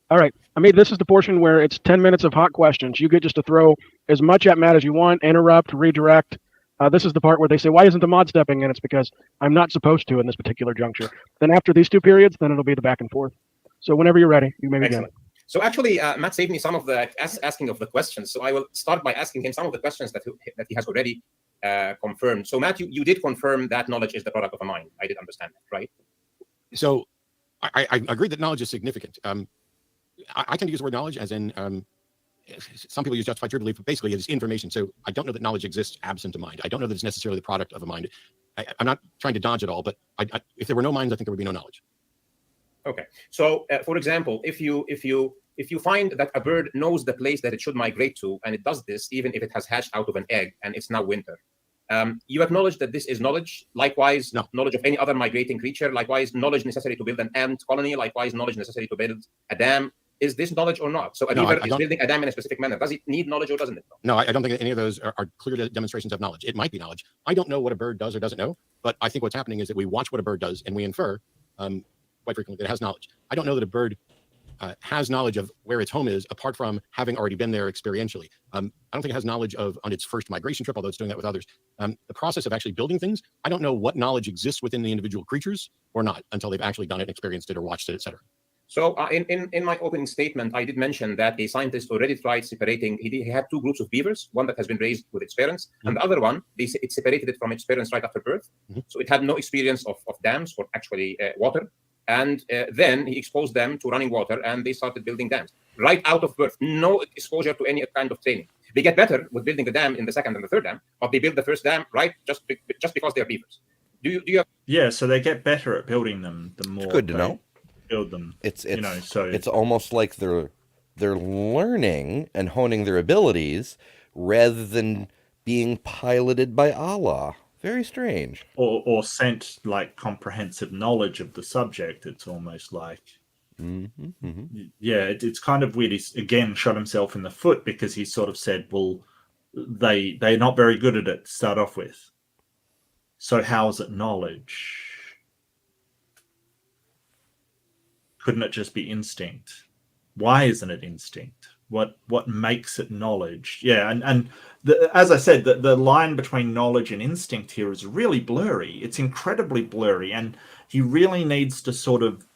[SPEAKER 3] All right. I mean, this is the portion where it's 10 minutes of hot questions. You get just to throw as much at Matt as you want, interrupt, redirect. This is the part where they say, why isn't the mod stepping in? It's because I'm not supposed to in this particular juncture. Then after these two periods, then it'll be the back and forth. So whenever you're ready, you may begin.
[SPEAKER 4] Excellent. So actually, Matt saved me some of the asking of the questions. So I will start by asking him some of the questions that he has already confirmed. So Matt, you did confirm that knowledge is the product of a mind. I did understand that, right?
[SPEAKER 5] So I agree that knowledge is significant. I tend to use the word knowledge as in some people use justified true belief, but basically it's information. So I don't know that knowledge exists absent a mind. I don't know that it's necessarily the product of a mind. I'm not trying to dodge it all, but if there were no minds, I think there would be no knowledge.
[SPEAKER 4] Okay. So, for example, if you find that a bird knows the place that it should migrate to, and it does this even if it has hatched out of an egg and it's now winter, you acknowledge that this is knowledge. Likewise, knowledge of any other migrating creature. Likewise, knowledge necessary to build an ant colony. Likewise, knowledge necessary to build a dam. Is this knowledge or not? So a beaver is building a dam in a specific manner. Does it need knowledge or doesn't it?
[SPEAKER 5] No, I don't think any of those are clear demonstrations of knowledge. It might be knowledge. I don't know what a bird does or doesn't know, but I think what's happening is that we watch what a bird does and we infer quite frequently that it has knowledge. I don't know that a bird has knowledge of where its home is apart from having already been there experientially. I don't think it has knowledge of on its first migration trip, although it's doing that with others. The process of actually building things, I don't know what knowledge exists within the individual creatures or not until they've actually done it, experienced it, or watched it, etc.
[SPEAKER 4] So in my opening statement, I did mention that a scientist already tried separating. He had two groups of beavers, one that has been raised with its parents, and the other one, it separated it from its parents right after birth. So it had no experience of dams or actually water. And then he exposed them to running water, and they started building dams right out of birth. No exposure to any kind of training. They get better with building the dam in the second and the third dam, but they build the first dam right just because they're beavers. Do you have...
[SPEAKER 1] Yeah, so they get better at building them the more.
[SPEAKER 2] It's good to know.
[SPEAKER 1] Build them.
[SPEAKER 2] It's
[SPEAKER 1] you know, so
[SPEAKER 2] it's almost like they're learning and honing their abilities rather than being piloted by Allah. Very strange.
[SPEAKER 1] Or sent like comprehensive knowledge of the subject. It's almost like yeah, it's kind of weird. He's again shot himself in the foot because he sort of said, well, they're not very good at it to start off with. So how is it knowledge? Couldn't it just be instinct? Why isn't it instinct? What makes it knowledge? Yeah, and as I said, the line between knowledge and instinct here is really blurry. It's incredibly blurry, and he really needs to sort of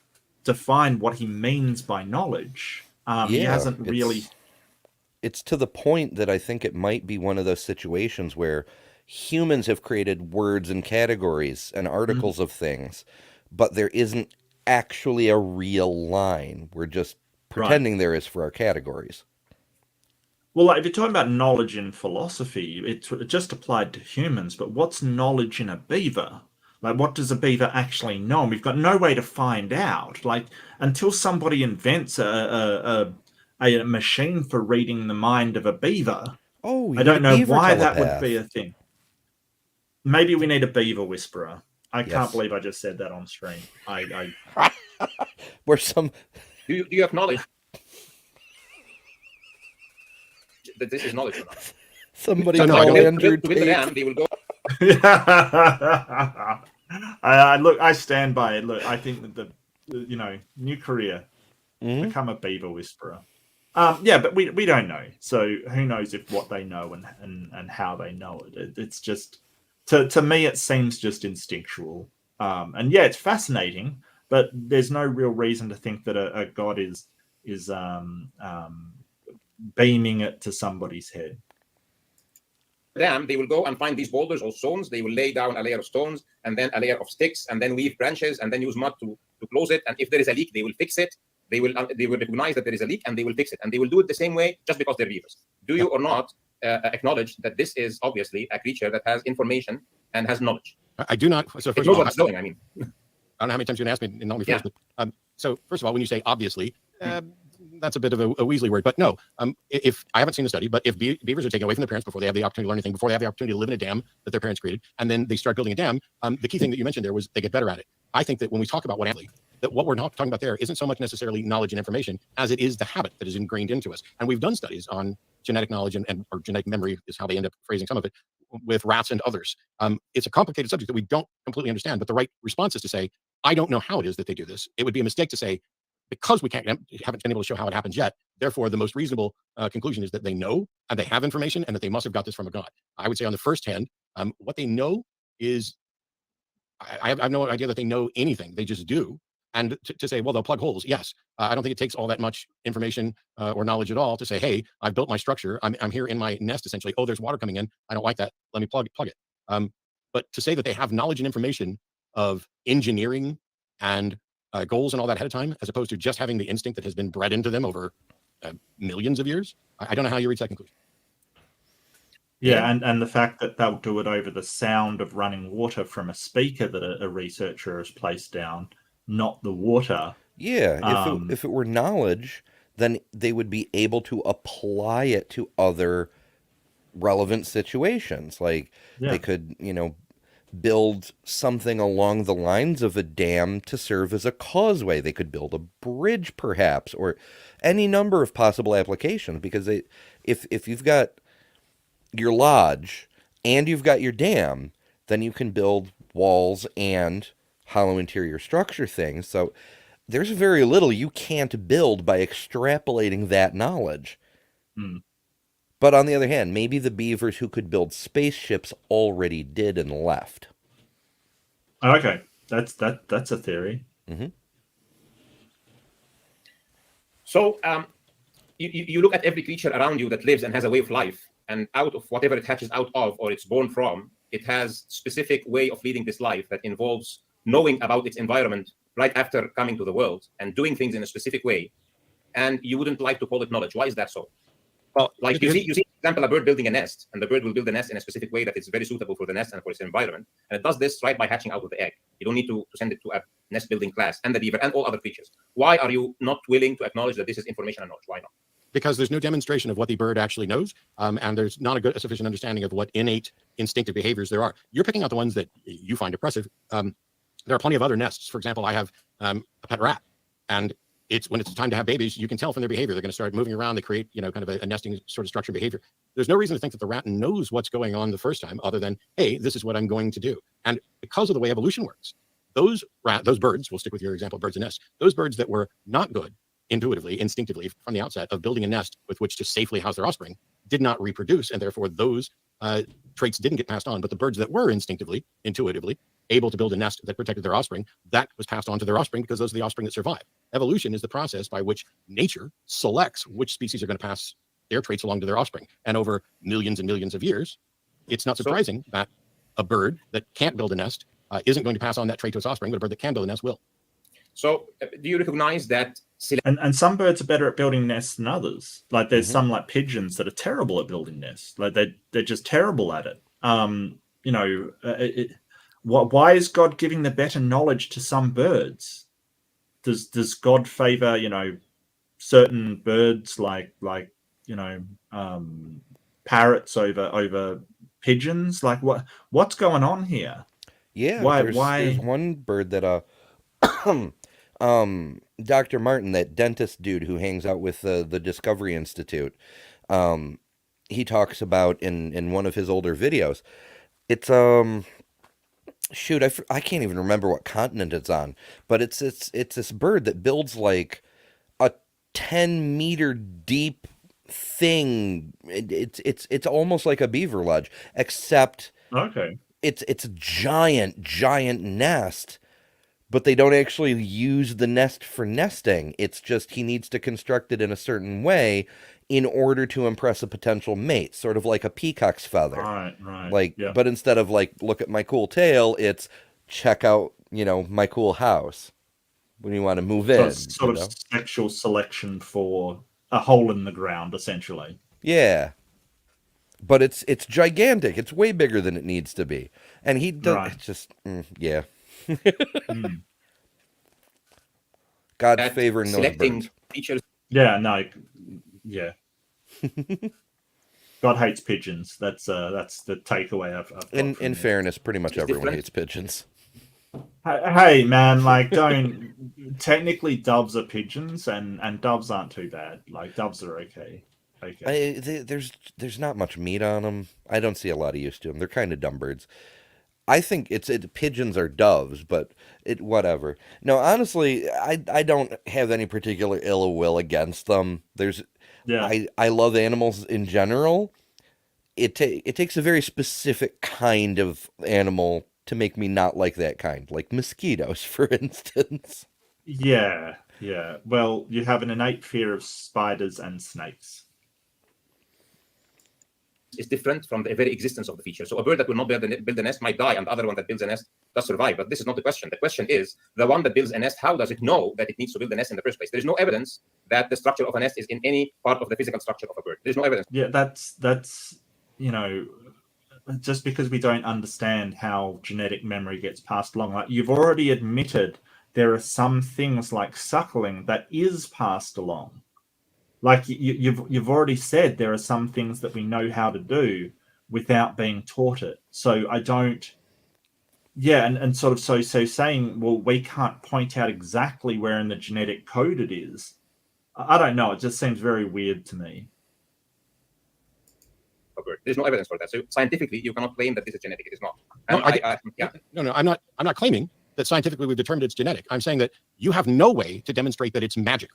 [SPEAKER 1] defined what he means by knowledge. He hasn't really.
[SPEAKER 2] It's to the point that I think it might be one of those situations where humans have created words and categories and articles of things, but there isn't actually a real line. We're just pretending there is for our categories.
[SPEAKER 1] Well, like, if you're talking about knowledge in philosophy, it's just applied to humans, but what's knowledge in a beaver? Like, what does a beaver actually know? And we've got no way to find out. Like, until somebody invents a machine for reading the mind of a beaver, I don't know why that would be a thing. Maybe we need a beaver whisperer. I can't believe I just said that on stream.
[SPEAKER 2] Where some...
[SPEAKER 4] Do you acknowledge that this is knowledge or not?
[SPEAKER 2] Somebody call Andrew Tate.
[SPEAKER 4] They will go.
[SPEAKER 1] I stand by it. Look, I think that new career, become a beaver whisperer. But we don't know. So who knows if what they know and how they know it. It's just to me it seems just instinctual. And it's fascinating, but there's no real reason to think that a god is beaming it to somebody's head.
[SPEAKER 4] Them, they will go and find these boulders or stones. They will lay down a layer of stones and then a layer of sticks and then weave branches and then use mud to close it. And if there is a leak, they will fix it. They will recognize that there is a leak and they will fix it. And they will do it the same way just because they're beavers. Do you or not acknowledge that this is obviously a creature that has information and has knowledge?
[SPEAKER 5] I do not. So first
[SPEAKER 4] of all, I don't
[SPEAKER 5] know how many times you're going to ask me and not me first. But, so first of all, when you say obviously, that's a bit of a Weasley word, but no. If I haven't seen the study, but if beavers are taken away from their parents before they have the opportunity to learn anything, before they have the opportunity to live in a dam that their parents created, and then they start building a dam, the key thing that you mentioned there was they get better at it. I think that when we talk about what we're not talking about there isn't so much necessarily knowledge and information as it is the habit that is ingrained into us. And we've done studies on genetic knowledge and or genetic memory is how they end up phrasing some of it with rats and others. It's a complicated subject that we don't completely understand, but the right response is to say, I don't know how it is that they do this. It would be a mistake to say, because we haven't been able to show how it happens yet, therefore the most reasonable conclusion is that they know and they have information and that they must have got this from a god. I would say on the first hand, what they know is, I have no idea that they know anything. They just do. And to say, well, they'll plug holes. Yes. I don't think it takes all that much information or knowledge at all to say, hey, I've built my structure. I'm here in my nest, essentially. Oh, there's water coming in. I don't like that. Let me plug it. But to say that they have knowledge and information of engineering and goals and all that ahead of time, as opposed to just having the instinct that has been bred into them over millions of years, I don't know how you reach that conclusion.
[SPEAKER 1] Yeah, and the fact that they'll do it over the sound of running water from a speaker that a researcher has placed down, not the water.
[SPEAKER 2] Yeah, if it were knowledge, then they would be able to apply it to other relevant situations. Like they could, build something along the lines of a dam to serve as a causeway. They could build a bridge, perhaps, or any number of possible applications. Because if you've got your lodge and you've got your dam, then you can build walls and hollow interior structure things. So there's very little you can't build by extrapolating that knowledge. But on the other hand, maybe the beavers who could build spaceships already did and left.
[SPEAKER 1] Okay, that's a theory.
[SPEAKER 2] Mm-hmm.
[SPEAKER 4] So you look at every creature around you that lives and has a way of life, and out of whatever it hatches out of or it's born from, it has specific way of leading this life that involves knowing about its environment right after coming to the world and doing things in a specific way. And you wouldn't like to call it knowledge. Why is that so?
[SPEAKER 5] Well,
[SPEAKER 4] like you see, for example, a bird building a nest, and the bird will build a nest in a specific way that is very suitable for the nest and for its environment. And it does this right by hatching out of the egg. You don't need to send it to a nest building class and the beaver and all other creatures. Why are you not willing to acknowledge that this is information and knowledge? Why not?
[SPEAKER 5] Because there's no demonstration of what the bird actually knows, and there's not a sufficient understanding of what innate instinctive behaviors there are. You're picking out the ones that you find oppressive. There are plenty of other nests. For example, I have a pet rat, and when it's time to have babies, you can tell from their behavior. They're going to start moving around. They create, kind of a nesting sort of structure behavior. There's no reason to think that the rat knows what's going on the first time, other than, hey, this is what I'm going to do. And because of the way evolution works, those birds, we'll stick with your example of birds and nests, those birds that were not good intuitively, instinctively from the outset of building a nest with which to safely house their offspring, did not reproduce, and therefore those traits didn't get passed on. But the birds that were instinctively, intuitively, able to build a nest that protected their offspring, that was passed on to their offspring because those are the offspring that survive. Evolution is the process by which nature selects which species are going to pass their traits along to their offspring. And over millions and millions of years, it's not surprising that a bird that can't build a nest isn't going to pass on that trait to its offspring, but a bird that can build a nest will.
[SPEAKER 4] So do you recognize that?
[SPEAKER 1] And some birds are better at building nests than others. Like there's some like pigeons that are terrible at building nests. Like they're just terrible at it. Why is God giving the better knowledge to some birds? Does God favor certain birds like parrots over pigeons? Like what's going on here?
[SPEAKER 2] Yeah,
[SPEAKER 1] why
[SPEAKER 2] there's one bird that Dr. Martin, that dentist dude who hangs out with the Discovery Institute, he talks about in one of his older videos. It's shoot, I can't even remember what continent it's on, but it's this bird that builds like a 10-meter deep thing. It's almost like a beaver lodge, except it's a giant nest. But they don't actually use the nest for nesting. It's just he needs to construct it in a certain way in order to impress a potential mate, sort of like a peacock's feather.
[SPEAKER 1] Right.
[SPEAKER 2] But instead of like, look at my cool tail, it's check out, my cool house when you want to move in.
[SPEAKER 1] It's sort of sexual selection for a hole in the ground, essentially.
[SPEAKER 2] Yeah. But it's gigantic. It's way bigger than it needs to be. And he does, it's just, yeah. God favoring those birds.
[SPEAKER 4] Features.
[SPEAKER 1] Yeah, no, yeah. God hates pigeons. That's the takeaway I've got
[SPEAKER 2] in fairness, pretty much everyone hates pigeons.
[SPEAKER 1] Hey man, like don't. Technically, doves are pigeons, and doves aren't too bad. Like doves are okay.
[SPEAKER 2] There's not much meat on them. I don't see a lot of use to them. They're kind of dumb birds. I think pigeons are doves, but whatever. No, honestly, I don't have any particular ill will against them. I love animals in general. It takes a very specific kind of animal to make me not like that kind, like mosquitoes, for instance.
[SPEAKER 1] Yeah. Well, you have an innate fear of spiders and snakes.
[SPEAKER 4] Is different from the very existence of the feature. So a bird that will not build a nest might die, and the other one that builds a nest does survive. But this is not the question. The question is, the one that builds a nest, how does it know that it needs to build a nest in the first place? There is no evidence that the structure of a nest is in any part of the physical structure of a bird. There's no evidence.
[SPEAKER 1] Yeah, that's just because we don't understand how genetic memory gets passed along. Like you've already admitted there are some things like suckling that is passed along. Like you've already said there are some things that we know how to do without being taught it. So I don't, and sort of so saying, well, we can't point out exactly where in the genetic code it is. I don't know. It just seems very weird to me.
[SPEAKER 4] There's no evidence for that. So scientifically, you cannot claim that this is genetic. It is not.
[SPEAKER 5] No, I'm not claiming that scientifically we've determined it's genetic. I'm saying that you have no way to demonstrate that it's magic.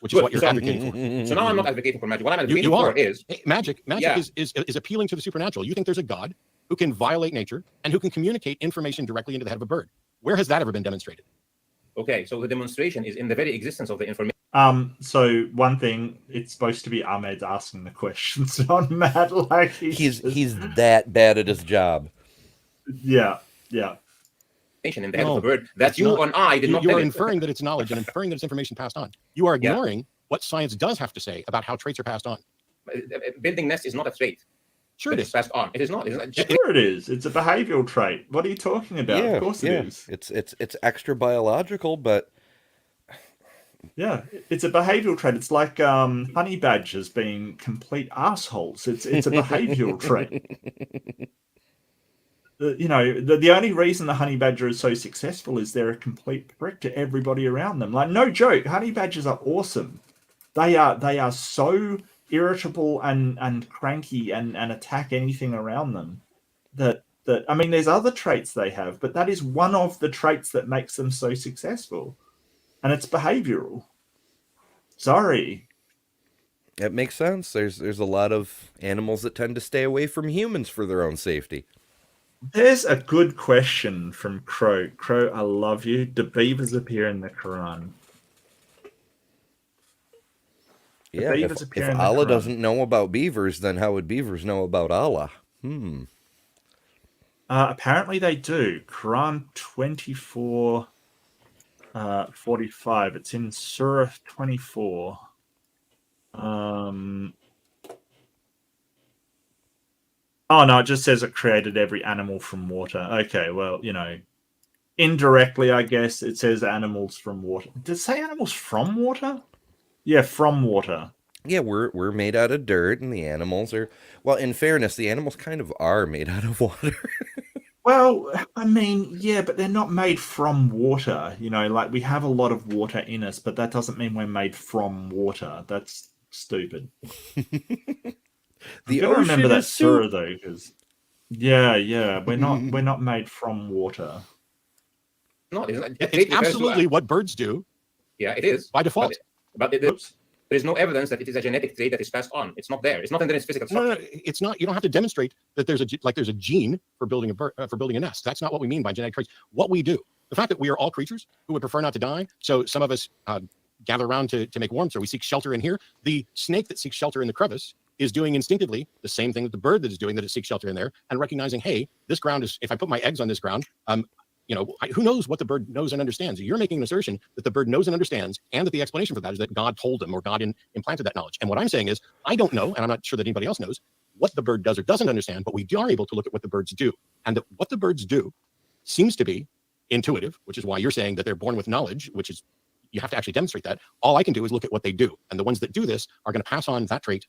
[SPEAKER 5] Which is what you're advocating for.
[SPEAKER 4] So now I'm not advocating for magic. What I'm advocating for is
[SPEAKER 5] magic. Magic is appealing to the supernatural. You think there's a God who can violate nature and who can communicate information directly into the head of a bird. Where has that ever been demonstrated?
[SPEAKER 4] Okay, so the demonstration is in the very existence of the information.
[SPEAKER 1] So one thing, it's supposed to be Ahmed asking the questions, not Matt. Like
[SPEAKER 2] he's that bad at his job.
[SPEAKER 1] Yeah.
[SPEAKER 4] In the head of a bird that you and I did not.
[SPEAKER 5] You are inferring that it's knowledge and inferring that it's information passed on. You are ignoring what science does have to say about how traits are passed on.
[SPEAKER 4] Building nests is not a trait.
[SPEAKER 5] Sure, it is
[SPEAKER 4] passed on. It is not.
[SPEAKER 1] Sure, it is. It's a behavioral trait. What are you talking about? Of course it is.
[SPEAKER 2] It's extra biological, but
[SPEAKER 1] yeah, it's a behavioral trait. It's like honey badgers being complete assholes. It's a behavioral trait. The only reason the honey badger is so successful is they're a complete prick to everybody around them. Like, no joke, honey badgers are awesome. They are so irritable and cranky and attack anything around them. That I mean, there's other traits they have, but that is one of the traits that makes them so successful, and it's behavioral. Sorry.
[SPEAKER 2] It makes sense. There's a lot of animals that tend to stay away from humans for their own safety.
[SPEAKER 1] There's a good question from Crow. Crow, I love you. Do beavers appear in the Quran?
[SPEAKER 2] Yeah, if Allah doesn't know about beavers, then how would beavers know about Allah?
[SPEAKER 1] Apparently they do. Quran 24, 45. It's in Surah 24. Oh, no, it just says it created every animal from water. Okay, well, indirectly, I guess, it says animals from water. Does it say animals from water? Yeah, from water.
[SPEAKER 2] Yeah, we're made out of dirt, and the animals are... Well, in fairness, the animals kind of are made out of water.
[SPEAKER 1] Well, I mean, yeah, but they're not made from water. Like we have a lot of water in us, but that doesn't mean we're made from water. That's stupid.
[SPEAKER 2] The
[SPEAKER 1] I'm gonna remember that
[SPEAKER 2] surah
[SPEAKER 1] though, because yeah, we're not made from water.
[SPEAKER 4] No,
[SPEAKER 5] it's absolutely what birds do.
[SPEAKER 4] Yeah, it is
[SPEAKER 5] by default.
[SPEAKER 4] But there is no evidence that it is a genetic trait that is passed on. It's not there. It's not in its physical structure.
[SPEAKER 5] No, it's not. You don't have to demonstrate that there's a gene for building a nest. That's not what we mean by genetic traits. What we do, the fact that we are all creatures who would prefer not to die. So some of us gather around to make warmth, or we seek shelter in here. The snake that seeks shelter in the crevice is doing instinctively the same thing that the bird that is doing, that it seeks shelter in there, and recognizing, hey, this ground is, if I put my eggs on this ground, who knows what the bird knows and understands? You're making an assertion that the bird knows and understands, and that the explanation for that is that God told them, or God implanted that knowledge. And what I'm saying is, I don't know, and I'm not sure that anybody else knows, what the bird does or doesn't understand, but we are able to look at what the birds do. And that what the birds do seems to be intuitive, which is why you're saying that they're born with knowledge, which is, you have to actually demonstrate that. All I can do is look at what they do. And the ones that do this are going to pass on that trait.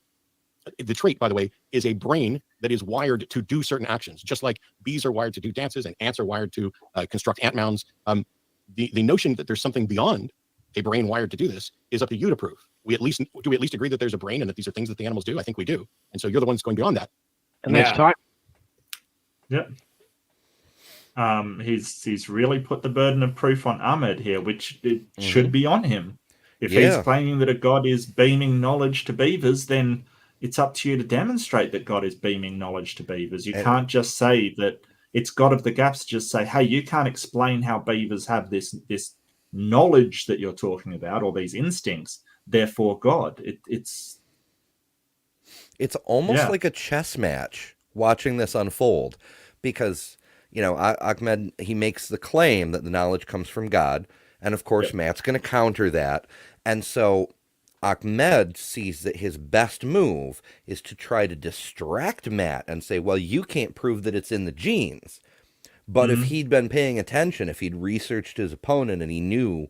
[SPEAKER 5] The trait, by the way, is a brain that is wired to do certain actions, just like bees are wired to do dances and ants are wired to construct ant mounds. The notion that there's something beyond a brain wired to do this is up to you to prove. Do we at least agree that there's a brain and that these are things that the animals do? I think we do. And so you're the ones going beyond that.
[SPEAKER 3] And that's time.
[SPEAKER 1] Yeah. He's really put the burden of proof on Ahmed here, which it should be on him. If he's claiming that a god is beaming knowledge to beavers, then it's up to you to demonstrate that God is beaming knowledge to beavers. You can't just say that it's God of the gaps. Just say, hey, you can't explain how beavers have this knowledge that you're talking about, or these instincts. Therefore, God. It's
[SPEAKER 2] almost like a chess match watching this unfold, because Ahmed, he makes the claim that the knowledge comes from God, and of course Matt's going to counter that, and so Ahmed sees that his best move is to try to distract Matt and say, well, you can't prove that it's in the genes. But if he'd been paying attention, if he'd researched his opponent and he knew,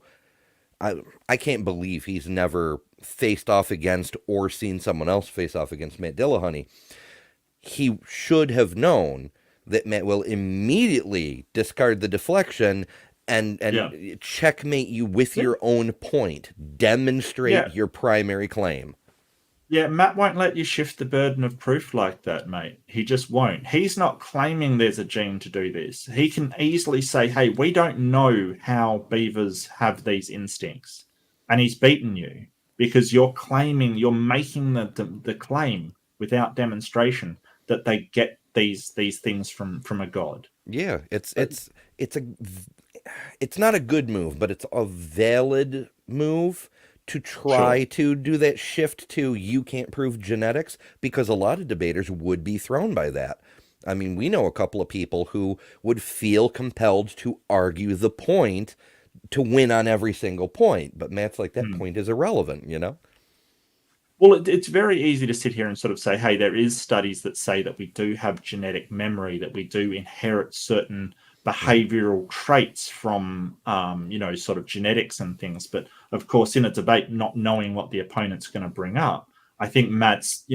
[SPEAKER 2] I can't believe he's never faced off against or seen someone else face off against Matt Dillahunty. He should have known that Matt will immediately discard the deflection and checkmate you with your own point. Demonstrate your primary claim.
[SPEAKER 1] Yeah, Matt won't let you shift the burden of proof like that, mate. He just won't. He's not claiming there's a gene to do this. He can easily say, hey, we don't know how beavers have these instincts. And he's beaten you because you're making the claim without demonstration that they get these things from a god.
[SPEAKER 2] Yeah, it's not a good move, but it's a valid move to try to do that shift to you can't prove genetics, because a lot of debaters would be thrown by that. I mean, we know a couple of people who would feel compelled to argue the point to win on every single point, but Matt's like, that point is irrelevant,
[SPEAKER 1] Well, it's very easy to sit here and sort of say, hey, there is studies that say that we do have genetic memory, that we do inherit certain behavioral traits from, sort of genetics and things. But of course, in a debate, not knowing what the opponent's going to bring up, I think Matt's,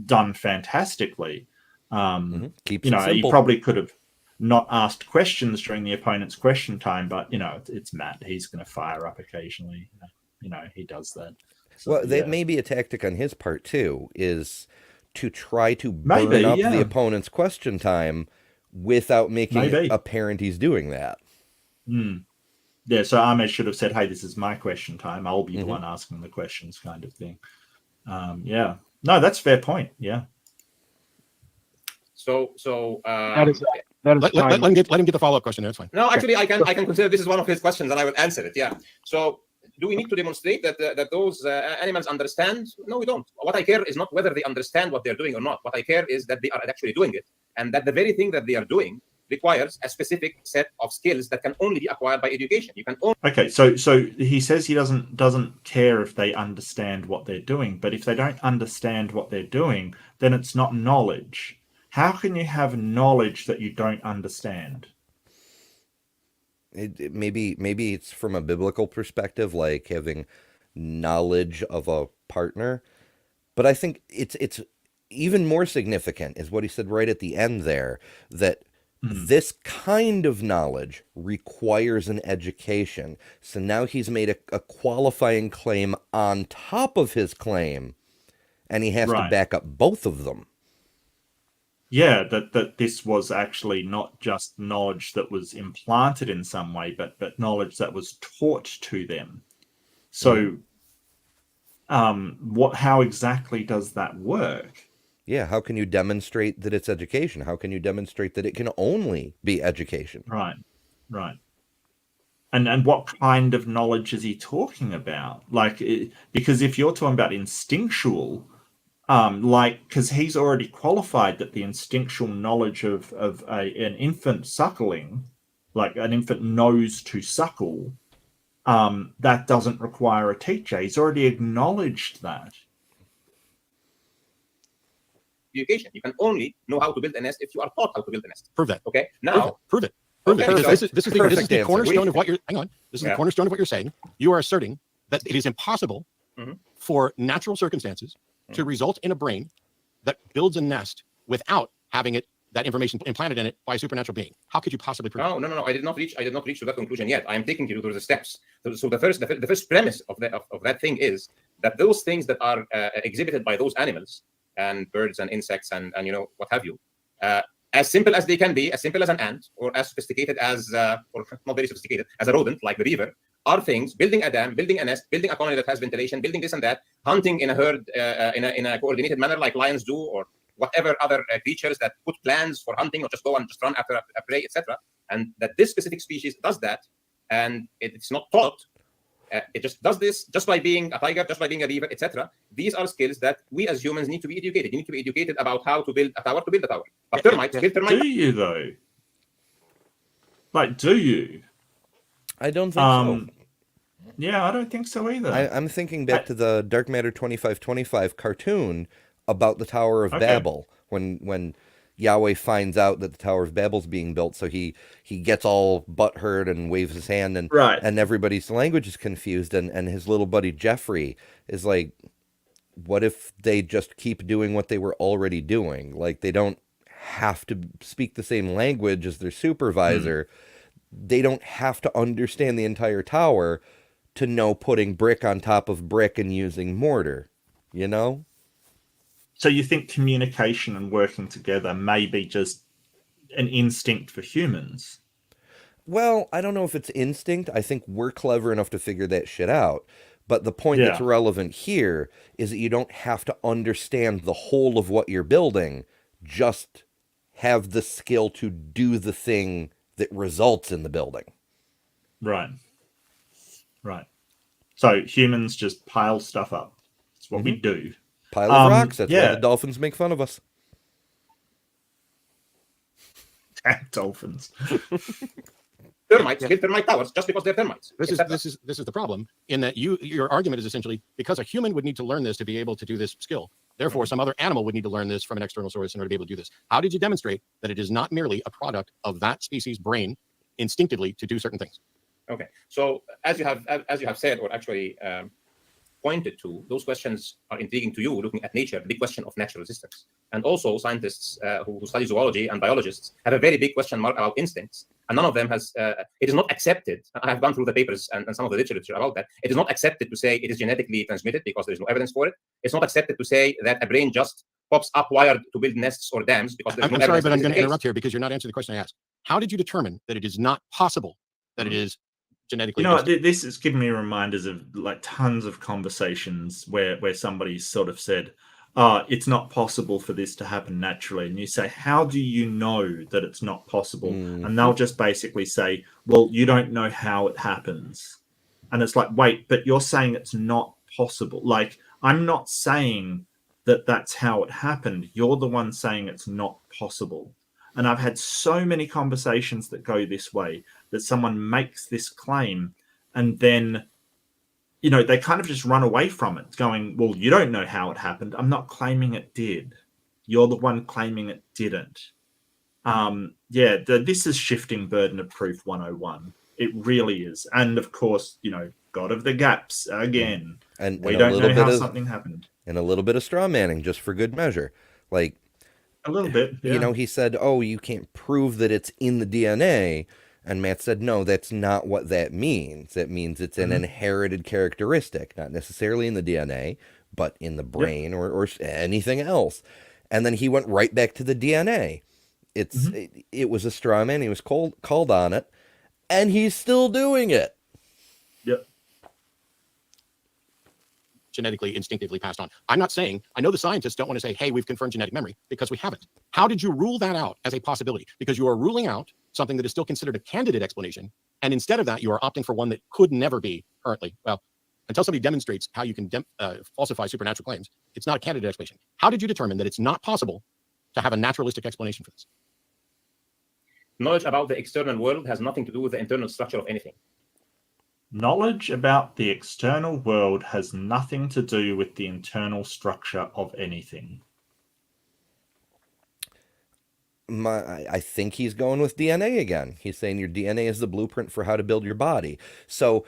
[SPEAKER 1] done fantastically. He probably could have not asked questions during the opponent's question time, but, it's Matt. He's going to fire up occasionally. He does that. So,
[SPEAKER 2] well, that may be a tactic on his part, too, is to try to burn up the opponent's question time without making it apparent he's doing that.
[SPEAKER 1] Yeah, so Ahmed should have said, hey, this is my question time. I'll be the one asking the questions, kind of thing. No, that's a fair point. Yeah.
[SPEAKER 4] So
[SPEAKER 3] that
[SPEAKER 5] Let him get the follow-up question. That's fine.
[SPEAKER 4] No, actually, I can consider this is one of his questions, and I will answer it. Yeah. So, do we need to demonstrate that those animals understand? No, we don't. What I care is not whether they understand what they're doing or not. What I care is that they are actually doing it, and that the very thing that they are doing requires a specific set of skills that can only be acquired by education. You can only...
[SPEAKER 1] Okay, so he says he doesn't care if they understand what they're doing, but if they don't understand what they're doing, then it's not knowledge. How can you have knowledge that you don't understand?
[SPEAKER 2] Maybe it's from a biblical perspective, like having knowledge of a partner. But I think it's even more significant is what he said right at the end there, that this kind of knowledge requires an education. So now he's made a qualifying claim on top of his claim, and he has to back up both of them.
[SPEAKER 1] Yeah, that this was actually not just knowledge that was implanted in some way, but knowledge that was taught to them. So, how exactly does that work?
[SPEAKER 2] Yeah, how can you demonstrate that it's education? How can you demonstrate that it can only be education?
[SPEAKER 1] Right. And what kind of knowledge is he talking about? Because if you're talking about instinctual, because he's already qualified that the instinctual knowledge of an infant suckling, like an infant knows to suckle, that doesn't require a teacher. He's already acknowledged that.
[SPEAKER 4] Education. You can only know how to build a nest if you are taught how to build a nest.
[SPEAKER 5] Prove that.
[SPEAKER 4] Okay. Now,
[SPEAKER 5] prove it.
[SPEAKER 4] Okay,
[SPEAKER 5] because this is the cornerstone
[SPEAKER 2] answer.
[SPEAKER 5] of what you're. Hang on. This is the cornerstone of what you're saying. You are asserting that it is impossible for natural circumstances to result in a brain that builds a nest without having that information implanted in it by a supernatural being. How could you possibly prove that?
[SPEAKER 4] No. I did not reach to that conclusion yet. I am taking you through the steps. So the first premise of that thing is that those things that are exhibited by those animals and birds and insects and what have you, as simple as they can be, as simple as an ant, or as sophisticated as, or not very sophisticated, as a rodent like the beaver, are things: building a dam, building a nest, building a colony that has ventilation, building this and that, hunting in a herd in a coordinated manner like lions do, or whatever other creatures that put plans for hunting, or just go and just run after a prey, etc. And that this specific species does that, and it's not taught. It just does this just by being a tiger, just by being a beaver, etc. These are skills that we as humans need to be educated. You need to be educated about how to build a tower to build a tower. But termites build termites.
[SPEAKER 1] Do you though? Do you?
[SPEAKER 2] I don't think so.
[SPEAKER 1] Yeah, I don't think so either.
[SPEAKER 2] I'm thinking back to the Dark Matter 2525 cartoon about the Tower of Babel, when Yahweh finds out that the Tower of Babel's being built, so he gets all butthurt and waves his hand, and everybody's language is confused, and his little buddy Jeffrey is like, what if they just keep doing what they were already doing? Like, they don't have to speak the same language as their supervisor. They don't have to understand the entire tower to know putting brick on top of brick and using mortar, you know?
[SPEAKER 1] So you think communication and working together may be just an instinct for humans?
[SPEAKER 2] Well, I don't know if it's instinct. I think we're clever enough to figure that shit out. But the point that's relevant here is that you don't have to understand the whole of what you're building. Just have the skill to do the thing that results in the building.
[SPEAKER 1] Right. So humans just pile stuff up. That's what we do.
[SPEAKER 2] Pile of rocks. That's why the dolphins make fun of us.
[SPEAKER 1] Dolphins.
[SPEAKER 4] Termites build termite towers just because they're termites.
[SPEAKER 5] This is the problem, in that your argument is essentially because a human would need to learn this to be able to do this skill. Therefore, some other animal would need to learn this from an external source in order to be able to do this. How did you demonstrate that it is not merely a product of that species' brain instinctively to do certain things?
[SPEAKER 4] Okay, so as you have said, or actually pointed to, those questions are intriguing to you, looking at nature, the big question of natural resistance. And also scientists who study zoology and biologists have a very big question mark about instincts. And none of them has, it is not accepted. I have gone through the papers and some of the literature about that. It is not accepted to say it is genetically transmitted because there is no evidence for it. It's not accepted to say that a brain just pops up wired to build nests or dams because there's no evidence.
[SPEAKER 5] I'm sorry, but I'm going to interrupt here because you're not answering the question I asked. How did you determine that it is not possible that it is genetically?
[SPEAKER 1] This is giving me reminders of like tons of conversations where somebody sort of said, it's not possible for this to happen naturally. And you say, how do you know that it's not possible? And they'll just basically say, well, you don't know how it happens. And it's like, wait, but you're saying it's not possible. Like, I'm not saying that that's how it happened. You're the one saying it's not possible. And I've had so many conversations that go this way, that someone makes this claim and then, you know, they kind of just run away from it, going, well, you don't know how it happened. I'm not claiming it did. You're the one claiming it didn't. This is shifting burden of proof 101. It really is. And of course, you know, God of the gaps again.
[SPEAKER 2] And
[SPEAKER 1] we don't know how something happened.
[SPEAKER 2] And a little bit of straw manning just for good measure. Like,
[SPEAKER 1] a little bit, yeah.
[SPEAKER 2] You know, he said, oh, you can't prove that it's in the DNA. And Matt said, no, that's not what that means. That means it's an inherited characteristic, not necessarily in the DNA, but in the brain or anything else. And then he went right back to the DNA. It was a straw man. He was called on it, and he's still doing it.
[SPEAKER 1] Yep.
[SPEAKER 5] Genetically, instinctively passed on. I'm not saying, I know the scientists don't want to say, hey, we've confirmed genetic memory, because we haven't. How did you rule that out as a possibility? Because you are ruling out something that is still considered a candidate explanation, and instead of that, you are opting for one that could never be currently. Well, until somebody demonstrates how you can falsify supernatural claims, it's not a candidate explanation. How did you determine that it's not possible to have a naturalistic explanation for this?
[SPEAKER 4] Knowledge about the external world has nothing to do with the internal structure of anything.
[SPEAKER 1] Knowledge about the external world has nothing to do with the internal structure of anything.
[SPEAKER 2] I think he's going with DNA again. He's saying your DNA is the blueprint for how to build your body. So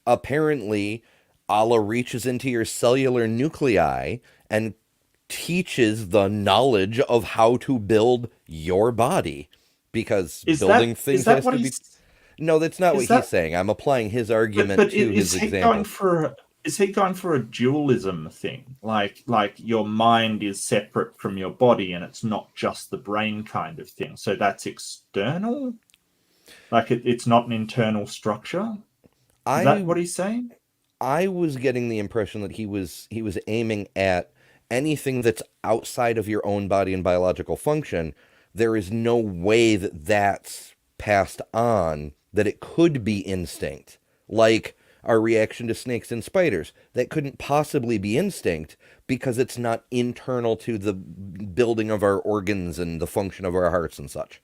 [SPEAKER 2] apparently, Allah reaches into your cellular nuclei and teaches the knowledge of how to build your body. Because building things has to be... No, that's not what he's saying. I'm applying his argument to his example.
[SPEAKER 1] Is he going for a dualism thing? Like your mind is separate from your body and it's not just the brain kind of thing. So that's external? Like it's not an internal structure? Is that what he's saying?
[SPEAKER 2] I was getting the impression that he was aiming at anything that's outside of your own body and biological function. There is no way that that's passed on, that it could be instinct. Like our reaction to snakes and spiders. That couldn't possibly be instinct because it's not internal to the building of our organs and the function of our hearts and such.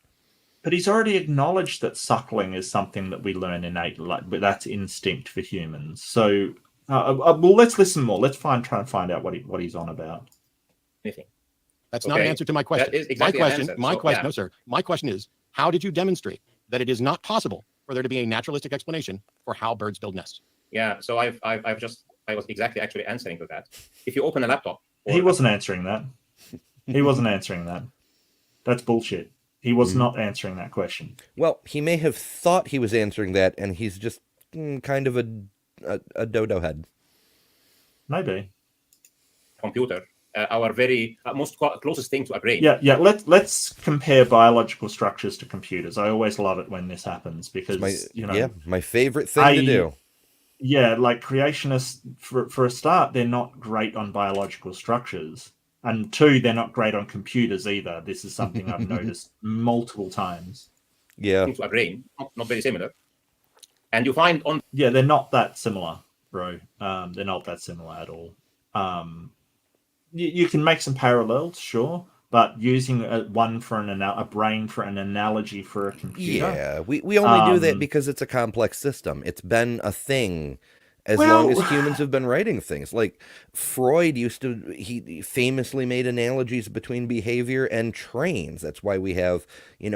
[SPEAKER 1] But he's already acknowledged that suckling is something that we learn innately, but that's instinct for humans. So, well, let's listen more. Let's try and find out what he's on about.
[SPEAKER 4] Anything.
[SPEAKER 5] That's not an answer to my question.
[SPEAKER 4] That is exactly
[SPEAKER 5] No, sir. My question is, how did you demonstrate that it is not possible for there to be a naturalistic explanation for how birds build nests?
[SPEAKER 4] Yeah, so I was exactly actually answering to that. If you open a laptop,
[SPEAKER 1] he wasn't answering that. He wasn't answering that. That's bullshit. He was not answering that question.
[SPEAKER 2] Well, he may have thought he was answering that, and he's just kind of a dodo head.
[SPEAKER 1] Maybe.
[SPEAKER 4] Computer, our very most closest thing to a brain.
[SPEAKER 1] Yeah. Let's compare biological structures to computers. I always love it when this happens because
[SPEAKER 2] my favorite thing to do.
[SPEAKER 1] Yeah, like creationists, for a start, they're not great on biological structures. And two, they're not great on computers either. This is something I've noticed multiple times.
[SPEAKER 2] Yeah.
[SPEAKER 4] To a brain, not very similar. And you find on...
[SPEAKER 1] Yeah, they're not that similar, bro. They're not that similar at all. You can make some parallels, sure. But using one for a brain for an analogy for a computer.
[SPEAKER 2] Yeah, we only do that because it's a complex system. It's been a thing as long as humans have been writing things. Like Freud he famously made analogies between behavior and trains. That's why we have,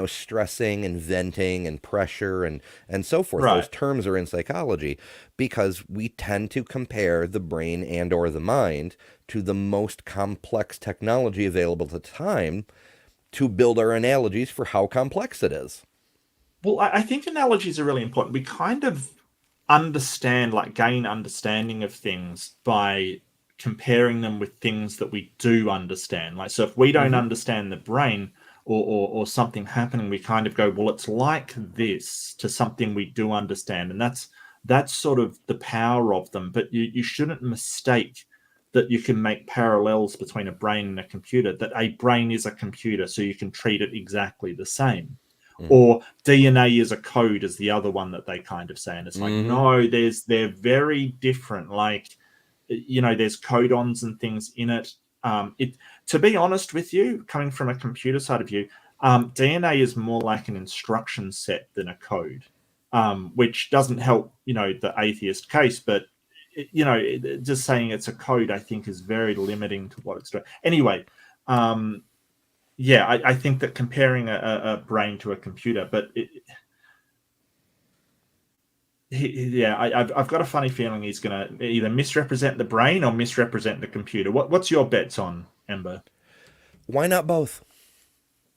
[SPEAKER 2] stressing and venting and pressure and so forth.
[SPEAKER 1] Right.
[SPEAKER 2] Those terms are in psychology because we tend to compare the brain and or the mind to the most complex technology available at the time to build our analogies for how complex it is.
[SPEAKER 1] Well, I think analogies are really important. We kind of gain understanding of things by comparing them with things that we do understand. Like, so if we don't understand the brain or something happening, we kind of go, well, it's like this to something we do understand. And that's sort of the power of them. But you shouldn't mistake that you can make parallels between a brain and a computer, that a brain is a computer, so you can treat it exactly the same. Or DNA is a code is the other one that they kind of say. And it's like, no, they're very different. Like, you know, there's codons and things in it. To be honest with you, coming from a computer side of view, DNA is more like an instruction set than a code, which doesn't help, you know, the atheist case. But, you know, just saying it's a code, I think, is very limiting to what it's doing. Anyway, yeah, I think that comparing a brain to a computer, but I've got a funny feeling he's going to either misrepresent the brain or misrepresent the computer. What's your bets on, Ember?
[SPEAKER 2] Why not both?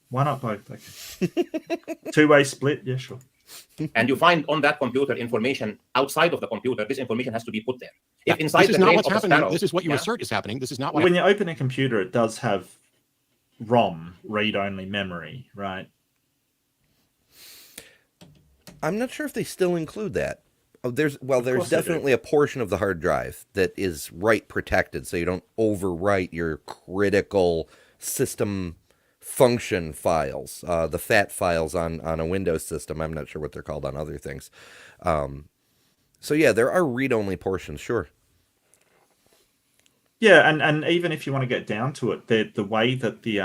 [SPEAKER 1] Why not both? Okay. Two-way split, yeah, sure.
[SPEAKER 4] And you find on that computer information outside of the computer. This information has to be put there. If inside
[SPEAKER 5] this is
[SPEAKER 4] the
[SPEAKER 5] not
[SPEAKER 4] brain
[SPEAKER 5] what's
[SPEAKER 4] of a
[SPEAKER 5] happening.
[SPEAKER 4] sparrow,
[SPEAKER 5] This is what you assert is happening. This is not what.
[SPEAKER 1] When you open a computer, it does have ROM, read-only memory, right?
[SPEAKER 2] I'm not sure if they still include that. Oh, there's definitely a portion of the hard drive that is write protected, so you don't overwrite your critical system function files, the FAT files on a Windows system. I'm not sure what they're called on other things. So yeah, there are read-only portions, sure.
[SPEAKER 1] Yeah, and even if you want to get down to it, the way that the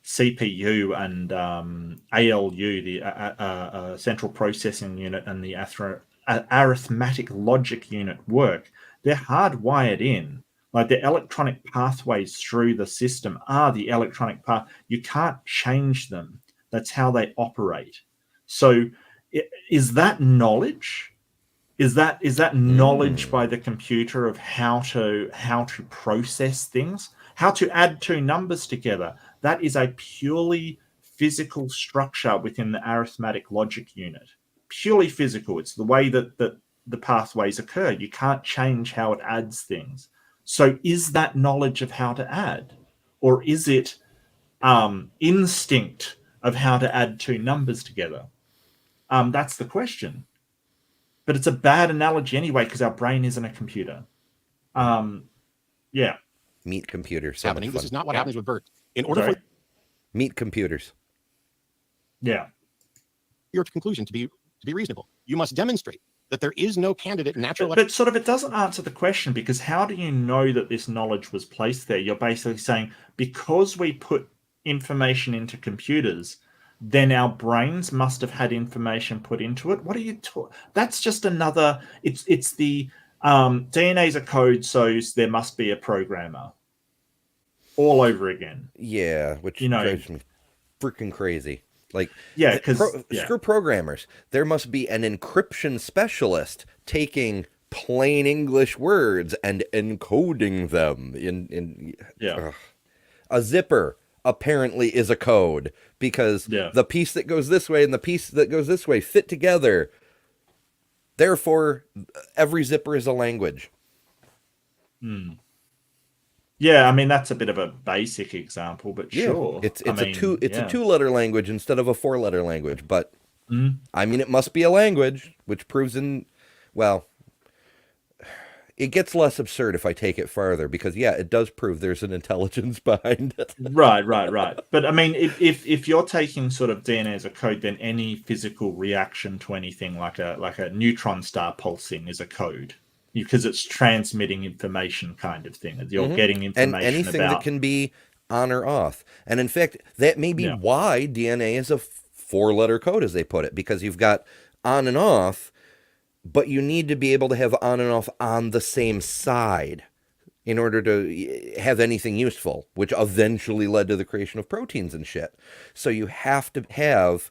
[SPEAKER 1] CPU and ALU, the Central Processing Unit, and the Arithmetic Logic Unit work, they're hardwired in. Like, the electronic pathways through the system are the electronic path. You can't change them. That's how they operate. So is that knowledge? Is that knowledge by the computer of how to process things, how to add two numbers together? That is a purely physical structure within the arithmetic logic unit. Purely physical. It's the way that the pathways occur. You can't change how it adds things. So is that knowledge of how to add? Or is it instinct of how to add two numbers together? That's the question. But it's a bad analogy anyway, because our brain isn't a computer. Yeah.
[SPEAKER 2] Meet computers.
[SPEAKER 5] Happening. This is not what happens with birds. In order for
[SPEAKER 2] meet computers.
[SPEAKER 1] Yeah.
[SPEAKER 5] your conclusion to be reasonable, you must demonstrate that there is no candidate natural.
[SPEAKER 1] But sort of it doesn't answer the question, because how do you know that this knowledge was placed there? You're basically saying, because we put information into computers, then our brains must have had information put into it. What are you talking? That's just another. It's the DNA's a code, so there must be a programmer. All over again.
[SPEAKER 2] Yeah, which drives me freaking crazy. Like,
[SPEAKER 1] yeah, because
[SPEAKER 2] screw programmers. There must be an encryption specialist taking plain English words and encoding them in a zipper. Apparently is a code, because the piece that goes this way and the piece that goes this way fit together. Therefore, every zipper is a language.
[SPEAKER 1] Yeah, I mean, that's a bit of a basic example, but sure.
[SPEAKER 2] It's a two-letter language instead of a four-letter language, but I mean, it must be a language, which proves it gets less absurd if I take it farther, because it does prove there's an intelligence behind it.
[SPEAKER 1] Right. But I mean, if you're taking sort of DNA as a code, then any physical reaction to anything like a neutron star pulsing is a code, because it's transmitting information, kind of thing. You're getting information
[SPEAKER 2] and anything that can be on or off. And in fact, that may be why DNA is a four-letter code, as they put it, because you've got on and off. But you need to be able to have on and off on the same side in order to have anything useful, which eventually led to the creation of proteins and shit. So you have to have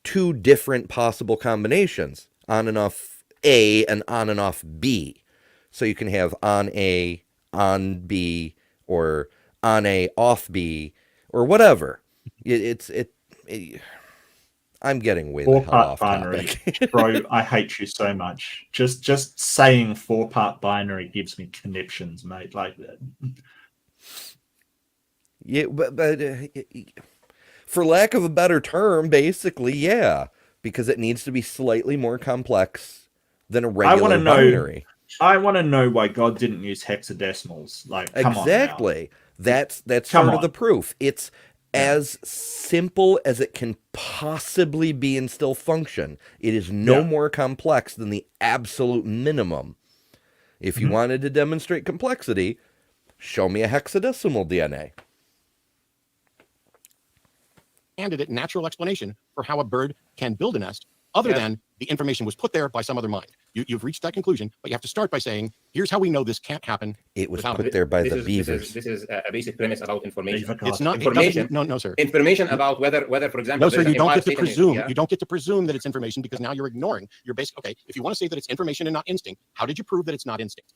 [SPEAKER 2] two different possible combinations, on and off A and on and off B. So you can have on A, on B, or on A, off B, or whatever. I'm getting way the hell off topic.
[SPEAKER 1] Bro, I hate you so much. Just saying 4-part binary gives me conniptions, mate. Like that.
[SPEAKER 2] Yeah, but for lack of a better term, basically, because it needs to be slightly more complex than a regular binary.
[SPEAKER 1] I want to know why God didn't use hexadecimals. Like, come
[SPEAKER 2] exactly.
[SPEAKER 1] on now.
[SPEAKER 2] That's
[SPEAKER 1] Come
[SPEAKER 2] sort of
[SPEAKER 1] on.
[SPEAKER 2] the proof. It's as simple as it can possibly be and still function. It is no more complex than the absolute minimum. If you wanted to demonstrate complexity, show me a hexadecimal DNA.
[SPEAKER 5] Candidate natural explanation for how a bird can build a nest, other than the information was put there by some other mind. You've reached that conclusion, but you have to start by saying, here's how we know this can't happen.
[SPEAKER 2] It was put there by the beavers.
[SPEAKER 4] This is a basic premise about information.
[SPEAKER 5] It's not
[SPEAKER 4] information.
[SPEAKER 5] No, sir.
[SPEAKER 4] Information about whether, for example,
[SPEAKER 5] no, sir. You don't get to presume.
[SPEAKER 4] Yeah?
[SPEAKER 5] You don't get to presume that it's information because now you're ignoring. You're basically okay. If you want to say that it's information and not instinct, how did you prove that it's not instinct?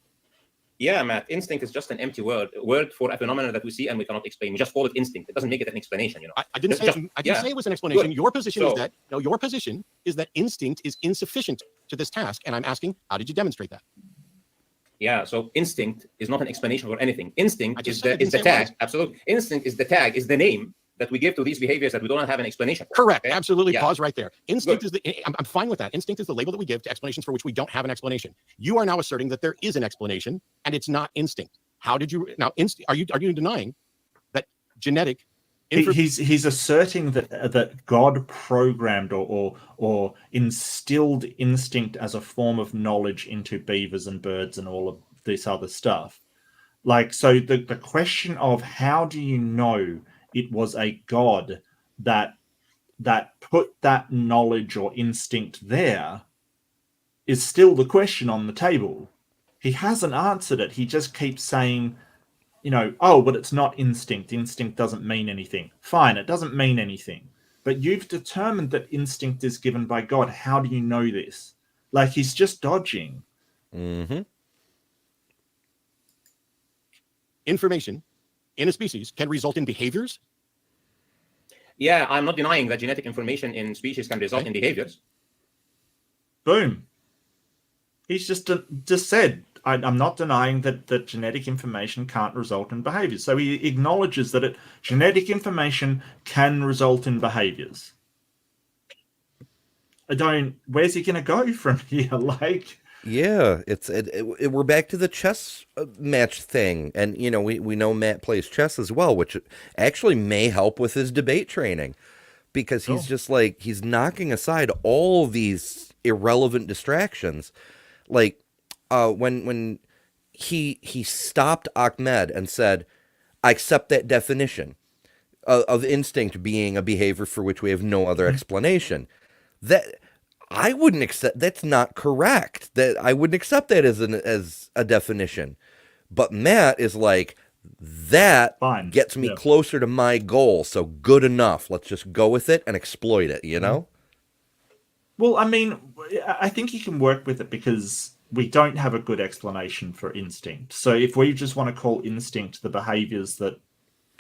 [SPEAKER 4] Yeah, Matt. Instinct is just an empty word for a phenomenon that we see and we cannot explain. We just call it instinct. It doesn't make it an explanation. You know.
[SPEAKER 5] I didn't say it was an explanation.
[SPEAKER 4] Good.
[SPEAKER 5] Your position is that your position is that instinct is insufficient to this task, and I'm asking, how did you demonstrate that?
[SPEAKER 4] Yeah. So instinct is not an explanation for anything. Instinct is the tag. Absolutely. Instinct is the tag. Is the name that we give to these behaviors that we don't have an explanation for.
[SPEAKER 5] Correct.
[SPEAKER 4] Okay?
[SPEAKER 5] Absolutely.
[SPEAKER 4] Yeah.
[SPEAKER 5] Pause right there. Instinct is I'm fine with that. Instinct is the label that we give to explanations for which we don't have an explanation. You are now asserting that there is an explanation and it's not instinct. How did you now are you denying that genetic
[SPEAKER 1] he's asserting that God programmed or instilled instinct as a form of knowledge into beavers and birds and all of this other stuff. Like, so the question of how do you know it was a God that put that knowledge or instinct there is still the question on the table. He hasn't answered it. He just keeps saying, oh, but it's not instinct. Instinct doesn't mean anything. Fine, it doesn't mean anything. But you've determined that instinct is given by God. How do you know this? Like, he's just dodging.
[SPEAKER 2] Mm-hmm.
[SPEAKER 5] Information in a species can result in behaviors.
[SPEAKER 4] Yeah, I'm not denying that genetic information in species can result in behaviors.
[SPEAKER 1] Boom. He's just said, I'm not denying that genetic information can't result in behaviors. So he acknowledges that genetic information can result in behaviors. Where's he going to go from here? Like...
[SPEAKER 2] Yeah, we're back to the chess match thing. And, we know Matt plays chess as well, which actually may help with his debate training. Because he's just like, he's knocking aside all these irrelevant distractions. Like, when he stopped Ahmed and said, I accept that definition of instinct being a behavior for which we have no other explanation. That... I wouldn't accept. That's not correct. That I wouldn't accept that as a definition. But Matt is like, that gets me closer to my goal. So good enough. Let's just go with it and exploit it.
[SPEAKER 1] Well, I mean, I think you can work with it because we don't have a good explanation for instinct. So if we just want to call instinct the behaviors that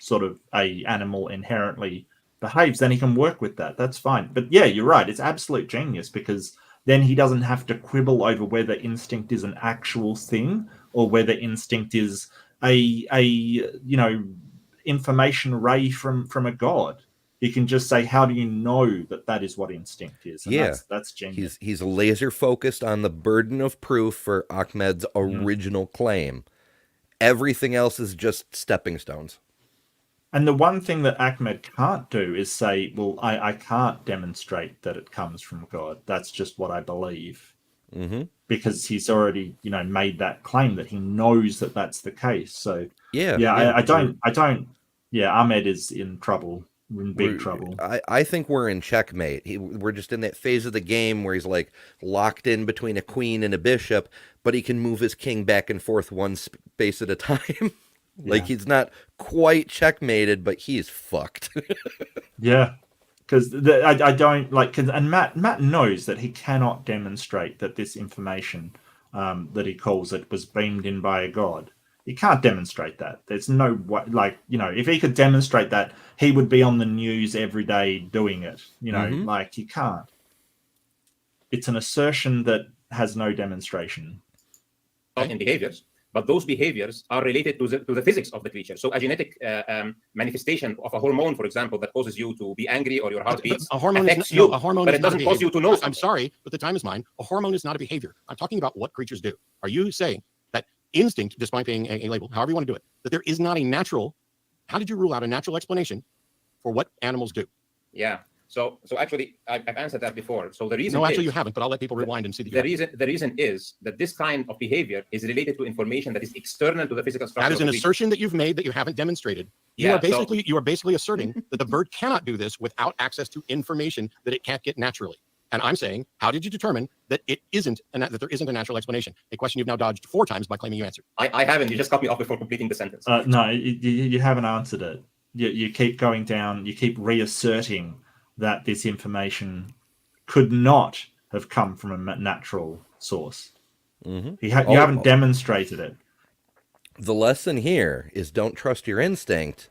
[SPEAKER 1] sort of a animal inherently behaves, then he can work with that. That's fine. But yeah, you're right. It's absolute genius because then he doesn't have to quibble over whether instinct is an actual thing or whether instinct is a information ray from a god. He can just say, how do you know that is what instinct is? And that's genius.
[SPEAKER 2] He's laser focused on the burden of proof for Ahmed's original claim. Everything else is just stepping stones.
[SPEAKER 1] And the one thing that Ahmed can't do is say, well, I can't demonstrate that it comes from God. That's just what I believe.
[SPEAKER 2] Mm-hmm.
[SPEAKER 1] Because he's already, made that claim that he knows that that's the case. So, Ahmed is in trouble, in big trouble.
[SPEAKER 2] I think we're in checkmate. We're just in that phase of the game where he's like locked in between a queen and a bishop, but he can move his king back and forth one space at a time. Like, he's not quite checkmated, but he's fucked.
[SPEAKER 1] Yeah, because I don't like, and Matt knows that he cannot demonstrate that this information that he calls it was beamed in by a god. He can't demonstrate that. There's no way, if he could demonstrate that, he would be on the news every day doing it. Like, he can't. It's an assertion that has no demonstration.
[SPEAKER 4] In behaviors. but those behaviors are related to the physics of the creature. So a genetic manifestation of a hormone, for example, that causes you to be angry or your heart beats,
[SPEAKER 5] a hormone
[SPEAKER 4] affects
[SPEAKER 5] is,
[SPEAKER 4] you,
[SPEAKER 5] no, a hormone
[SPEAKER 4] but
[SPEAKER 5] is
[SPEAKER 4] it
[SPEAKER 5] not
[SPEAKER 4] doesn't
[SPEAKER 5] a
[SPEAKER 4] cause you to know something.
[SPEAKER 5] I'm sorry, but the time is mine. A hormone is not a behavior. I'm talking about what creatures do. Are you saying that instinct, despite being a label, however you want to do it, that there is not a natural, how did you rule out a natural explanation for what animals do?
[SPEAKER 4] Yeah. So actually, I've answered that before. So the reason
[SPEAKER 5] no, actually you haven't, but I'll let people rewind and see
[SPEAKER 4] the reason is that this kind of behavior is related to information that is external to the physical structure.
[SPEAKER 5] That is an assertion that you've made that you haven't demonstrated. You are basically asserting that the bird cannot do this without access to information that it can't get naturally. And I'm saying, how did you determine that it isn't that there isn't a natural explanation? A question you've now dodged 4 times by claiming you answered.
[SPEAKER 4] I haven't. You just cut me off before completing the sentence.
[SPEAKER 1] No, you haven't answered it. You keep going down. You keep reasserting that this information could not have come from a natural source.
[SPEAKER 2] Mm-hmm.
[SPEAKER 1] You haven't demonstrated it.
[SPEAKER 2] The lesson here is don't trust your instinct.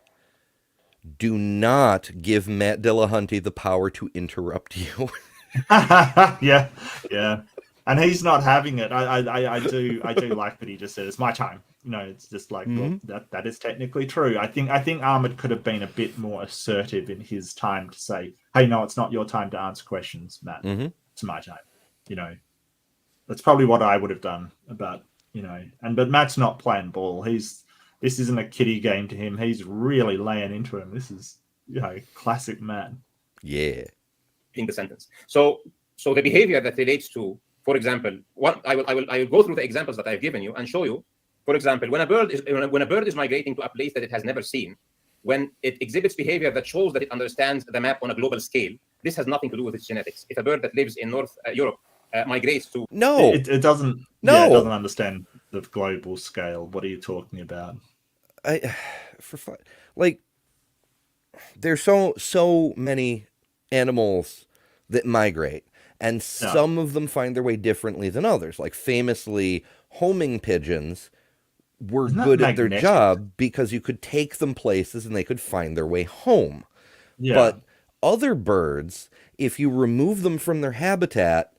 [SPEAKER 2] Do not give Matt Dillahunty the power to interrupt you.
[SPEAKER 1] Yeah. And he's not having it. I do like that he just said it's my time. It's just like, well, that is technically true. I think Ahmed could have been a bit more assertive in his time to say, hey, no, it's not your time to answer questions, Matt. It's my time. That's probably what I would have done. But Matt's not playing ball. This isn't a kiddie game to him. He's really laying into him. This is classic Matt.
[SPEAKER 2] Yeah.
[SPEAKER 4] In the sentence. So the behavior that relates to, for example, I will go through the examples that I've given you and show you. For example, when a bird is migrating to a place that it has never seen, when it exhibits behavior that shows that it understands the map on a global scale, this has nothing to do with its genetics. If a bird that lives in North Europe migrates to
[SPEAKER 1] it doesn't.
[SPEAKER 2] No,
[SPEAKER 1] it doesn't understand the global scale. What are you talking about?
[SPEAKER 2] There's so many animals that migrate, and some of them find their way differently than others. Like famously, homing pigeons were good at their job because you could take them places and they could find their way home. Yeah. But other birds, if you remove them from their habitat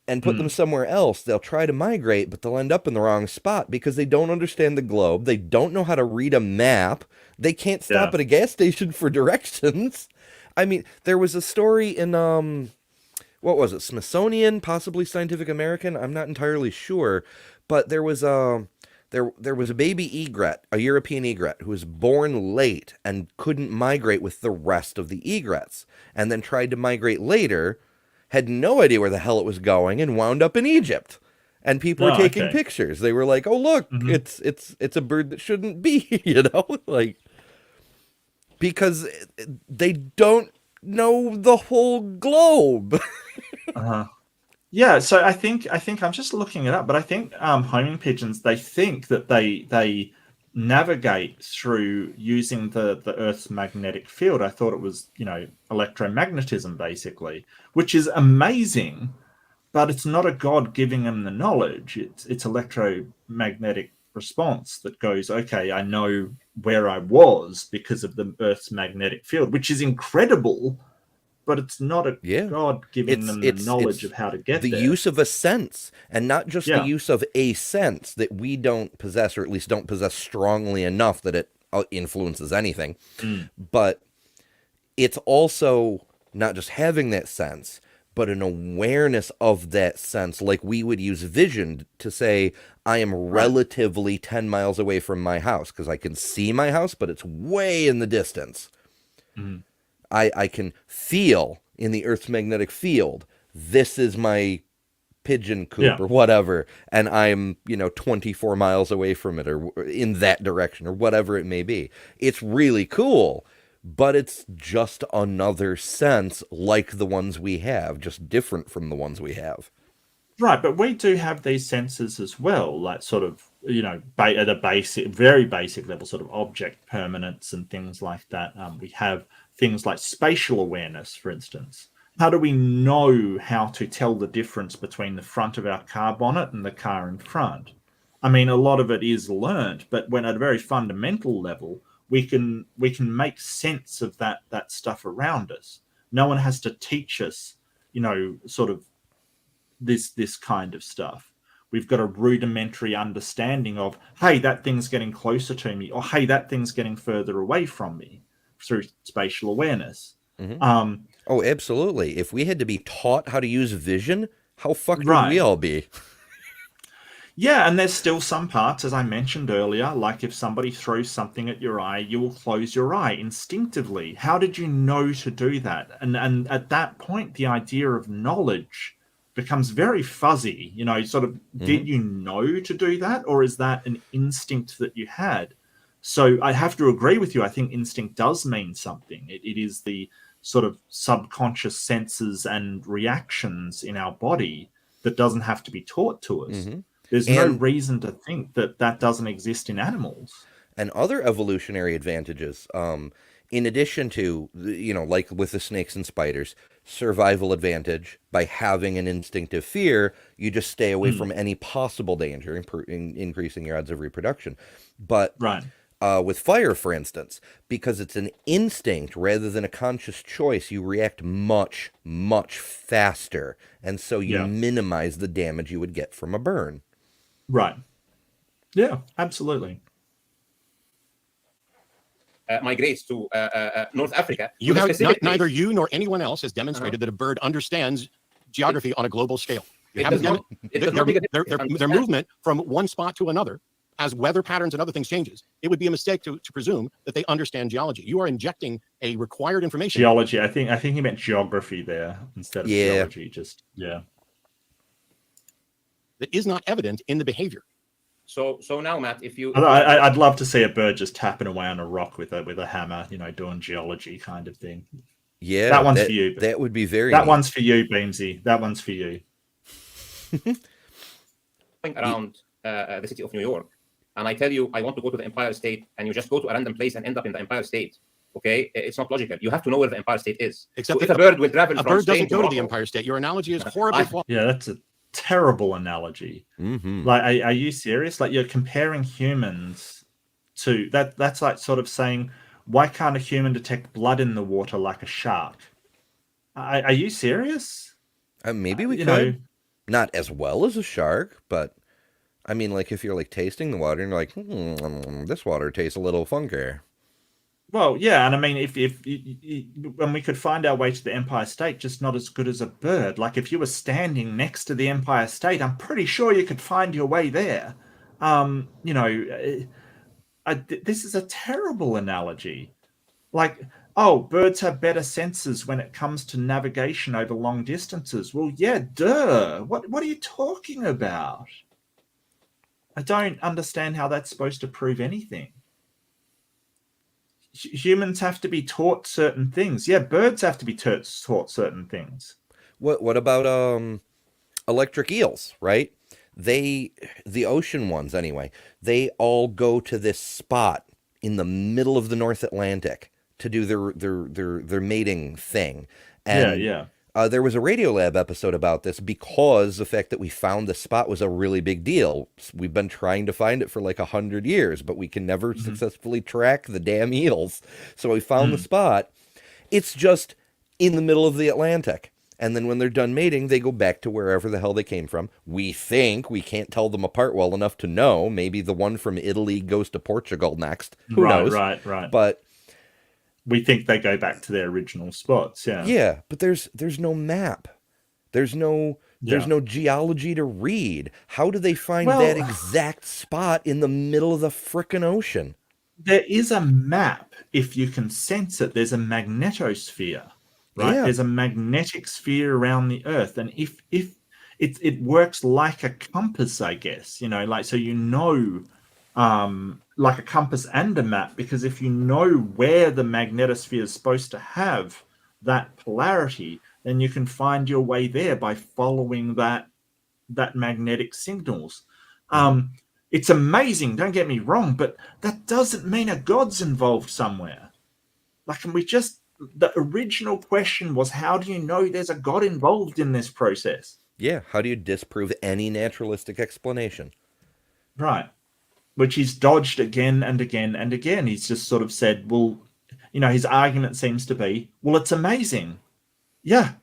[SPEAKER 2] and put them somewhere else, they'll try to migrate, but they'll end up in the wrong spot because they don't understand the globe. They don't know how to read a map. They can't stop at a gas station for directions. I mean, there was a story in, what was it, Smithsonian, possibly Scientific American? I'm not entirely sure. But there was a baby egret, a European egret, who was born late and couldn't migrate with the rest of the egrets, and then tried to migrate later, had no idea where the hell it was going, and wound up in Egypt. And people were taking pictures. They were like, "Oh, look, it's a bird that shouldn't be," because they don't know the whole globe.
[SPEAKER 1] Yeah, so I think I'm just looking it up, but I think homing pigeons, they think that they navigate through using the Earth's magnetic field. I thought it was electromagnetism basically, which is amazing, but it's not a god giving them the knowledge. It's electromagnetic response that goes, okay, I know where I was because of the Earth's magnetic field, which is incredible. But it's not a god giving them the knowledge of how to get there.
[SPEAKER 2] The use of a sense, and not just the use of a sense that we don't possess, or at least don't possess strongly enough that it influences anything. But it's also not just having that sense, but an awareness of that sense. Like we would use vision to say, I am relatively 10 miles away from my house because I can see my house, but it's way in the distance. I can feel in the Earth's magnetic field, this is my pigeon coop or whatever, and I'm, 24 miles away from it or in that direction or whatever it may be. It's really cool, but it's just another sense like the ones we have, just different from the ones we have.
[SPEAKER 1] Right, but we do have these senses as well, like sort of, at a very basic level, sort of object permanence and things like that. We have things like spatial awareness, for instance. How do we know how to tell the difference between the front of our car bonnet and the car in front? I mean, a lot of it is learnt, but when at a very fundamental level, we can make sense of that stuff around us. No one has to teach us, sort of this kind of stuff. we've got a rudimentary understanding of, hey, that thing's getting closer to me, or hey, that thing's getting further away from me through spatial awareness.
[SPEAKER 2] Oh, absolutely. If we had to be taught how to use vision, how fucked would
[SPEAKER 1] Right.
[SPEAKER 2] we all be?
[SPEAKER 1] Yeah, and there's still some parts, as I mentioned earlier, like if somebody throws something at your eye, you will close your eye instinctively. How did you know to do that? And at that point, the idea of knowledge becomes very fuzzy. You know, sort of, did you know to do that, or is that an instinct that you had? So I have to agree with you. I think instinct does mean something. It is the sort of subconscious senses and reactions in our body that doesn't have to be taught to us. There's no reason to think that that doesn't exist in animals.
[SPEAKER 2] And other evolutionary advantages, in addition to, like with the snakes and spiders, survival advantage. By having an instinctive fear, you just stay away from any possible danger, increasing your odds of reproduction. But with fire, for instance, because it's an instinct rather than a conscious choice, you react much, much faster. And so you minimize the damage you would get from a burn.
[SPEAKER 1] Right. Yeah, absolutely.
[SPEAKER 4] Migrates to North Africa.
[SPEAKER 5] Neither you nor anyone else has demonstrated that a bird understands geography on a global scale. Their movement from one spot to another, as weather patterns and other things changes, it would be a mistake to presume that they understand geology. You are injecting a required information.
[SPEAKER 1] Geology. I think he meant geography there instead of geology.
[SPEAKER 5] That is not evident in the behavior.
[SPEAKER 4] So now, Matt, if you,
[SPEAKER 1] I'd love to see a bird just tapping away on a rock with a hammer, doing geology kind of thing.
[SPEAKER 2] Yeah,
[SPEAKER 1] that one's for you.
[SPEAKER 2] That would be very.
[SPEAKER 1] That one's for you, Beamsy. That one's for you.
[SPEAKER 4] Around the city of New York, and I tell you, I want to go to the Empire State, and you just go to a random place and end up in the Empire State. Okay, it's not logical. You have to know where the Empire State is.
[SPEAKER 5] Except
[SPEAKER 4] if a bird will travel,
[SPEAKER 5] a bird doesn't go to the Empire State. Your analogy is horribly flawed.
[SPEAKER 1] Yeah, that's a terrible analogy. Like, are you serious? Like, you're comparing humans to that. That's like sort of saying, why can't a human detect blood in the water like a shark? Are you serious?
[SPEAKER 2] Maybe we could. Not as well as a shark, but I mean, like, if you're like tasting the water and you're like, this water tastes a little funky.
[SPEAKER 1] Well, yeah, and I mean, if when we could find our way to the Empire State, just not as good as a bird. Like, if you were standing next to the Empire State, I'm pretty sure you could find your way there. This is a terrible analogy. Like, oh, birds have better senses when it comes to navigation over long distances. Well, yeah, duh. What are you talking about? I don't understand how that's supposed to prove anything. Humans have to be taught certain things. Yeah, birds have to be taught certain things.
[SPEAKER 2] What about electric eels, right? The ocean ones anyway, they all go to this spot in the middle of the North Atlantic to do their mating thing. And there was a Radiolab episode about this because the fact that we found the spot was a really big deal. We've been trying to find it for like 100 years, but we can never successfully track the damn eels. So we found the spot. It's just in the middle of the Atlantic. And then when they're done mating, they go back to wherever the hell they came from. We think. We can't tell them apart well enough to know. Maybe the one from Italy goes to Portugal next. Who knows? Right. But
[SPEAKER 1] we think they go back to their original spots.
[SPEAKER 2] Yeah, but there's no map. There's no geology to read. How do they find that exact spot in the middle of the frickin' ocean?
[SPEAKER 1] There is a map if you can sense it. There's a magnetosphere, right? There's a magnetic sphere around the Earth, and if it works like a compass, I guess, like a compass and a map, because if you know where the magnetosphere is supposed to have that polarity, then you can find your way there by following that magnetic signals. It's amazing, don't get me wrong, but that doesn't mean a god's involved somewhere. Like, the original question was, how do you know there's a god involved in this process?
[SPEAKER 2] Yeah, how do you disprove any naturalistic explanation?
[SPEAKER 1] Right. Which he's dodged again and again and again. He's just sort of said, well, his argument seems to be, well, it's amazing. Yeah,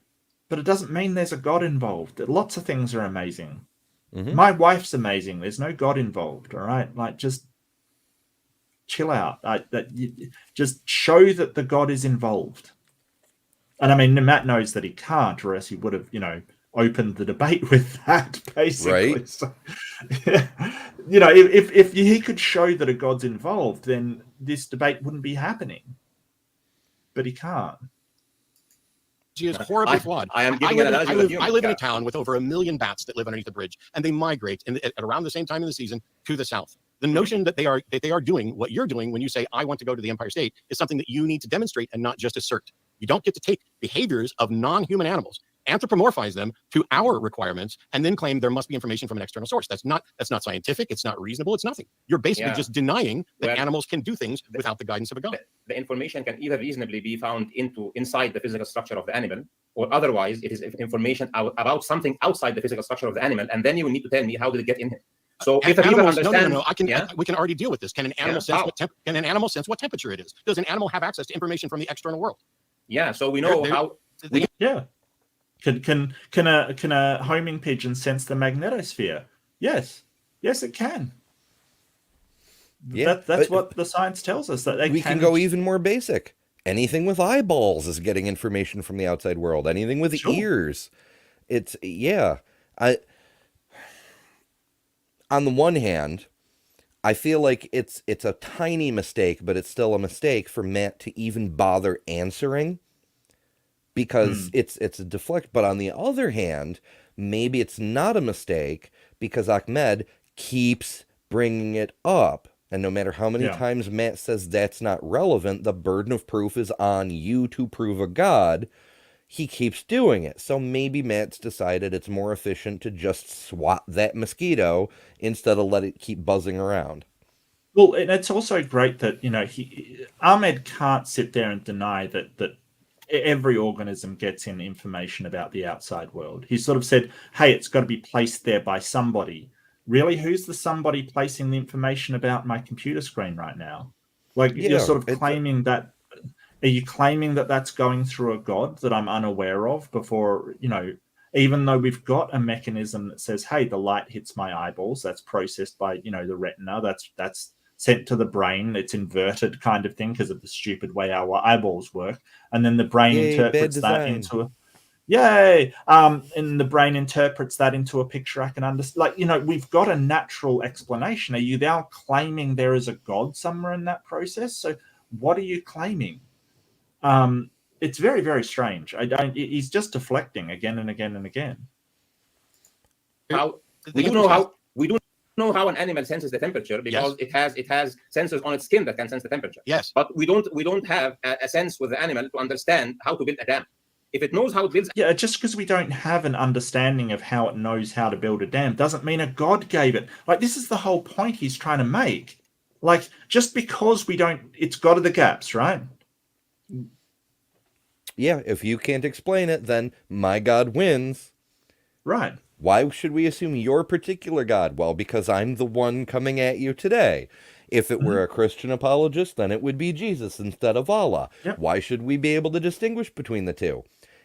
[SPEAKER 1] but it doesn't mean there's a god involved. Lots of things are amazing. My wife's amazing. There's no God involved. All right, like just chill out. Just show that the God is involved. And I mean, Matt knows that he can't, or else he would have, opened the debate with that, basically.
[SPEAKER 2] Right.
[SPEAKER 1] So, if he could show that a God's involved, then this debate wouldn't be happening. But he can't.
[SPEAKER 5] She is horribly flawed.
[SPEAKER 4] I
[SPEAKER 5] live in a town with over 1 million bats that live underneath the bridge, and they migrate at around the same time in the season to the south. The notion that they are doing what you're doing when you say, I want to go to the Empire State, is something that you need to demonstrate and not just assert. You don't get to take behaviors of non-human animals, anthropomorphize them to our requirements, and then claim there must be information from an external source. That's not scientific. It's not reasonable. It's nothing. You're basically just denying that animals can do things without the guidance of a God.
[SPEAKER 4] The information can either reasonably be found inside the physical structure of the animal, or otherwise it is information about something outside the physical structure of the animal, and then you will need to tell me how did it get in here. So if the people understand,
[SPEAKER 5] we can already deal with this. Can an animal sense what temperature it is? Does an animal have access to information from the external world?
[SPEAKER 4] Yeah, so we know how.
[SPEAKER 1] Can a homing pigeon sense the magnetosphere? Yes, it can.
[SPEAKER 2] Yeah,
[SPEAKER 1] that's what the science tells us, that
[SPEAKER 2] we can go even more basic. Anything with eyeballs is getting information from the outside world. Anything with ears, on the one hand, I feel like it's a tiny mistake, but it's still a mistake for Matt to even bother answering, because it's a deflect. But on the other hand, maybe it's not a mistake because Ahmed keeps bringing it up. And no matter how many times Matt says that's not relevant, the burden of proof is on you to prove a God. He keeps doing it. So maybe Matt's decided it's more efficient to just swat that mosquito instead of let it keep buzzing around.
[SPEAKER 1] Well, and it's also great that, Ahmed can't sit there and deny that every organism gets in information about the outside world. He sort of said, hey, it's got to be placed there by somebody. Really? Who's the somebody placing the information about my computer screen right now? Like, you're sort of claiming that. Are you claiming that that's going through a God that I'm unaware of before, even though we've got a mechanism that says, hey, the light hits my eyeballs, that's processed by, the retina, that's sent to the brain, it's inverted kind of thing because of the stupid way our eyeballs work. And then the brain interprets that into and the brain interprets that into a picture I can understand. Like, we've got a natural explanation. Are you now claiming there is a God somewhere in that process? So what are you claiming? It's very, very strange. He's just deflecting again and again and again.
[SPEAKER 4] We do know how an animal senses the temperature because it has sensors on its skin that can sense the temperature.
[SPEAKER 5] Yes.
[SPEAKER 4] But we don't have a sense with the animal to understand how to build a dam. If it knows how it builds,
[SPEAKER 1] just because we don't have an understanding of how it knows how to build a dam doesn't mean a God gave it. Like, this is the whole point he's trying to make. Like, just because we don't, it's got the gaps, right?
[SPEAKER 2] Yeah, if you can't explain it, then my God wins.
[SPEAKER 1] Right.
[SPEAKER 2] Why should we assume your particular God? Well, because I'm the one coming at you today. If it were a Christian apologist, then it would be Jesus instead of Allah.
[SPEAKER 1] Yep.
[SPEAKER 2] Why should we be able to distinguish between the two?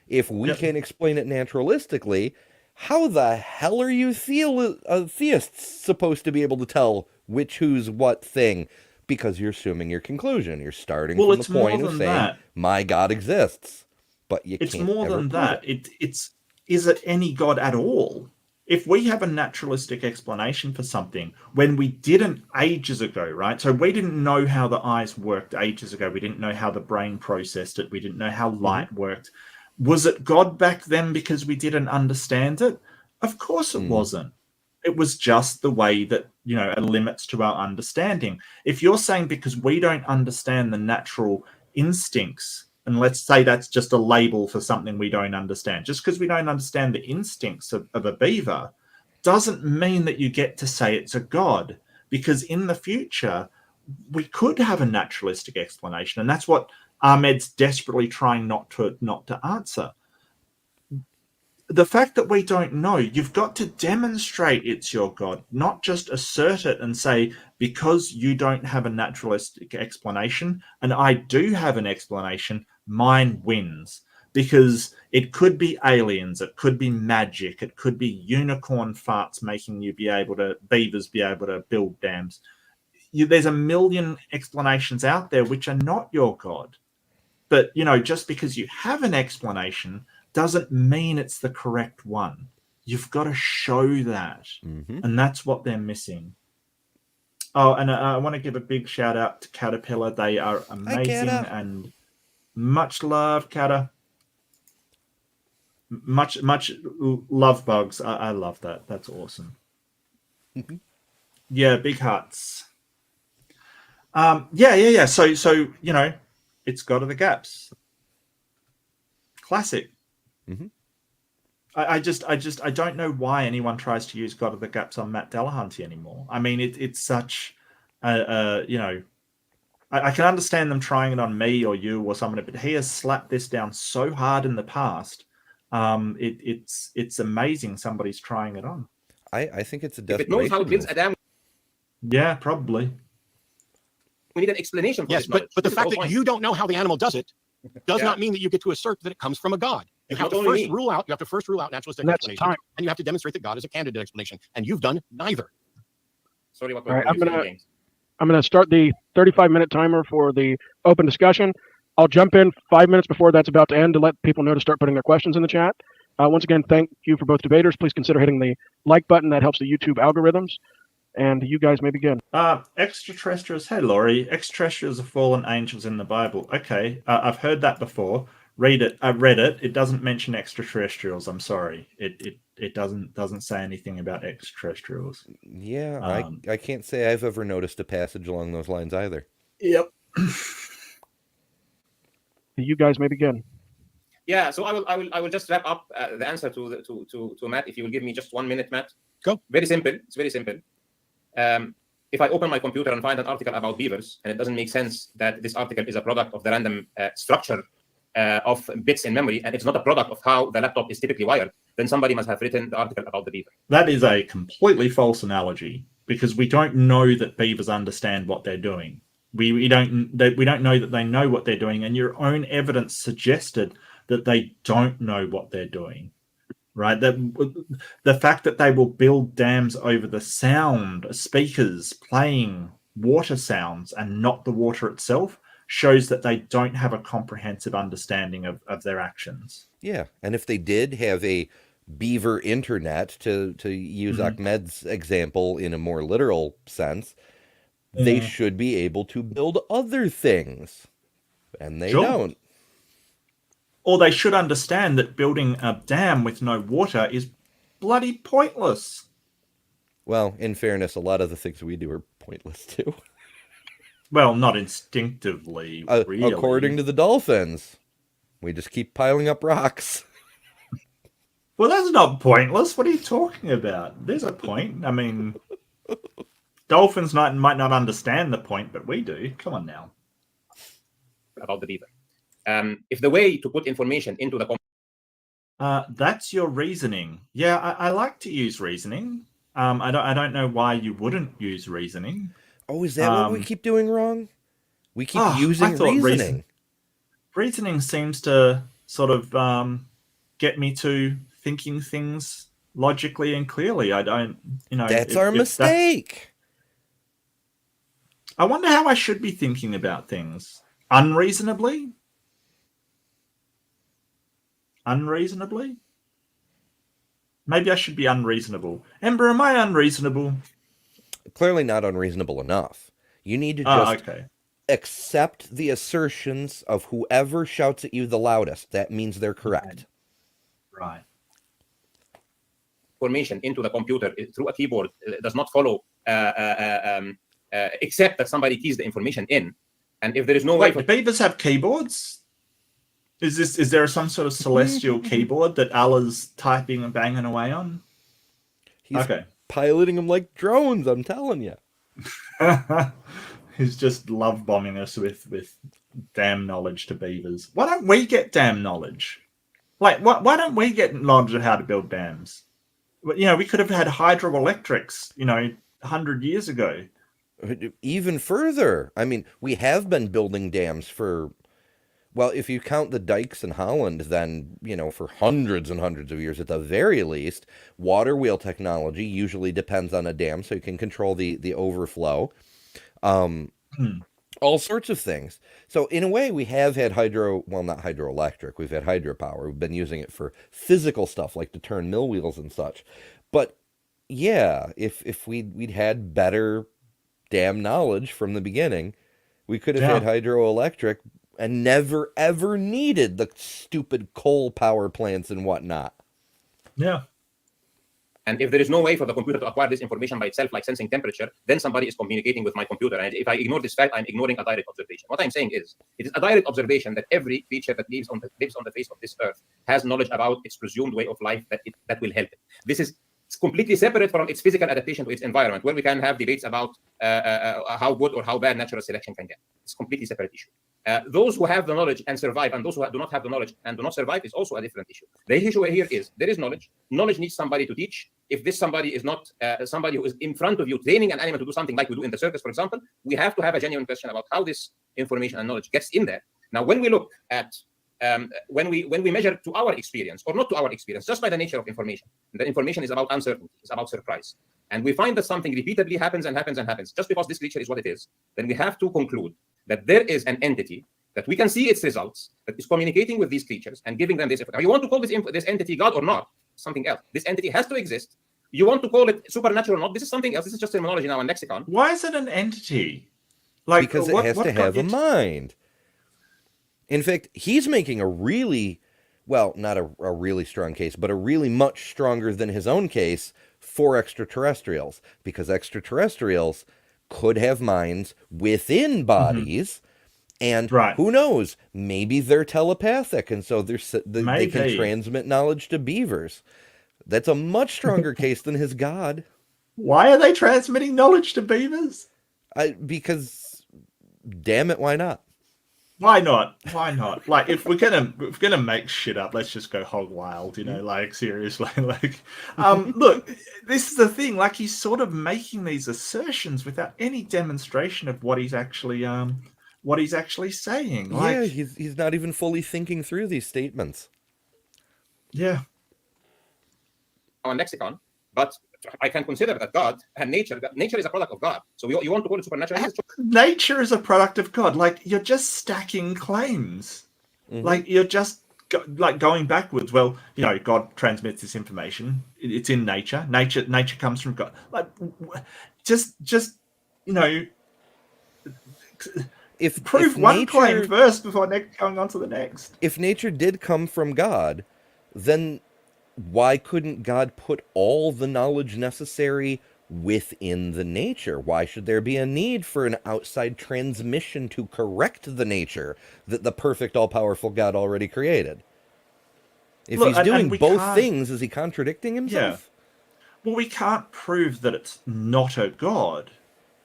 [SPEAKER 2] If we can't explain it naturalistically, how the hell are you theists supposed to be able to tell which who's what thing? Because you're assuming your conclusion. You're starting from the point of saying, my God exists. But you can't. It's more than that.
[SPEAKER 1] Is it any God at all? If we have a naturalistic explanation for something when we didn't ages ago, right? So we didn't know how the eyes worked ages ago. We didn't know how the brain processed it. We didn't know how light worked. Was it God back then because we didn't understand it? Of course it wasn't. It was just the way that, limits to our understanding. If you're saying because we don't understand the natural instincts, and let's say that's just a label for something we don't understand, just because we don't understand the instincts of a beaver, doesn't mean that you get to say it's a God, because in the future, we could have a naturalistic explanation. And that's what Ahmed's desperately trying not to answer. The fact that we don't know, you've got to demonstrate it's your God, not just assert it and say, because you don't have a naturalistic explanation and I do have an explanation, mine wins. because it could be aliens, it could be magic, it could be unicorn farts making beavers be able to build dams. There's a million explanations out there which are not your God. But, just because you have an explanation doesn't mean it's the correct one. You've got to show that.
[SPEAKER 2] Mm-hmm.
[SPEAKER 1] And that's what they're missing. Oh, and I want to give a big shout out to Caterpillar. They are amazing and much love, Catter. Much love, Bugs. I love that. That's awesome.
[SPEAKER 2] Mm-hmm.
[SPEAKER 1] Yeah, big hearts. Yeah. So it's God of the Gaps. Classic.
[SPEAKER 2] Mm-hmm.
[SPEAKER 1] I don't know why anyone tries to use God of the Gaps on Matt Dillahunty anymore. I mean, it's such I can understand them trying it on me or you or someone, but he has slapped this down so hard in the past. It's amazing somebody's trying it on.
[SPEAKER 2] I think it's a
[SPEAKER 4] if it knows how it builds a dam.
[SPEAKER 1] Yeah, probably.
[SPEAKER 4] We need an explanation for
[SPEAKER 5] yes, but the fact that you don't know how the animal does it does not mean that you get to assert that it comes from a god. You have to first rule out naturalistic explanation, and you have to demonstrate that God is a candidate explanation, and you've done neither.
[SPEAKER 4] Sorry, what?
[SPEAKER 3] All right, I'm gonna start the 35-minute timer for the open discussion. I'll jump in 5 minutes before that's about to end to let people know to start putting their questions in the chat. Once again, thank you for both debaters. Please consider hitting the like button. That helps the YouTube algorithms. And you guys may begin.
[SPEAKER 1] Extraterrestrials. Hey, Laurie. Extraterrestrials are fallen angels in the Bible. Okay, I've heard that before. Read it. I read it. It doesn't mention extraterrestrials. I'm sorry. It doesn't say anything about extraterrestrials.
[SPEAKER 2] Yeah, I can't say I've ever noticed a passage along those lines either.
[SPEAKER 1] Yep.
[SPEAKER 3] You guys may begin.
[SPEAKER 4] Yeah, so I will just wrap up the answer to Matt. If you will give me just 1 minute, Matt.
[SPEAKER 5] Go.
[SPEAKER 4] Very simple. It's very simple. If I open my computer and find an article about beavers, and it doesn't make sense that this article is a product of the random structure of bits in memory, and it's not a product of how the laptop is typically wired, then somebody must have written the article about the beaver.
[SPEAKER 1] That is a completely false analogy, because we don't know that beavers understand what they're doing. We don't know that they know what they're doing, and your own evidence suggested that they don't know what they're doing. Right, the fact that they will build dams over the sound of speakers playing water sounds and not the water itself shows that they don't have a comprehensive understanding of their actions.
[SPEAKER 2] Yeah, and if they did have a beaver internet, to use Ahmed's example in a more literal sense, they should be able to build other things, and they don't.
[SPEAKER 1] Or they should understand that building a dam with no water is bloody pointless.
[SPEAKER 2] Well, in fairness, a lot of the things we do are pointless too.
[SPEAKER 1] Well, not instinctively, really.
[SPEAKER 2] According to the dolphins. We just keep piling up rocks.
[SPEAKER 1] Well, that's not pointless. What are you talking about? There's a point. I mean, dolphins might not understand the point, but we do. Come on now.
[SPEAKER 4] About the beaver. If the way to put information into the
[SPEAKER 1] that's your reasoning. Yeah, I like to use reasoning. I don't know why you wouldn't use reasoning.
[SPEAKER 2] Oh, is that what we keep doing wrong? We keep using reasoning.
[SPEAKER 1] Reasoning seems to sort of get me to thinking things logically and clearly. I don't,
[SPEAKER 2] That's our mistake.
[SPEAKER 1] I wonder how I should be thinking about things. Unreasonably? Maybe I should be unreasonable. Ember, am I unreasonable?
[SPEAKER 2] Clearly not unreasonable enough. You need to just accept the assertions of whoever shouts at you the loudest. That means they're correct.
[SPEAKER 1] Right.
[SPEAKER 4] Information into the computer through a keyboard does not follow, except that somebody keys the information in. And if there is no way...
[SPEAKER 1] Do beavers have keyboards? Is there some sort of celestial keyboard that Allah's typing and banging away on?
[SPEAKER 2] He's piloting them like drones, I'm telling you.
[SPEAKER 1] He's just love bombing us with damn knowledge to beavers. Why don't we get damn knowledge? Like, why don't we get knowledge of how to build dams? We could have had hydroelectrics, 100 years ago.
[SPEAKER 2] Even further. I mean, we have been building dams Well, if you count the dikes in Holland, then, for hundreds and hundreds of years at the very least, water wheel technology usually depends on a dam, so you can control the overflow. All sorts of things. So in a way, we have had not hydroelectric, we've had hydropower. We've been using it for physical stuff, like to turn mill wheels and such. But yeah, if we'd had better dam knowledge from the beginning, we could have had hydroelectric and never, ever needed the stupid coal power plants and whatnot.
[SPEAKER 1] Yeah.
[SPEAKER 4] And if there is no way for the computer to acquire this information by itself, like sensing temperature, then somebody is communicating with my computer. And if I ignore this fact, I'm ignoring a direct observation. What I'm saying is, it is a direct observation that every creature that lives on the face of this earth has knowledge about its presumed way of life that will help it. This is completely separate from its physical adaptation to its environment, where we can have debates about how good or how bad natural selection can get. It's a completely separate issue. Those who have the knowledge and survive, and those who do not have the knowledge and do not survive, is also a different issue. The issue here is there is knowledge. Knowledge needs somebody to teach. If this somebody is not somebody who is in front of you training an animal to do something like we do in the circus, for example, we have to have a genuine question about how this information and knowledge gets in there. Now, when we look at when we measure to our experience or not to our experience, just by the nature of information, the information is about uncertainty, it's about surprise, and we find that something repeatedly happens and happens and happens just because this creature is what it is, then we have to conclude that there is an entity that we can see its results, that is communicating with these creatures and giving them this information. You want to call this entity God or not? Something else. This entity has to exist. You want to call it supernatural or not? This is something else. This is just terminology now and lexicon.
[SPEAKER 1] Why is it an entity?
[SPEAKER 2] Because it has to have a mind. In fact, he's making a really, not a really strong case, but a really much stronger than his own case for extraterrestrials. Because extraterrestrials could have minds within bodies, and who knows, maybe they're telepathic, and so they can transmit knowledge to beavers. That's a much stronger case than his God.
[SPEAKER 1] Why are they transmitting knowledge to beavers?
[SPEAKER 2] Because, damn it, why not?
[SPEAKER 1] Why not? Why not? Like, if we're gonna make shit up, let's just go hog wild, like, seriously. Like, look, this is the thing, like, he's sort of making these assertions without any demonstration of what he's actually saying. Like,
[SPEAKER 2] yeah, he's not even fully thinking through these statements.
[SPEAKER 1] Yeah.
[SPEAKER 4] On lexicon, but I can consider that God and nature is a product of God. So you want to call it supernatural?
[SPEAKER 1] Nature is a product of God. Like, you're just stacking claims. Like, you're just going backwards. Well, God transmits this information. It's in nature. Nature comes from God. Like, just prove one claim first before going on to the next.
[SPEAKER 2] If nature did come from God, then why couldn't God put all the knowledge necessary within the nature? Why should there be a need for an outside transmission to correct the nature that the perfect, all-powerful God already created? If he's doing both things, is he contradicting himself?
[SPEAKER 1] Yeah. Well, we can't prove that it's not a God,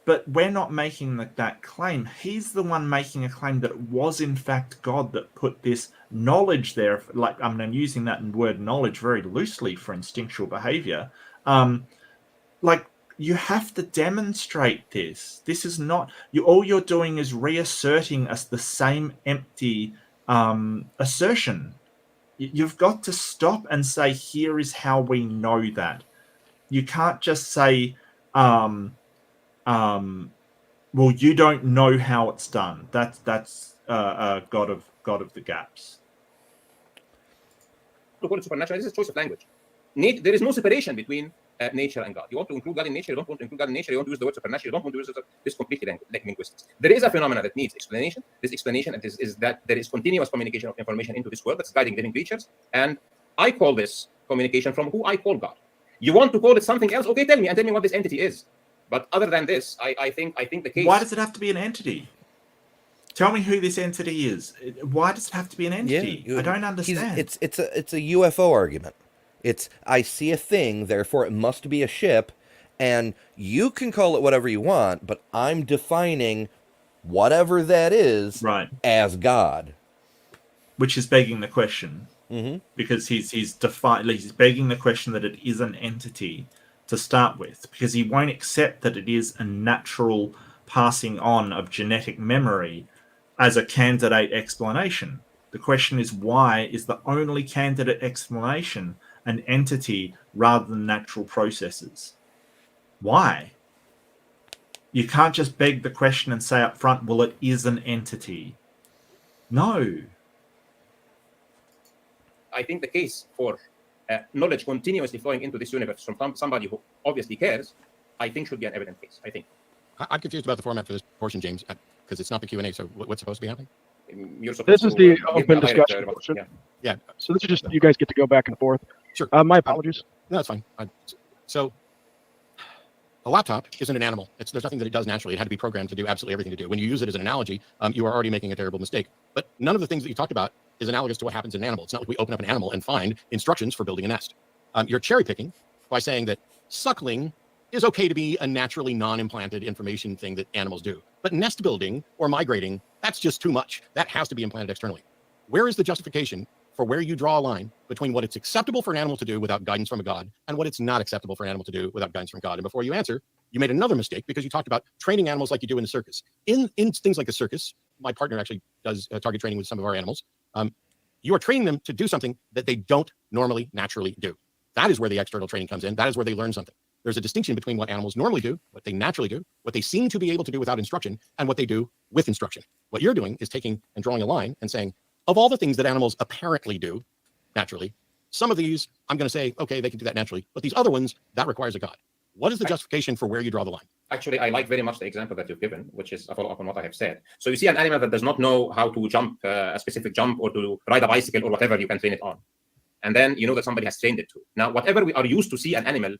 [SPEAKER 1] but we're not making that claim. He's the one making a claim that it was, in fact, God that put this knowledge there. Like, I'm using that word knowledge very loosely for instinctual behavior. Like, you have to demonstrate this. This is not... all you're doing is reasserting us the same empty assertion. You've got to stop and say, here is how we know that. You can't just say... well, you don't know how it's done. That's God of the gaps.
[SPEAKER 4] To call it supernatural, this is a choice of language. There is no separation between nature and God. You want to include God in nature, you don't want to include God in nature, you want to use the word supernatural, you don't want to use this completely like linguistics. There is a phenomenon that needs explanation. This explanation is that there is continuous communication of information into this world that's guiding living creatures, and I call this communication from who I call God. You want to call it something else? Okay, tell me what this entity is. But other than this, I think the case...
[SPEAKER 1] Why does it have to be an entity? Tell me who this entity is. Why does it have to be an entity? I don't understand.
[SPEAKER 2] It's a UFO argument. It's, I see a thing, therefore it must be a ship, and you can call it whatever you want, but I'm defining whatever that is as God.
[SPEAKER 1] Which is begging the question. Because he's begging the question that it is an entity to start with, because he won't accept that it is a natural passing on of genetic memory. as a candidate explanation. The question is, why is the only candidate explanation an entity rather than natural processes? Why? You can't just beg the question and say up front, well, it is an entity. No.
[SPEAKER 4] I think the case for knowledge continuously flowing into this universe from somebody who obviously cares, I think should be an evident case, I think.
[SPEAKER 5] I'm confused about the format for this portion, James, because it's not the Q&A, so what's supposed to be happening?
[SPEAKER 3] This is the open discussion portion.
[SPEAKER 5] Yeah.
[SPEAKER 3] So this is just, you guys get to go back and forth.
[SPEAKER 5] Sure.
[SPEAKER 3] My apologies.
[SPEAKER 5] No, that's fine. So a laptop isn't an animal. There's nothing that it does naturally. It had to be programmed to do absolutely everything to do. When you use it as an analogy, you are already making a terrible mistake. But none of the things that you talked about is analogous to what happens in an animal. It's not like we open up an animal and find instructions for building a nest. You're cherry picking by saying that suckling is okay to be a naturally non-implanted information thing that animals do. But nest building or migrating, that's just too much. That has to be implanted externally. Where is the justification for where you draw a line between what it's acceptable for an animal to do without guidance from a god and what it's not acceptable for an animal to do without guidance from God? And before you answer, you made another mistake because you talked about training animals like you do in the circus. In things like the circus, my partner actually does target training with some of our animals. You are training them to do something that they don't normally naturally do. That is where the external training comes in. That is where they learn something. There's a distinction between what animals normally do, what they naturally do, what they seem to be able to do without instruction, and what they do with instruction. What you're doing is taking and drawing a line and saying, of all the things that animals apparently do naturally, some of these, I'm going to say, okay, they can do that naturally, but these other ones, that requires a god. What is the justification for where you draw the line?
[SPEAKER 4] Actually, I like very much the example that you've given, which is a follow-up on what I have said. So you see an animal that does not know how to jump a specific jump or to ride a bicycle or whatever you can train it on. And then you know that somebody has trained it to. Now, whatever we are used to see an animal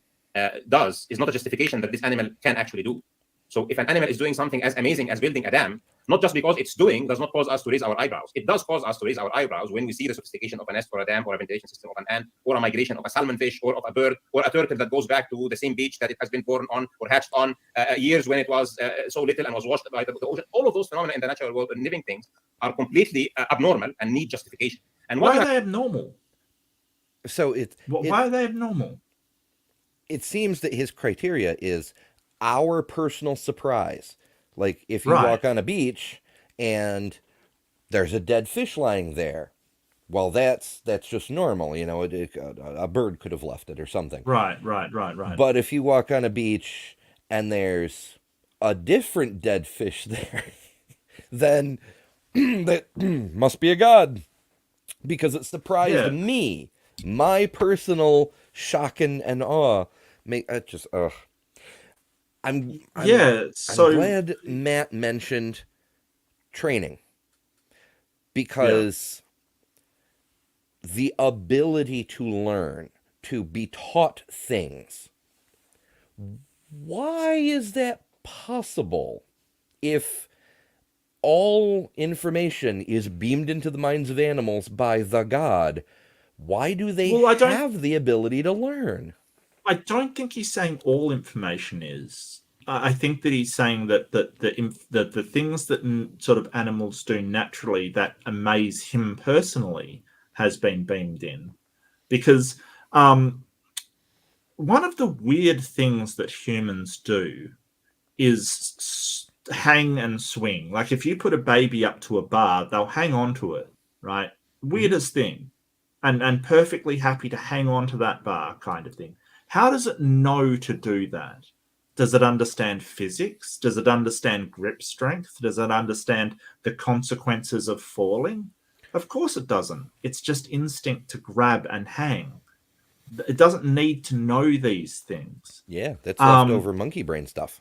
[SPEAKER 4] does is not a justification that this animal can actually do. So if an animal is doing something as amazing as building a dam, not just because it's doing does not cause us to raise our eyebrows. It does cause us to raise our eyebrows when we see the sophistication of a nest or a dam or a ventilation system of an ant or a migration of a salmon fish or of a bird or a turtle that goes back to the same beach that it has been born on or hatched on years when it was so little and was washed by the ocean. All of those phenomena in the natural world and living things are completely abnormal and need justification. And
[SPEAKER 1] why are they abnormal?
[SPEAKER 2] So
[SPEAKER 1] why are they abnormal?
[SPEAKER 2] It seems that his criteria is our personal surprise. Like if you walk on a beach and there's a dead fish lying there, well, that's just normal. You know, a bird could have left it or something.
[SPEAKER 1] Right.
[SPEAKER 2] But if you walk on a beach and there's a different dead fish there, then that must be a god because it surprised me. My personal shock and awe I'm glad Matt mentioned training because the ability to learn, to be taught things. Why is that possible if all information is beamed into the minds of animals by the god? Why do they have the ability to learn?
[SPEAKER 1] I don't think he's saying all information is. I think that he's saying that the things that sort of animals do naturally that amaze him personally has been beamed in. Because one of the weird things that humans do is hang and swing. Like if you put a baby up to a bar, they'll hang on to it, right? Weirdest thing. And perfectly happy to hang on to that bar kind of thing. How does it know to do that? Does it understand physics? Does it understand grip strength? Does it understand the consequences of falling? Of course it doesn't. It's just instinct to grab and hang. It doesn't need to know these things.
[SPEAKER 2] Yeah, that's leftover monkey brain stuff.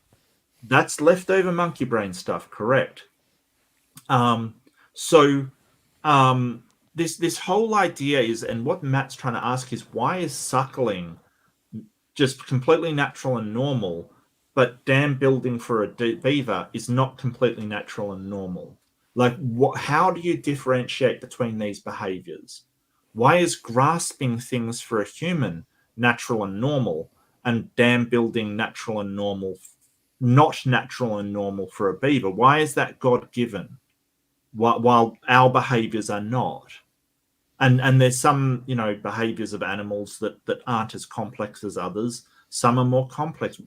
[SPEAKER 1] That's leftover monkey brain stuff, correct. This whole idea is, and what Matt's trying to ask is, why is suckling just completely natural and normal, but dam building for a beaver is not completely natural and normal? Like, how do you differentiate between these behaviors? Why is grasping things for a human natural and normal, and dam building natural and normal, not natural and normal for a beaver? Why is that God-given, while our behaviors are not? And there's some, behaviors of animals that aren't as complex as others. Some are more complex.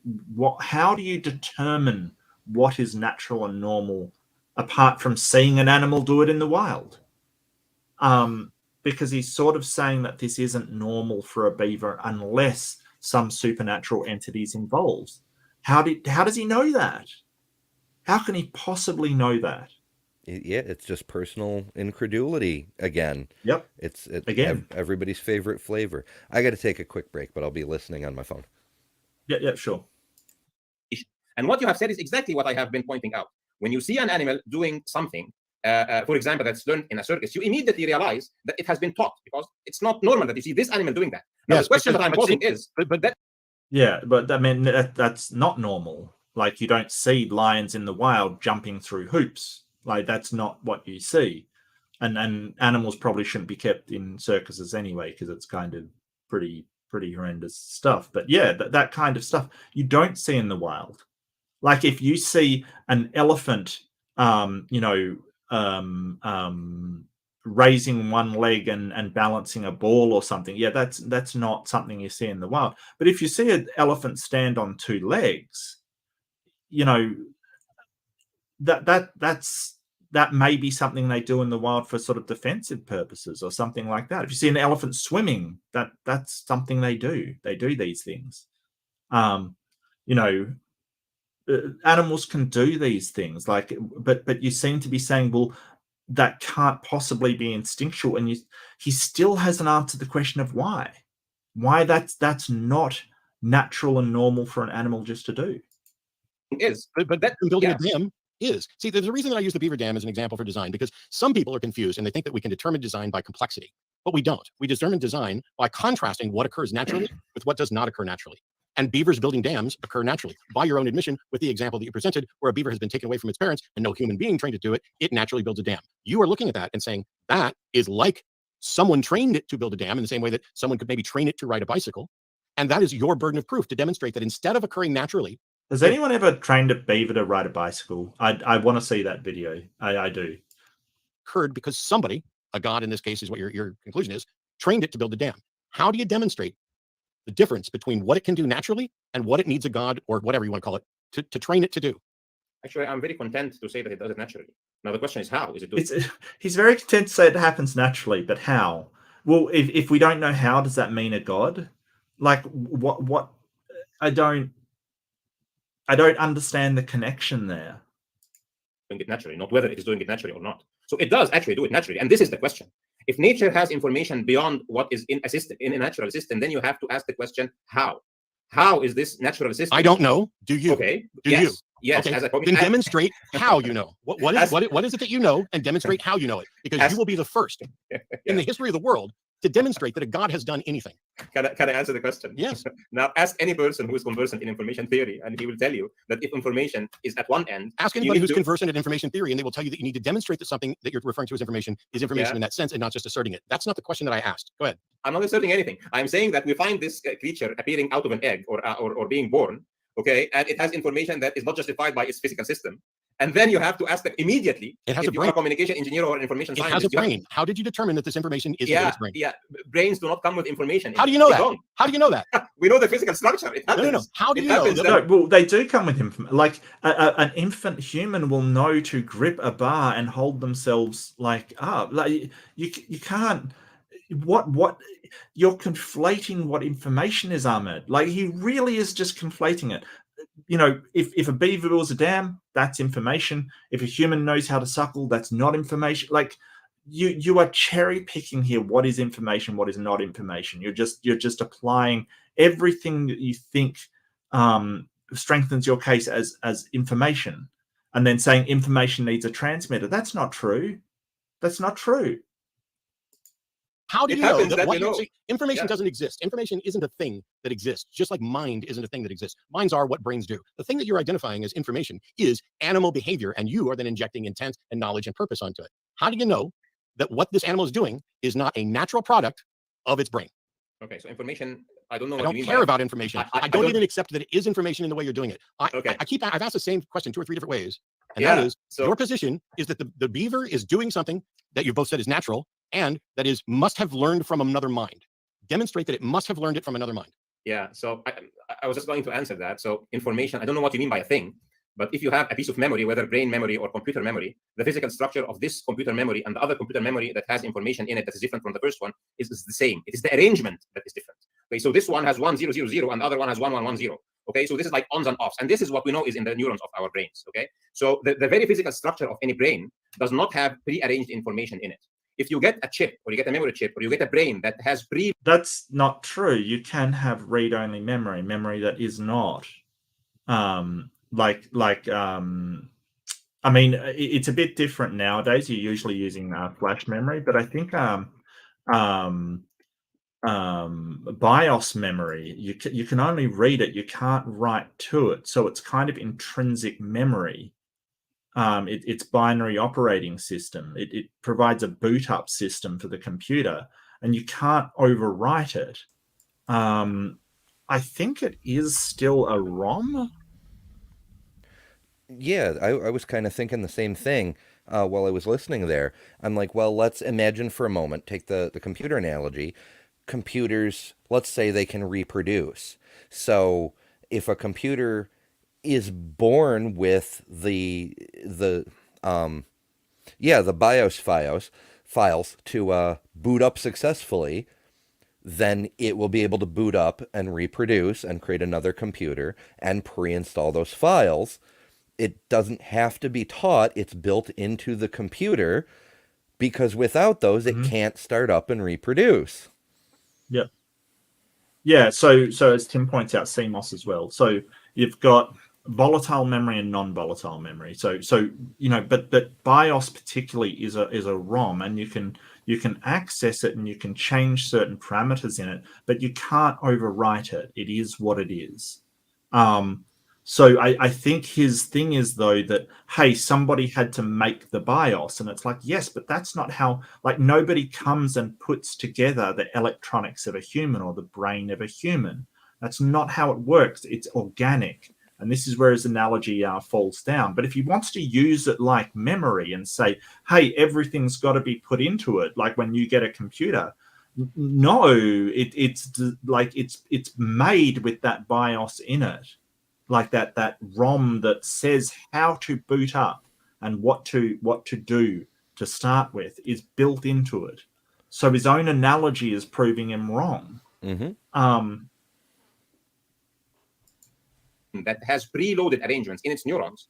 [SPEAKER 1] How do you determine what is natural and normal apart from seeing an animal do it in the wild. Because he's sort of saying that this isn't normal for a beaver unless some supernatural entity is involved. How does he know that? How can he possibly know that?
[SPEAKER 2] Yeah, it's just personal incredulity again.
[SPEAKER 1] Yep.
[SPEAKER 2] It's
[SPEAKER 1] again
[SPEAKER 2] everybody's favorite flavor. I got to take a quick break, but I'll be listening on my phone.
[SPEAKER 1] Yeah, sure.
[SPEAKER 4] And what you have said is exactly what I have been pointing out. When you see an animal doing something, for example, that's learned in a circus, you immediately realize that it has been taught, because it's not normal that you see this animal doing that. Now, the question that I'm posing is,
[SPEAKER 1] but I mean, that's not normal. Like, you don't see lions in the wild jumping through hoops. Like, that's not what you see. And animals probably shouldn't be kept in circuses anyway, because it's kind of pretty horrendous stuff. But yeah, that kind of stuff you don't see in the wild. Like, if you see an elephant, raising one leg and balancing a ball or something, yeah, that's not something you see in the wild. But if you see an elephant stand on two legs, that may be something they do in the wild for sort of defensive purposes or something like that. If you see an elephant swimming, that's something they do. They do these things. Animals can do these things, like, but you seem to be saying, well, that can't possibly be instinctual, and he still hasn't answered the question of why that's not natural and normal for an animal just to do.
[SPEAKER 5] But that building a dam is. See, there's a reason that I use the beaver dam as an example for design, because some people are confused and they think that we can determine design by complexity, but we don't. We determine design by contrasting what occurs naturally with what does not occur naturally. And beavers building dams occur naturally. By your own admission, with the example that you presented, where a beaver has been taken away from its parents and no human being trained to do it, it naturally builds a dam. You are looking at that and saying that is like someone trained it to build a dam, in the same way that someone could maybe train it to ride a bicycle. And that is your burden of proof to demonstrate that instead of occurring naturally.
[SPEAKER 1] Has anyone ever trained a beaver to ride a bicycle? I want to see that video. I do.
[SPEAKER 5] Occurred because somebody, a god in this case is what your conclusion is, trained it to build a dam. How do you demonstrate the difference between what it can do naturally and what it needs a god, or whatever you want to call it, to train it to do?
[SPEAKER 4] Actually, I'm very content to say that it does it naturally. Now, the question is, how is it doing?
[SPEAKER 1] He's very content to say it happens naturally, but how? Well, if we don't know how, does that mean a god? Like, what? I don't understand the connection there.
[SPEAKER 4] Doing it naturally, not whether it is doing it naturally or not. So it does actually do it naturally, and this is the question. If nature has information beyond what is in a natural system, then you have to ask the question, how? How is this natural system?
[SPEAKER 5] I don't know. Do you?
[SPEAKER 4] Okay.
[SPEAKER 5] Do you?
[SPEAKER 4] Yes.
[SPEAKER 5] Okay.
[SPEAKER 4] As
[SPEAKER 5] then demonstrate how you know. What is it that you know, and demonstrate how you know it, because you will be the first in the history of the world to demonstrate that a god has done anything.
[SPEAKER 4] Can I answer the question?
[SPEAKER 5] Yes.
[SPEAKER 4] Now, ask any person who is conversant in information theory, and he will tell you that if information is at one end...
[SPEAKER 5] Ask anybody who's conversant in information theory, and they will tell you that you need to demonstrate that something that you're referring to as information is information in that sense, and not just asserting it. That's not the question that I asked. Go ahead.
[SPEAKER 4] I'm not asserting anything. I'm saying that we find this creature appearing out of an egg or being born, okay, and it has information that is not justified by its physical system. And then you have to ask them immediately.
[SPEAKER 5] It has
[SPEAKER 4] if
[SPEAKER 5] a brain.
[SPEAKER 4] You are a communication engineer or an information scientist.
[SPEAKER 5] It has a brain. How did you determine that this information is in its brain?
[SPEAKER 4] Yeah, brains do not come with information.
[SPEAKER 5] How do you know that? How do you know that?
[SPEAKER 4] We know the physical structure. It happens.
[SPEAKER 5] No. How do you
[SPEAKER 4] know?
[SPEAKER 1] No, well, they do come with information. Like an infant human will know to grip a bar and hold themselves like up. Like you can't. What you're conflating what information is, Ahmed. Like, he really is just conflating it. If a beaver builds a dam, that's information. If a human knows how to suckle, that's not information. Like, you are cherry picking here. What is information? What is not information? You're just applying everything that you think strengthens your case as information, and then saying information needs a transmitter. That's not true. That's not true.
[SPEAKER 5] How do you know that information doesn't exist? Information isn't a thing that exists, just like mind isn't a thing that exists. Minds are what brains do. The thing that you're identifying as information is animal behavior, and you are then injecting intent and knowledge and purpose onto it. How do you know that what this animal is doing is not a natural product of its brain?
[SPEAKER 4] Okay, so information, I don't know
[SPEAKER 5] what you mean. I don't care about information. I don't even accept that it is information in the way you're doing it. I've asked the same question 2 or 3 different ways, and that is, your position is that the beaver is doing something that you both said is natural, and that is must have learned from another mind. Demonstrate that it must have learned it from another mind.
[SPEAKER 4] Yeah, so I was just going to answer that. So information, I don't know what you mean by a thing. But if you have a piece of memory, whether brain memory or computer memory, the physical structure of this computer memory and the other computer memory that has information in it that is different from the first one is the same. It is the arrangement that is different. Okay, so this one has 1, 0, 0, 0, and the other one has 1, 1, 1, 0. Okay, so this is like ons and offs. And this is what we know is in the neurons of our brains. Okay, so the very physical structure of any brain does not have pre-arranged information in it. If you get a chip or you get a memory chip or you get a brain that has
[SPEAKER 1] That's not true. You can have read-only memory that is not I mean, it's a bit different nowadays. You're usually using flash memory, but I think BIOS memory, you can only read it. You can't write to it. So it's kind of intrinsic memory. It's binary operating system. It provides a boot up system for the computer, and you can't overwrite it. I think it is still a ROM.
[SPEAKER 2] Yeah, I was kind of thinking the same thing while I was listening there. I'm like, well, let's imagine for a moment, take the computer analogy. Computers, let's say they can reproduce. So if a computer is born with the BIOS files to boot up successfully, then it will be able to boot up and reproduce and create another computer and pre-install those files. It doesn't have to be taught. It's built into the computer because without those, it can't start up and reproduce.
[SPEAKER 1] Yeah. Yeah. So as Tim points out, CMOS as well. So you've got volatile memory and non-volatile memory. So but BIOS particularly is a ROM, and you can access it and you can change certain parameters in it, but you can't overwrite it. It is what it is. So I think his thing is, though, that, hey, somebody had to make the BIOS. And it's like, yes, but that's not how, like, nobody comes and puts together the electronics of a human or the brain of a human. That's not how it works. It's organic. And this is where his analogy falls down. But if he wants to use it like memory and say, hey, everything's got to be put into it, like when you get a computer, no, it's made with that BIOS in it. Like that ROM that says how to boot up and what to do to start with is built into it. So his own analogy is proving him wrong.
[SPEAKER 4] That has preloaded arrangements in its neurons.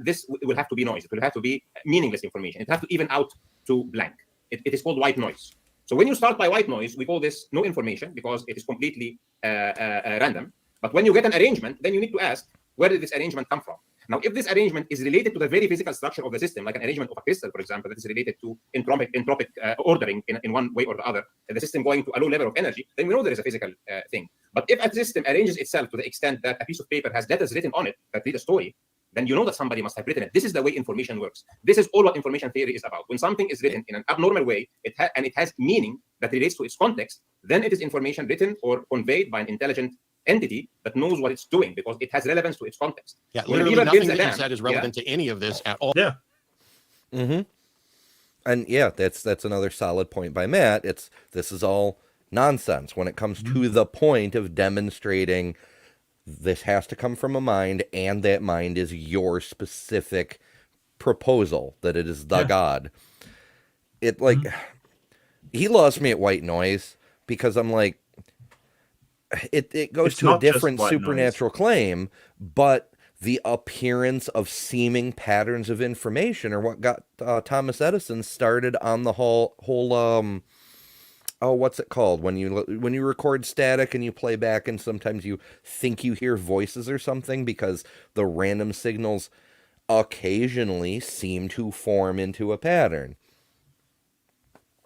[SPEAKER 4] This will have to be noise. It will have to be meaningless information. It has to even out to blank. It is called white noise. So when you start by white noise, we call this no information because it is completely random. But when you get an arrangement, then you need to ask, where did this arrangement come from? Now, if this arrangement is related to the very physical structure of the system, like an arrangement of a crystal, for example, that is related to entropic ordering in one way or the other, and the system going to a low level of energy, then we know there is a physical thing. But if a system arranges itself to the extent that a piece of paper has letters written on it that read a story, then you know that somebody must have written it. This is the way information works. This is all what information theory is about. When something is written in an abnormal way, it has meaning that relates to its context, then it is information written or conveyed by an intelligent entity that knows what it's doing because it has relevance to its context.
[SPEAKER 5] Yeah, literally nothing that you said is relevant to any of this at all.
[SPEAKER 1] Yeah.
[SPEAKER 2] And yeah, that's another solid point by Matt. This is all nonsense when it comes to the point of demonstrating this has to come from a mind, and that mind is your specific proposal, that it is the God. It he lost me at white noise because I'm like, it goes
[SPEAKER 1] It's
[SPEAKER 2] to a
[SPEAKER 1] not just
[SPEAKER 2] different
[SPEAKER 1] white
[SPEAKER 2] supernatural claim, but the appearance of seeming patterns of information are what got Thomas Edison started on the whole what's it called when you record static and you play back and sometimes you think you hear voices or something because the random signals occasionally seem to form into a pattern.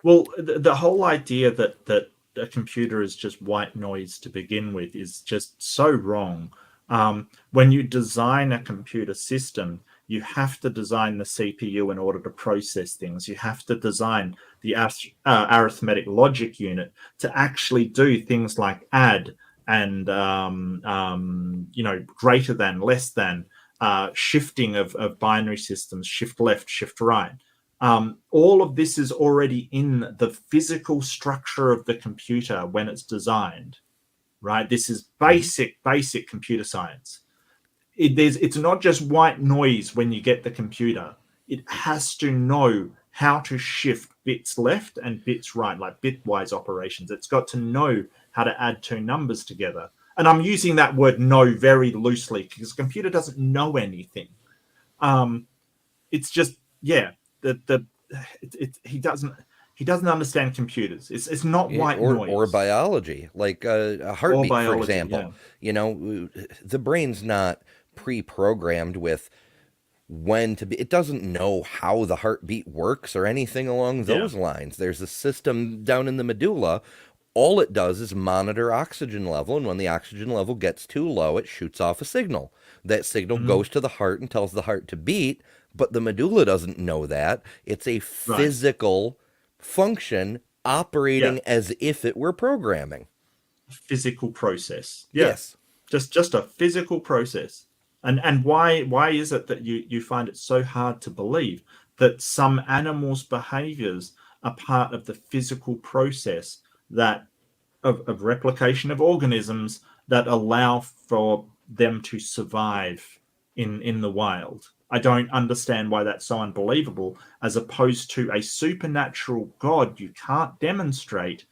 [SPEAKER 1] Well, the whole idea that a computer is just white noise to begin with is just so wrong. When you design a computer system, you have to design the CPU in order to process things. You have to design the arithmetic logic unit to actually do things like add and greater than, less than, shifting of binary systems, shift left, shift right. All of this is already in the physical structure of the computer when it's designed, right? This is basic computer science. it's not just white noise when you get the computer. It has to know how to shift bits left and bits right, like bitwise operations. It's got to know how to add two numbers together. And I'm using that word "know" very loosely because the computer doesn't know anything. It's just he doesn't understand computers. It's not white noise
[SPEAKER 2] or biology, like a heartbeat, for example. Yeah. You know, the brain's not pre-programmed with when to be. It doesn't know how the heartbeat works or anything along those lines. There's a system down in the medulla. All it does is monitor oxygen level, and when the oxygen level gets too low, it shoots off a signal. That signal goes to the heart and tells the heart to beat, but the medulla doesn't know that. It's a physical function operating as if it were programming.
[SPEAKER 1] Physical process.
[SPEAKER 2] Yes.
[SPEAKER 1] Just a physical process. And why is it that you find it so hard to believe that some animals' behaviors are part of the physical process that of replication of organisms that allow for them to survive in the wild? I don't understand why that's so unbelievable, as opposed to a supernatural God you can't demonstrate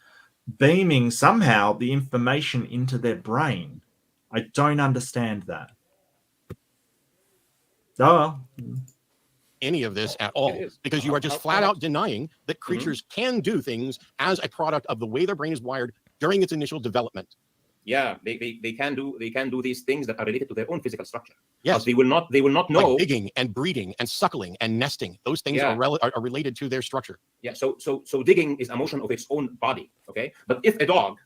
[SPEAKER 1] beaming somehow the information into their brain. I don't understand that.
[SPEAKER 5] Any of this at all, because you are just flat out denying that creatures can do things as a product of the way their brain is wired during its initial development.
[SPEAKER 4] Yeah, they can do these things that are related to their own physical structure.
[SPEAKER 5] Yes,
[SPEAKER 4] they will not know,
[SPEAKER 5] like digging and breeding and suckling and nesting. Those things are related to their structure.
[SPEAKER 4] Yeah. So digging is a motion of its own body. Okay. But if a dog,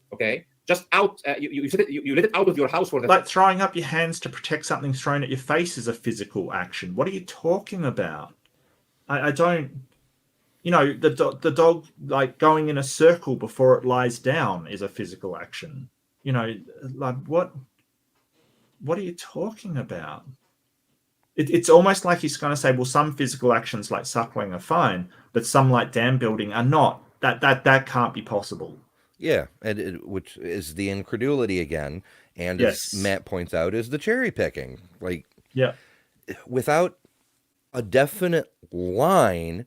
[SPEAKER 4] just out, you let it out of your house for the
[SPEAKER 1] like throwing up your hands to protect something thrown at your face is a physical action. What are you talking about? I don't. You know, the dog like going in a circle before it lies down is a physical action. You know, like what are you talking about? It's almost like he's going to say, well, some physical actions like suckling are fine, but some like dam building are not. That can't be possible.
[SPEAKER 2] Yeah, and which is the incredulity again, and as Matt points out, is the cherry picking. Like, without a definite line,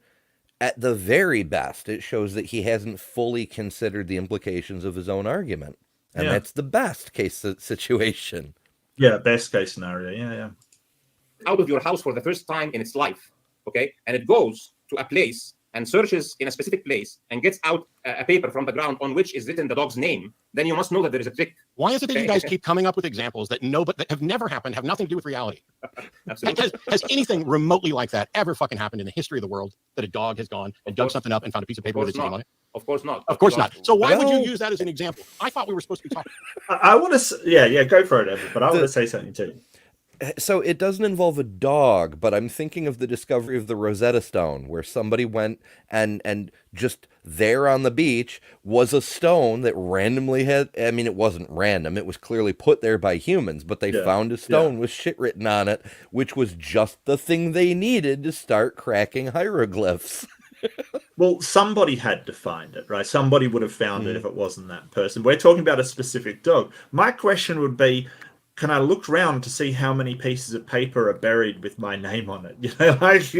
[SPEAKER 2] at the very best, it shows that he hasn't fully considered the implications of his own argument. And that's the best case situation.
[SPEAKER 1] Yeah, best case scenario. Yeah.
[SPEAKER 4] Out of your house for the first time in its life, and it goes to a place and searches in a specific place and gets out a paper from the ground on which is written the dog's name, then you must know that there is a trick.
[SPEAKER 5] Why is it that you guys keep coming up with examples that that have never happened, have nothing to do with reality?
[SPEAKER 4] Absolutely.
[SPEAKER 5] Has anything remotely like that ever fucking happened in the history of the world, that a dog has gone and dug something up and found a piece of paper with its name on it?
[SPEAKER 4] Of course not.
[SPEAKER 5] Of course not. So why would you use that as an example? I thought we were supposed to be talking.
[SPEAKER 1] I want to, go for it, Evan, but I want to say something too.
[SPEAKER 2] So it doesn't involve a dog, but I'm thinking of the discovery of the Rosetta Stone, where somebody went and just there on the beach was a stone that randomly had, I mean, it wasn't random, it was clearly put there by humans, but they found a stone with shit written on it, which was just the thing they needed to start cracking hieroglyphs.
[SPEAKER 1] Well, somebody had to find it, right? Somebody would have found it if it wasn't that person. We're talking about a specific dog. My question would be, can I look around to see how many pieces of paper are buried with my name on it? You know, like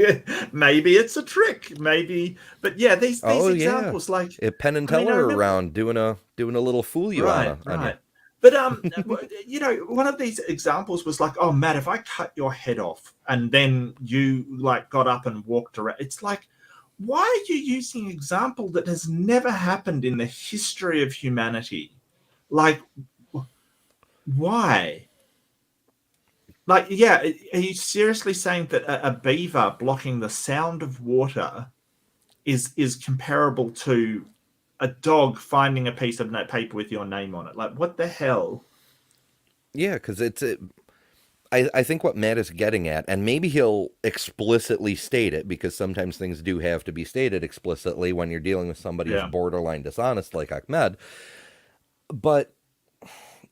[SPEAKER 1] maybe it's a trick, maybe. But yeah, these examples, like
[SPEAKER 2] Penn and Teller around doing a little fool you on you.
[SPEAKER 1] But one of these examples was like, oh, Matt, if I cut your head off and then you like got up and walked around, it's like, why are you using an example that has never happened in the history of humanity? Like, why? Like, are you seriously saying that a beaver blocking the sound of water is comparable to a dog finding a piece of note paper with your name on it? Like, what the hell?
[SPEAKER 2] Yeah, because I think what Matt is getting at, and maybe he'll explicitly state it, because sometimes things do have to be stated explicitly when you're dealing with somebody who's borderline dishonest like Ahmed, but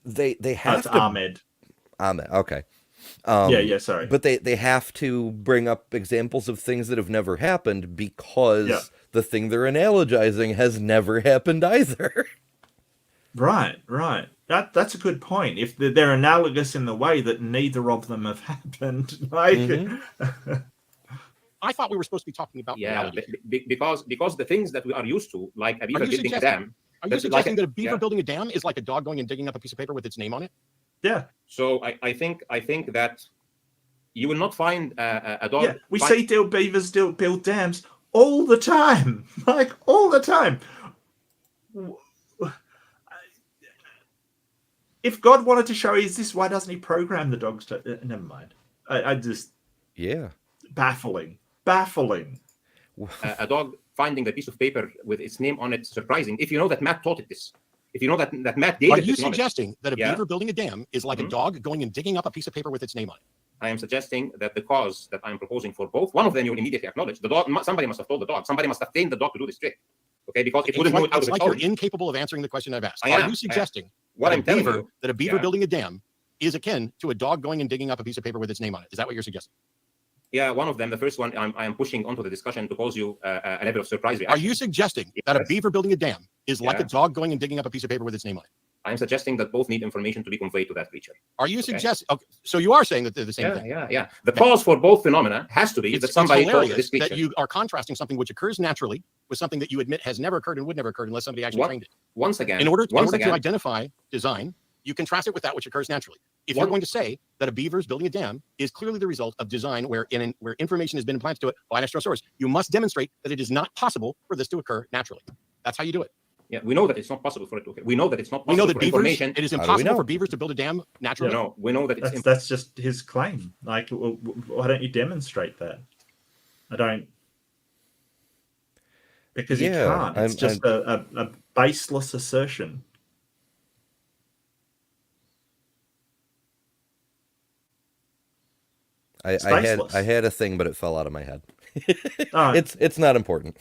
[SPEAKER 2] they have to...
[SPEAKER 1] Ahmed,
[SPEAKER 2] okay.
[SPEAKER 1] Sorry.
[SPEAKER 2] But they have to bring up examples of things that have never happened, because the thing they're analogizing has never happened either.
[SPEAKER 1] Right. That's a good point. If they're analogous in the way that neither of them have happened, like.
[SPEAKER 2] Mm-hmm.
[SPEAKER 5] I thought we were supposed to be talking about reality.
[SPEAKER 4] Because the things that we are used to, like a beaver building a dam.
[SPEAKER 5] Are you suggesting that a beaver building a dam is like a dog going and digging up a piece of paper with its name on it?
[SPEAKER 1] Yeah.
[SPEAKER 4] So I think that you will not find a dog.
[SPEAKER 1] Yeah, we see beavers build dams all the time, like all the time. If God wanted to show is this, why doesn't he program the dogs to... never mind. I just...
[SPEAKER 2] Yeah.
[SPEAKER 1] Baffling.
[SPEAKER 4] A dog finding a piece of paper with its name on it, surprising. If you know that Matt taught it this. If you know that Matt gave it.
[SPEAKER 5] Are you suggesting that a beaver building a dam is like a dog going and digging up a piece of paper with its name on it?
[SPEAKER 4] I am suggesting that the cause that I'm proposing for both, one of them you immediately acknowledge. The dog, somebody must have told the dog. Somebody must have trained the dog to do this trick. Okay, because it wouldn't know it out of its own.
[SPEAKER 5] You're incapable of answering the question I've asked. Are you suggesting that a beaver building a dam is akin to a dog going and digging up a piece of paper with its name on it? Is that what you're suggesting?
[SPEAKER 4] Yeah, one of them, the first one, I am pushing onto the discussion to cause you a level of surprise reaction.
[SPEAKER 5] Are you suggesting that a beaver building a dam is like a dog going and digging up a piece of paper with its name on it?
[SPEAKER 4] I'm suggesting that both need information to be conveyed to that creature.
[SPEAKER 5] Are you suggesting? Okay, so you are saying that they're the same thing?
[SPEAKER 4] Yeah. The cause for both phenomena has to be that somebody told this creature.
[SPEAKER 5] That you are contrasting something which occurs naturally with something that you admit has never occurred and would never occur unless somebody actually trained it.
[SPEAKER 4] Once again,
[SPEAKER 5] in order to identify design, you contrast it with that which occurs naturally. If you're going to say that a beaver's building a dam is clearly the result of design where information has been implanted to it by an external source, you must demonstrate that it is not possible for this to occur naturally. That's how you do it.
[SPEAKER 4] Yeah, we know that it's not possible for it to occur. We know that it's not possible.
[SPEAKER 5] We know that it is impossible for beavers to build a dam naturally.
[SPEAKER 4] No, we know that it's
[SPEAKER 1] that's just his claim. Like, why don't you demonstrate that? I don't. Because you can't. It's just a baseless assertion.
[SPEAKER 2] I had a thing, but it fell out of my head. It's not important.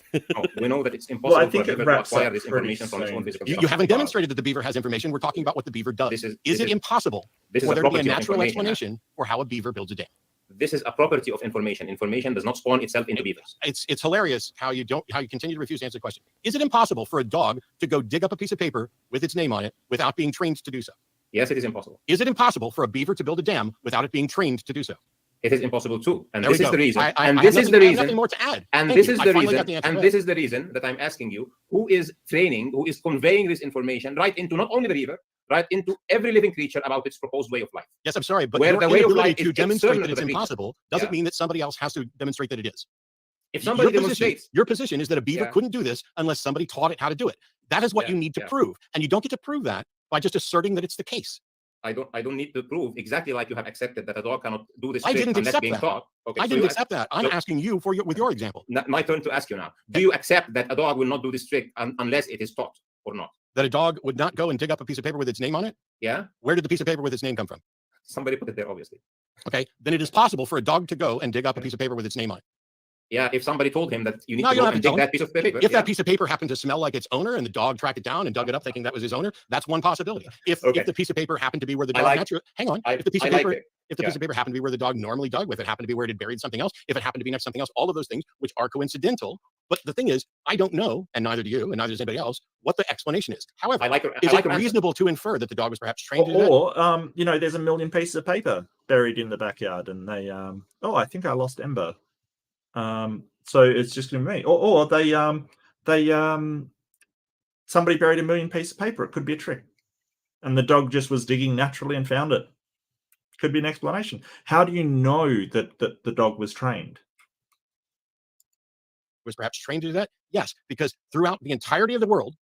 [SPEAKER 4] We know that it's impossible for a beaver to acquire this information from its own physical structure.
[SPEAKER 5] You haven't demonstrated that the beaver has information. We're talking about what the beaver does. Is it impossible for there to be a natural explanation for how a beaver builds a dam?
[SPEAKER 4] This is a property of information. Information does not spawn itself into beavers.
[SPEAKER 5] It's hilarious how you continue to refuse to answer the question. Is it impossible for a dog to go dig up a piece of paper with its name on it without being trained to do so?
[SPEAKER 4] Yes, it is impossible.
[SPEAKER 5] Is it impossible for a beaver to build a dam without it being trained to do so?
[SPEAKER 4] It is impossible too, and this is the reason.
[SPEAKER 5] I have nothing more to add.
[SPEAKER 4] And this is the reason. And this is the reason that I'm asking you: who is training, who is conveying this information right into not only the beaver, right into every living creature about its proposed way of life?
[SPEAKER 5] Yes, I'm sorry, but your inability to demonstrate that it's impossible doesn't mean that somebody else has to demonstrate that it is.
[SPEAKER 4] If somebody demonstrates,
[SPEAKER 5] your position is that a beaver couldn't do this unless somebody taught it how to do it. That is what you need to prove, and you don't get to prove that by just asserting that it's the case.
[SPEAKER 4] I don't need to prove exactly like you have accepted that a dog cannot do this.
[SPEAKER 5] I didn't accept that. I didn't accept that. I'm asking you with your example.
[SPEAKER 4] My turn to ask you now. Do you accept that a dog will not do this trick unless it is taught or not?
[SPEAKER 5] That a dog would not go and dig up a piece of paper with its name on it?
[SPEAKER 4] Yeah.
[SPEAKER 5] Where did the piece of paper with its name come from?
[SPEAKER 4] Somebody put it there, obviously.
[SPEAKER 5] Okay. Then it is possible for a dog to go and dig up a piece of paper with its name on it.
[SPEAKER 4] Yeah, if somebody told him that you need to go and dig that piece of paper.
[SPEAKER 5] If that piece of paper happened to smell like its owner and the dog tracked it down and dug it up thinking that was his owner, that's one possibility. If the piece of paper happened to be where the dog if the piece of paper happened to be where the dog normally dug, if it happened to be where it had buried something else, if it happened to be next to something else, all of those things which are coincidental. But the thing is, I don't know, and neither do you, and neither does anybody else, what the explanation is. However, is it reasonable to infer that the dog was perhaps trained to do that?
[SPEAKER 1] Or, there's a million pieces of paper buried in the backyard, and they, I think I lost Ember. So it's just going to be me. Or somebody buried a million pieces of paper. It could be a trick. And the dog just was digging naturally and found it. Could be an explanation. How do you know that the dog was trained?
[SPEAKER 5] Was perhaps trained to do that? Yes, because throughout the entirety of the world,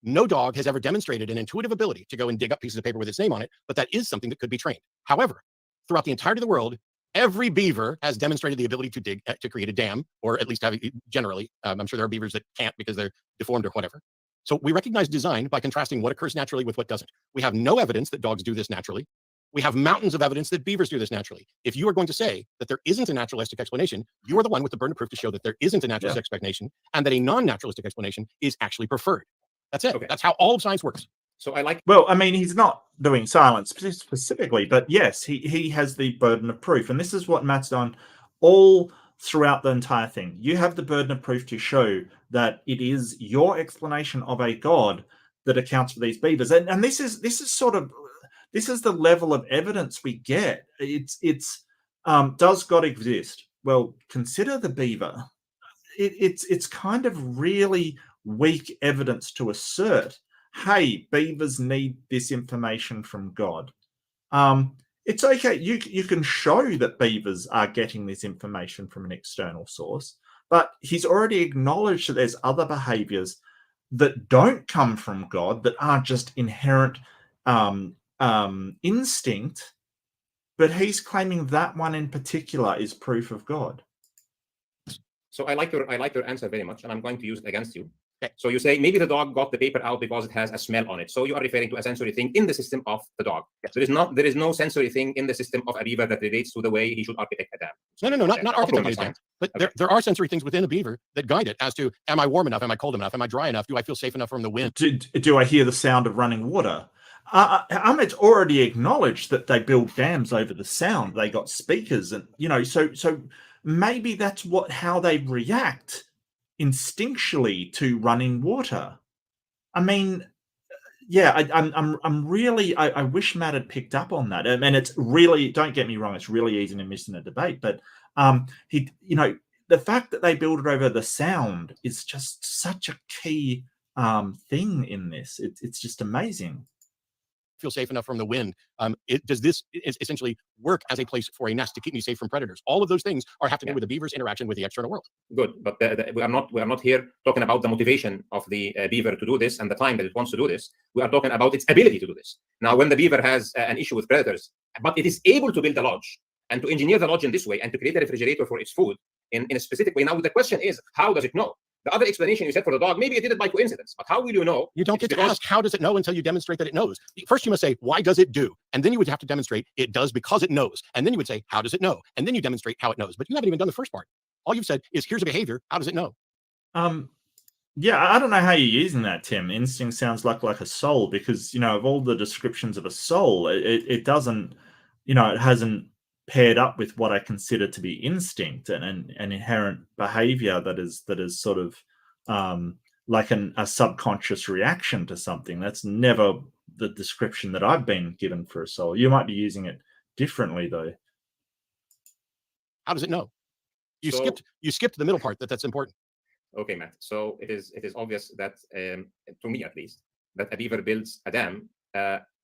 [SPEAKER 5] no dog has ever demonstrated an intuitive ability to go and dig up pieces of paper with its name on it, but that is something that could be trained. However, throughout the entirety of the world, every beaver has demonstrated the ability to create a dam, or at least generally. I'm sure there are beavers that can't because they're deformed or whatever. So we recognize design by contrasting what occurs naturally with what doesn't. We have no evidence that dogs do this naturally. We have mountains of evidence that beavers do this naturally. If you are going to say that there isn't a naturalistic explanation, you are the one with the burden of proof to show that there isn't a naturalistic explanation and that a non-naturalistic explanation is actually preferred. That's it. Okay. That's how all of science works.
[SPEAKER 4] So I like.
[SPEAKER 1] Well, I mean, he's not doing silence specifically, but yes, he has the burden of proof, and this is what Matt's done all throughout the entire thing. You have the burden of proof to show that it is your explanation of a god that accounts for these beavers. And this is the level of evidence we get. It's does God exist? Well, consider the beaver. It's kind of really weak evidence to assert, hey, beavers need this information from God. It's okay. You can show that beavers are getting this information from an external source, but he's already acknowledged that there's other behaviors that don't come from God, that are just inherent instinct, but he's claiming that one in particular is proof of God.
[SPEAKER 4] So I like your answer very much, and I'm going to use it against you. Okay. So you say maybe the dog got the paper out because it has a smell on it. So you are referring to a sensory thing in the system of the dog. Yes. There is no sensory thing in the system of a beaver that relates to the way he should architect a dam.
[SPEAKER 5] No, not architect a dam. But okay. there are sensory things within a beaver that guide it as to, am I warm enough? Am I cold enough? Am I dry enough? Do I feel safe enough from the wind?
[SPEAKER 1] Do I hear the sound of running water? Ahmed's already acknowledged that they build dams over the sound. They got speakers, and so maybe that's how they react instinctually to running water. I mean, yeah, I'm really, I wish Matt had picked up on that. And it's really, don't get me wrong, it's really easy to miss in a debate, but the fact that they build it over the sound is just such a key thing in this. It's just amazing.
[SPEAKER 5] Feel safe enough from the wind. Does this essentially work as a place for a nest to keep me safe from predators? All of those things have to do with the beaver's interaction with the external world.
[SPEAKER 4] Good, but we are not here talking about the motivation of the beaver to do this and the time that it wants to do this. We are talking about its ability to do this. Now, when the beaver has an issue with predators, but it is able to build a lodge and to engineer the lodge in this way and to create a refrigerator for its food in a specific way. Now, the question is, how does it know? The other explanation you said for the dog, maybe it did it by coincidence, but how will you know?
[SPEAKER 5] You don't get to ask, how does it know, until you demonstrate that it knows. First, you must say, why does it do? And then you would have to demonstrate it does because it knows. And then you would say, how does it know? And then you demonstrate how it knows. But you haven't even done the first part. All you've said is, here's a behavior. How does it know?
[SPEAKER 1] Yeah, I don't know how you're using that, Tim. Instinct sounds like a soul, because, of all the descriptions of a soul, it doesn't, it hasn't paired up with what I consider to be instinct and an inherent behavior that is sort of like a subconscious reaction to something. That's never the description that I've been given for a soul. You might be using it differently, though.
[SPEAKER 5] How does it know? You skipped the middle part that's important.
[SPEAKER 4] Okay, Matt. So it is obvious that, to me at least, that a beaver builds a dam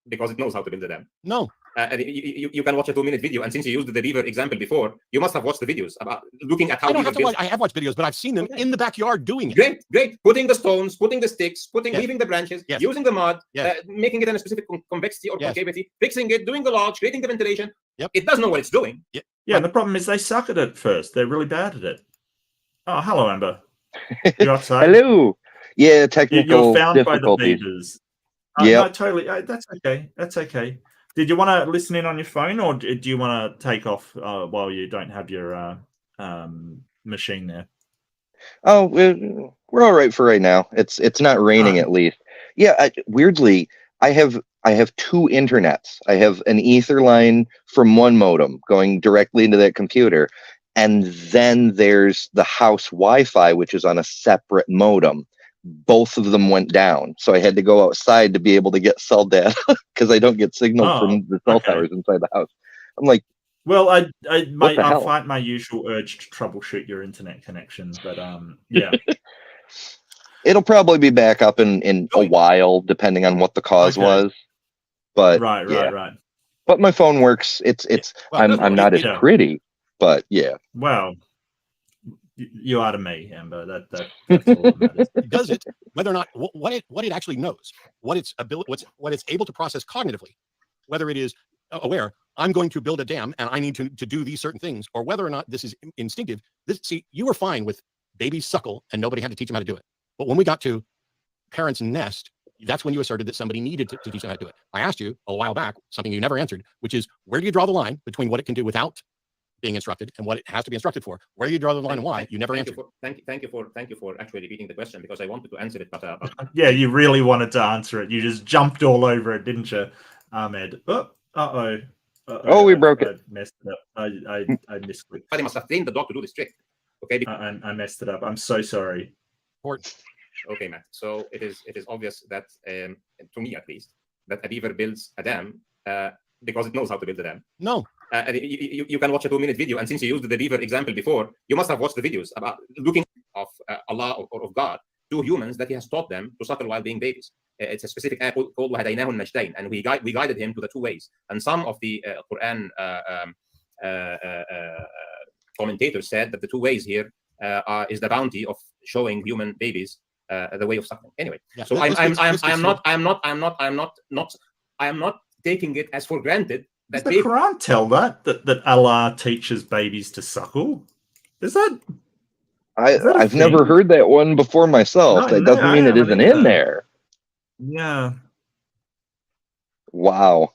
[SPEAKER 4] because it knows how to build a dam.
[SPEAKER 5] No.
[SPEAKER 4] You can watch a 2-minute video, and since you used the beaver example before, you must have watched the videos about looking at how.
[SPEAKER 5] I don't have to watch. I have watched videos, but I've seen them in the backyard doing
[SPEAKER 4] it. Great. Putting the stones, putting the sticks, leaving the branches, using the mud, making it in a specific convexity or concavity, fixing it, doing the lodge, creating the ventilation. Yep. It does know what it's doing.
[SPEAKER 1] Yeah, the problem is they suck at it first. They're really bad at it. Oh, hello, Ember. You outside?
[SPEAKER 6] Hello. Yeah, technical
[SPEAKER 1] You're found
[SPEAKER 6] difficulties.
[SPEAKER 1] By the beavers. Yeah, no, totally. That's okay. That's okay. Did you want to listen in on your phone, or do you want to take off while you don't have your machine there?
[SPEAKER 6] Oh, we're all right for right now. It's not raining at least. Yeah, weirdly, I have 2 internets. I have an ether line from one modem going directly into that computer, and then there's the house Wi-Fi, which is on a separate modem. Both of them went down, so I had to go outside to be able to get cell data because I don't get signal from the cell towers inside the house. I'm like,
[SPEAKER 1] well, I'll fight my usual urge to troubleshoot your internet connection, but yeah,
[SPEAKER 6] it'll probably be back up in a while, depending on what the cause was. But
[SPEAKER 1] right.
[SPEAKER 6] But my phone works. I'm not as pretty, but yeah.
[SPEAKER 1] Well. You are to me, Ember. That's all that matters.
[SPEAKER 5] Does it? Whether or not what it actually knows, what it's able to process cognitively, whether it is aware, I'm going to build a dam and I need to do these certain things, or whether or not this is instinctive. You were fine with babies suckle and nobody had to teach them how to do it. But when we got to parents' nest, that's when you asserted that somebody needed to teach them how to do it. I asked you a while back something you never answered, which is, where do you draw the line between what it can do without being instructed and what it has to be instructed for? Where do you draw the line and why? You never answered.
[SPEAKER 4] Thank you for actually repeating the question, because I wanted to answer it, but
[SPEAKER 1] yeah, you really wanted to answer it. You just jumped all over it, didn't you, Ahmed? Oh,
[SPEAKER 6] we broke it.
[SPEAKER 1] I messed it up. I misclicked.
[SPEAKER 4] I must have trained the dog to do this trick. Okay,
[SPEAKER 1] I messed it up. I'm so sorry.
[SPEAKER 5] Important.
[SPEAKER 4] Okay, Matt. So it is obvious that, to me at least, that a beaver builds a dam because it knows how to build a dam.
[SPEAKER 5] No.
[SPEAKER 4] You can watch a 2-minute video, and since you used the beaver example before, you must have watched the videos about looking of Allah or of God to humans that He has taught them to suckle while being babies. It's a specific ayah called وَهَدَيْنَاهُ النَّجْدَيْنِ, and we guided him to the 2 ways. And some of the Quran commentators said that the 2 ways here is the bounty of showing human babies the way of suckling. Anyway, yeah, so I am not taking it as for granted that
[SPEAKER 1] does the Quran tell that Allah teaches babies to suckle? Is that?
[SPEAKER 6] I've never heard that one before myself. That doesn't mean it isn't in there.
[SPEAKER 1] Yeah.
[SPEAKER 6] Wow.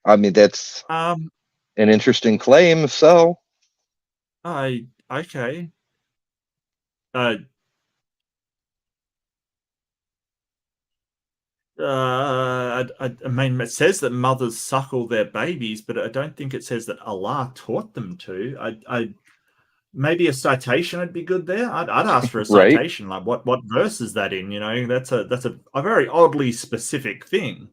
[SPEAKER 6] I mean, that's an interesting claim. So.
[SPEAKER 1] Okay. I mean, it says that mothers suckle their babies, but I don't think it says that Allah taught them to. Maybe a citation would be good there. I'd ask for a citation. Right. Like what verse is that in? You know, that's a very oddly specific thing.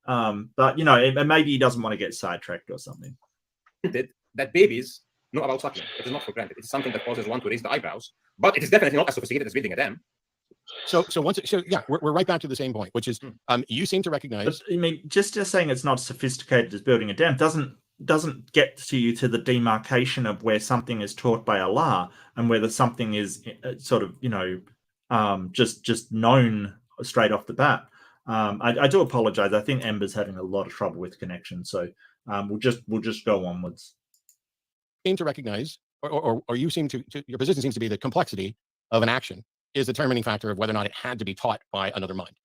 [SPEAKER 1] But you know, maybe he doesn't want to get sidetracked or something.
[SPEAKER 4] That babies know about suckling. It is not for granted. It's something that causes one to raise the eyebrows, but it is definitely not as sophisticated as building a dam.
[SPEAKER 5] So yeah, we're right back to the same point, which is you seem to recognize.
[SPEAKER 1] But, I mean, just saying it's not sophisticated as building a dam doesn't get to you to the demarcation of where something is taught by Allah and whether something is sort of, you know, just known straight off the bat. I do apologize. I think Ember's having a lot of trouble with connection, so we'll just go onwards.
[SPEAKER 5] Seem to recognize, or you seem to your position seems to be the complexity of an action is the determining factor of whether or not it had to be taught by another mind.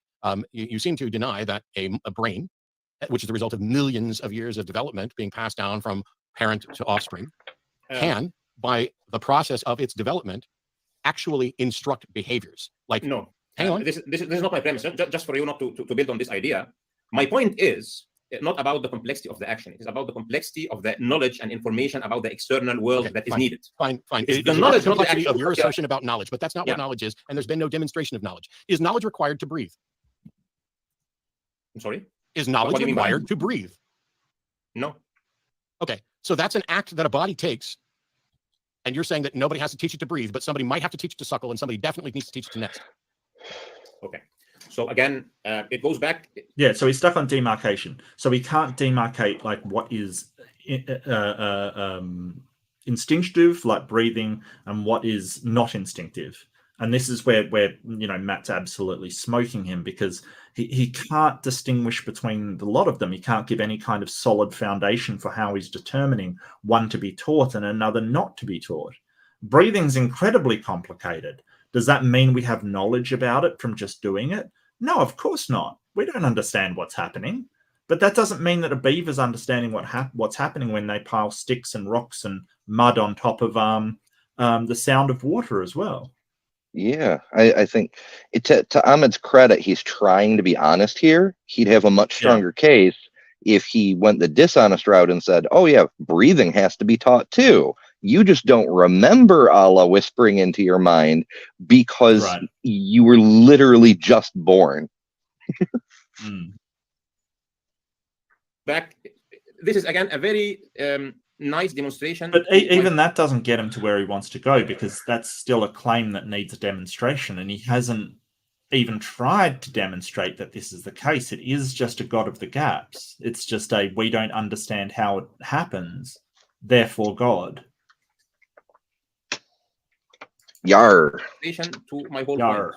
[SPEAKER 5] You seem to deny that a brain, which is the result of millions of years of development being passed down from parent to offspring, can, by the process of its development, actually instruct behaviors. Like,
[SPEAKER 4] no,
[SPEAKER 5] hang on.
[SPEAKER 4] This is not my premise. Just for you not to build on this idea. My point is not about the complexity of the action. It is about the complexity of the knowledge and information about the external world that is needed.
[SPEAKER 5] Fine.
[SPEAKER 4] It's the knowledge,
[SPEAKER 5] not the complexity of your assertion about knowledge, but that's not what knowledge is, and there's been no demonstration of knowledge. Is knowledge required to breathe?
[SPEAKER 4] I'm sorry?
[SPEAKER 5] Is knowledge required to breathe?
[SPEAKER 4] No.
[SPEAKER 5] Okay, so that's an act that a body takes, and you're saying that nobody has to teach it to breathe, but somebody might have to teach it to suckle, and somebody definitely needs to teach it to nest.
[SPEAKER 4] Okay. So again, it goes back.
[SPEAKER 1] Yeah, so he's stuck on demarcation. So we can't demarcate like what is instinctive, like breathing, and what is not instinctive. And this is where you know Matt's absolutely smoking him, because he can't distinguish between the lot of them. He can't give any kind of solid foundation for how he's determining one to be taught and another not to be taught. Breathing's incredibly complicated. Does that mean we have knowledge about it from just doing it? No, of course not. We don't understand what's happening. But that doesn't mean that a beaver's understanding what's happening when they pile sticks and rocks and mud on top of the sound of water as well.
[SPEAKER 6] Yeah, I think to Ahmed's credit, he's trying to be honest here. He'd have a much stronger case if he went the dishonest route and said, oh yeah, breathing has to be taught too. You just don't remember Allah whispering into your mind because you were literally just born.
[SPEAKER 4] Back, this is again a very nice demonstration.
[SPEAKER 1] But even that doesn't get him to where he wants to go, because that's still a claim that needs a demonstration, and he hasn't even tried to demonstrate that this is the case. It is just a God of the gaps. It's just we don't understand how it happens, therefore God.
[SPEAKER 6] Yar.
[SPEAKER 4] To my whole point.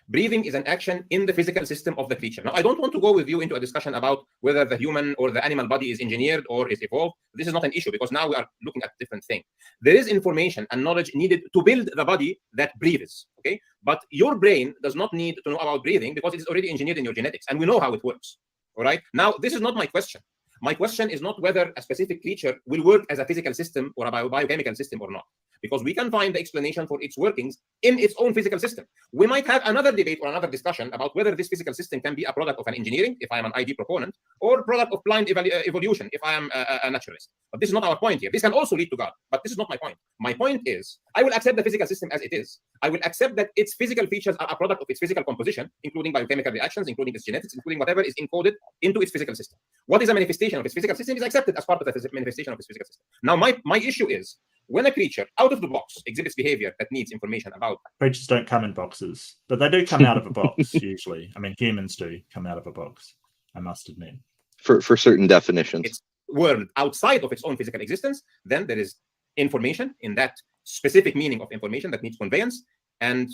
[SPEAKER 4] Breathing is an action in the physical system of the creature. Now, I don't want to go with you into a discussion about whether the human or the animal body is engineered or is evolved. This is not an issue, because now we are looking at a different thing. There is information and knowledge needed to build the body that breathes, okay? But your brain does not need to know about breathing because it is already engineered in your genetics, and we know how it works, all right? Now, this is not my question. My question is not whether a specific creature will work as a physical system or a biochemical system or not. because we can find the explanation for its workings in its own physical system. We might have another debate or another discussion about whether this physical system can be a product of an engineering, if I am an ID proponent, or product of blind evolution, if I am a naturalist. But this is not our point here. This can also lead to God, but this is not my point. My point is, I will accept the physical system as it is. I will accept that its physical features are a product of its physical composition, including biochemical reactions, including its genetics, including whatever is encoded into its physical system. What is a manifestation of its physical system is accepted as part of the manifestation of its physical system. Now, my issue is, when a creature out of the box exhibits behavior that needs information about...
[SPEAKER 1] Creatures don't come in boxes, but they do come out of a box, usually. I mean, humans do come out of a box, I must admit.
[SPEAKER 6] For certain definitions.
[SPEAKER 4] Its world outside of its own physical existence, then there is information in that specific meaning of information that needs conveyance. And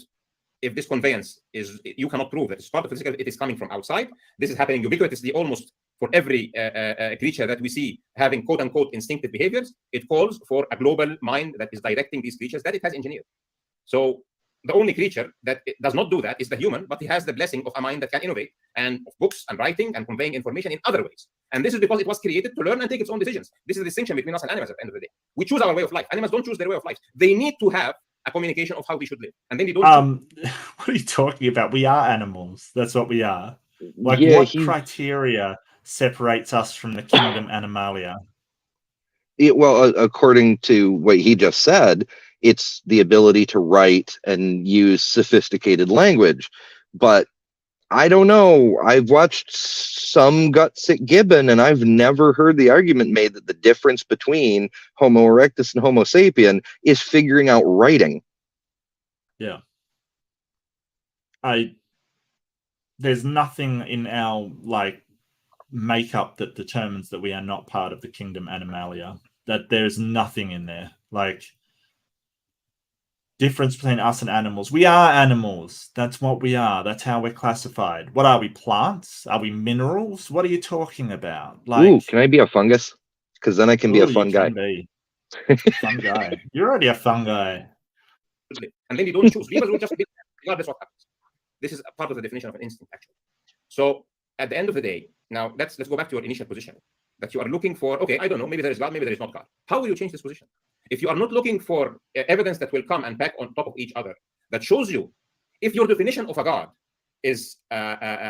[SPEAKER 4] if this conveyance is, you cannot prove that it's part of physical, it is coming from outside. This is happening ubiquitously almost for every creature that we see having quote-unquote instinctive behaviors. It calls for a global mind that is directing these creatures that it has engineered. So the only creature that does not do that is the human, but he has the blessing of a mind that can innovate, and of books and writing and conveying information in other ways. And this is because it was created to learn and take its own decisions. This is the distinction between us and animals at the end of the day. We choose our way of life. Animals don't choose their way of life. They need to have a communication of how we should live. And then they don't
[SPEAKER 1] what are you talking about? We are animals. That's what we are. Like,
[SPEAKER 6] Yeah,
[SPEAKER 1] what criteria separates us from the kingdom Animalia?
[SPEAKER 6] Well, according to what he just said, it's the ability to write and use sophisticated language. But I don't know. I've watched some Gutsick Gibbon, and I've never heard the argument made that the difference between Homo erectus and Homo sapien is figuring out writing.
[SPEAKER 1] Yeah. There's nothing in our, like, makeup that determines that we are not part of the kingdom Animalia. That there's nothing in there. Like, difference between us and animals. We are animals. That's what we are. That's how we're classified. What are we? Plants? Are we minerals? What are you talking about? Like,
[SPEAKER 6] ooh, can I be a fungus? Because then I can be a fun guy.
[SPEAKER 1] Fun guy. You're already a fun guy.
[SPEAKER 4] And then you don't choose. Beavers will just be regardless what happens. This is a part of the definition of an instinct, actually. So at the end of the day, now let's go back to your initial position that you are looking for. Okay, I don't know. Maybe there is God. Maybe there is not God. How will you change this position? If you are not looking for evidence that will come and pack on top of each other, that shows you if your definition of a God is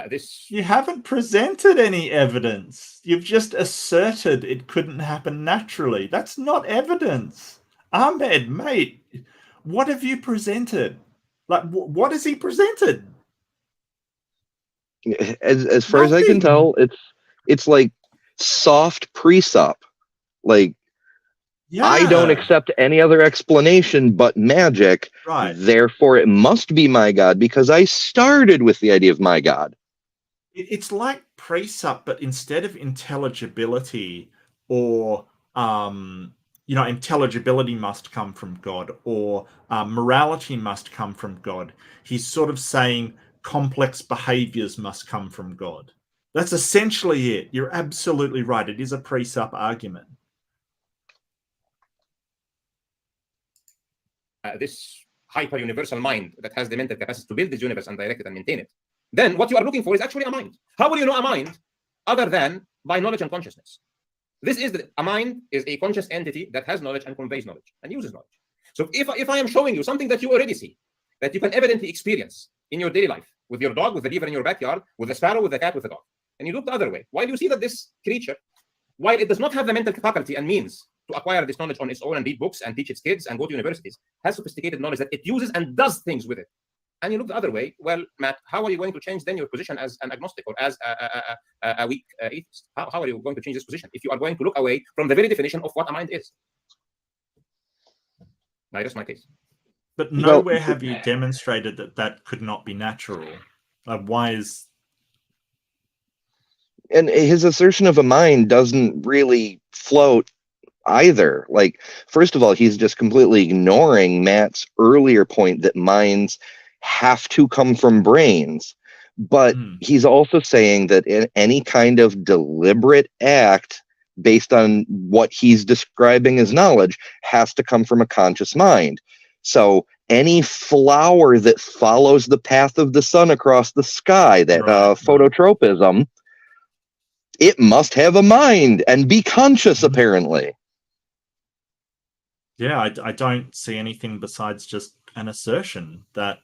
[SPEAKER 4] this...
[SPEAKER 1] You haven't presented any evidence. You've just asserted it couldn't happen naturally. That's not evidence. Ahmed, mate, what have you presented? Like, what has he presented?
[SPEAKER 6] As far as I can tell, it's like soft presup. Like, yeah. I don't accept any other explanation but magic.
[SPEAKER 1] Right.
[SPEAKER 6] Therefore, it must be my God because I started with the idea of my God.
[SPEAKER 1] It's like presup, but instead of intelligibility or, intelligibility must come from God, or morality must come from God. He's sort of saying complex behaviors must come from God. That's essentially it. You're absolutely right. It is a presup argument.
[SPEAKER 4] This hyper-universal mind that has the mental capacity to build this universe and direct it and maintain it, then what you are looking for is actually a mind. How will you know a mind other than by knowledge and consciousness? A mind is a conscious entity that has knowledge and conveys knowledge and uses knowledge. So if I am showing you something that you already see, that you can evidently experience in your daily life, with your dog, with the beaver in your backyard, with the sparrow, with the cat, with the dog, and you look the other way, while you see that this creature, while it does not have the mental faculty and means to acquire this knowledge on its own and read books and teach its kids and go to universities, has sophisticated knowledge that it uses and does things with it. And you look the other way, well, Matt, how are you going to change then your position as an agnostic or as a weak atheist? How are you going to change this position if you are going to look away from the very definition of what a mind is? I rest my case.
[SPEAKER 1] But nowhere have you demonstrated that could not be natural. Why is...
[SPEAKER 6] And his assertion of a mind doesn't really float either. Like, first of all, he's just completely ignoring Matt's earlier point that minds have to come from brains. But he's also saying that in any kind of deliberate act based on what he's describing as knowledge has to come from a conscious mind. So any flower that follows the path of the sun across the sky, that phototropism, it must have a mind and be conscious, apparently.
[SPEAKER 1] Yeah, I don't see anything besides just an assertion that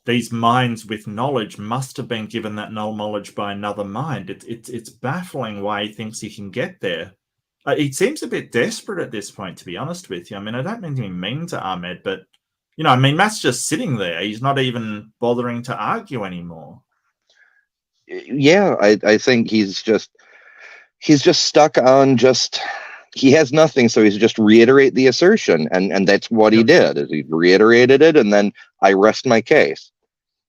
[SPEAKER 1] these minds with knowledge must have been given that knowledge by another mind. It's baffling why he thinks he can get there. He seems a bit desperate at this point, to be honest with you. I mean, I don't mean to be mean to Ahmed, but I mean, Matt's just sitting there. He's not even bothering to argue anymore.
[SPEAKER 6] Yeah, I think he's just stuck on he has nothing, so he's just reiterate the assertion, and that's what he did. Is he reiterated it, and then I rest my case.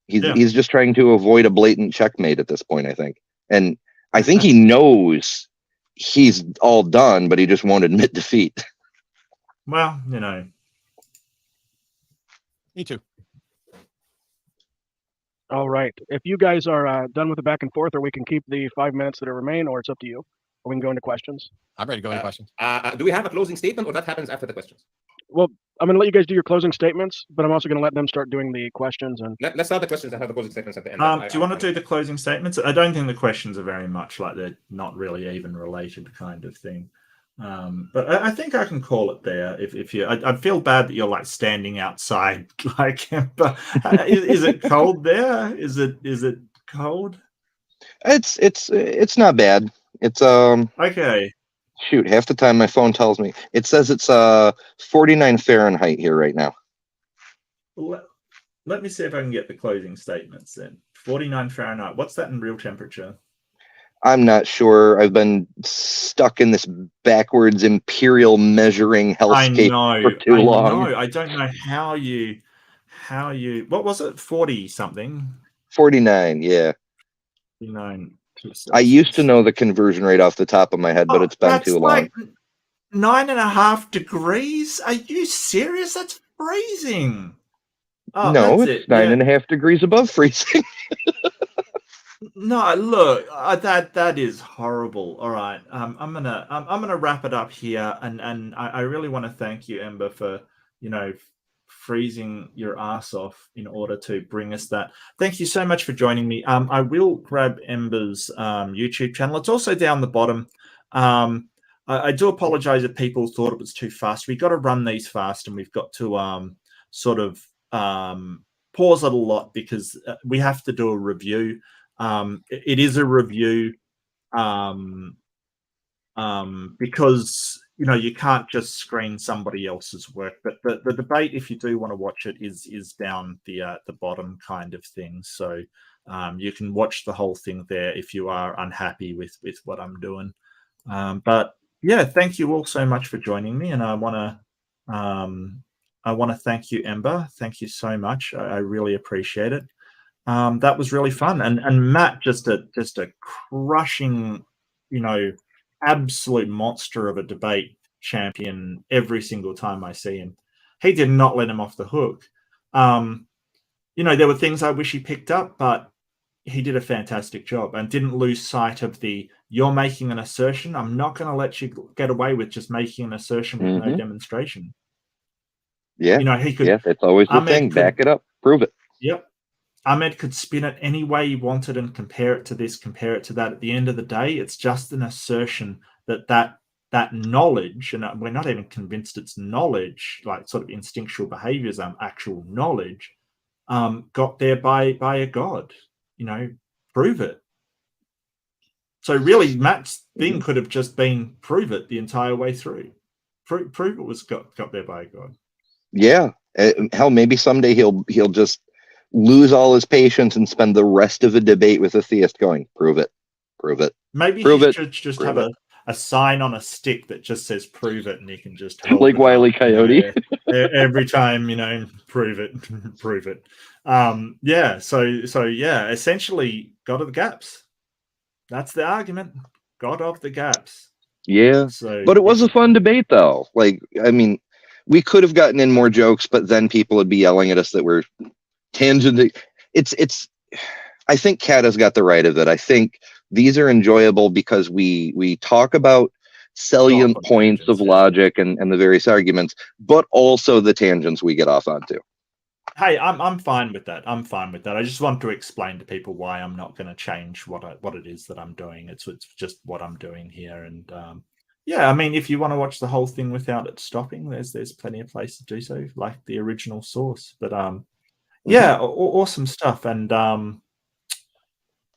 [SPEAKER 6] He's just trying to avoid a blatant checkmate at this point, I think, and I think he knows he's all done, but he just won't admit defeat.
[SPEAKER 1] Well,
[SPEAKER 5] Me too.
[SPEAKER 3] All right. If you guys are done with the back and forth, or we can keep the 5 minutes that remain, or it's up to you. Or we can go into questions.
[SPEAKER 5] I'm ready to go into questions.
[SPEAKER 4] Do we have a closing statement, or that happens after the questions?
[SPEAKER 3] Well, I'm going to let you guys do your closing statements, but I'm also going to let them start doing the questions. And
[SPEAKER 4] let's start the questions and have the closing statements at the end.
[SPEAKER 1] Do you want to do the closing statements? I don't think the questions are very much like they're not really even related kind of thing. But I think I can call it there. If you, I feel bad that you're like standing outside, like. But is it cold there? Is it cold?
[SPEAKER 6] It's not bad. It's
[SPEAKER 1] okay.
[SPEAKER 6] Shoot, half the time my phone tells me it says it's 49 Fahrenheit here right now.
[SPEAKER 1] Let me see if I can get the closing statements then. 49 Fahrenheit. What's that in real temperature?
[SPEAKER 6] I'm not sure. I've been stuck in this backwards imperial measuring hellscape for too long.
[SPEAKER 1] I don't know how you what was it? 40 something?
[SPEAKER 6] 49, yeah.
[SPEAKER 1] 49.
[SPEAKER 6] I used to know the conversion rate off the top of my head, but it's been too long.
[SPEAKER 1] Like 9.5 degrees? Are you serious? That's freezing.
[SPEAKER 6] Oh, no, it's 9.5 degrees above freezing.
[SPEAKER 1] No, look, that is horrible. All right, I'm gonna wrap it up here, and I really want to thank you, Ember, for freezing your ass off in order to bring us that. Thank you so much for joining me. I will grab Ember's YouTube channel. It's also down the bottom. I do apologize if people thought it was too fast. We got to run these fast, and we've got to sort of pause it a lot because we have to do a review. It is a review because you can't just screen somebody else's work. But the debate, if you do want to watch it, is down the bottom kind of thing. So you can watch the whole thing there if you are unhappy with what I'm doing. But yeah, thank you all so much for joining me, and I want to thank you, Ember. Thank you so much. I really appreciate it. That was really fun, and Matt, just a crushing, absolute monster of a debate champion every single time I see him. He did not let him off the hook. There were things I wish he picked up, but he did a fantastic job and didn't lose sight of you're making an assertion. I'm not going to let you get away with just making an assertion with no demonstration.
[SPEAKER 6] Yeah,
[SPEAKER 1] he could.
[SPEAKER 6] Yeah, that's always the thing. Back it up, prove it.
[SPEAKER 1] Yep. Ahmed could spin it any way he wanted and compare it to this, compare it to that. At the end of the day, it's just an assertion that knowledge, and we're not even convinced it's knowledge, like sort of instinctual behaviors, actual knowledge, got there by a god. Prove it. So really, Matt's thing could have just been prove it the entire way through. Prove it was got there by a god.
[SPEAKER 6] Yeah, hell, maybe someday he'll just lose all his patience and spend the rest of the debate with a theist going, prove it.
[SPEAKER 1] Maybe he should just have a sign on a stick that just says prove it, and he can just hold
[SPEAKER 6] like Wile E. Coyote.
[SPEAKER 1] Every time, prove it. So essentially God of the gaps. That's the argument. God of the gaps. Yeah.
[SPEAKER 6] But it was a fun debate though. Like, I mean, we could have gotten in more jokes, but then people would be yelling at us that we're tangent. It's I think Kat has got the right of it. I think these are enjoyable because we talk about salient points of logic and the various arguments, but also the tangents we get off onto.
[SPEAKER 1] Hey, I'm fine with that. I just want to explain to people why I'm not going to change what it is that I'm doing. It's just what I'm doing here, and Yeah, I mean, if you want to watch the whole thing without it stopping, there's plenty of places to do so, like the original source. But yeah, awesome stuff. And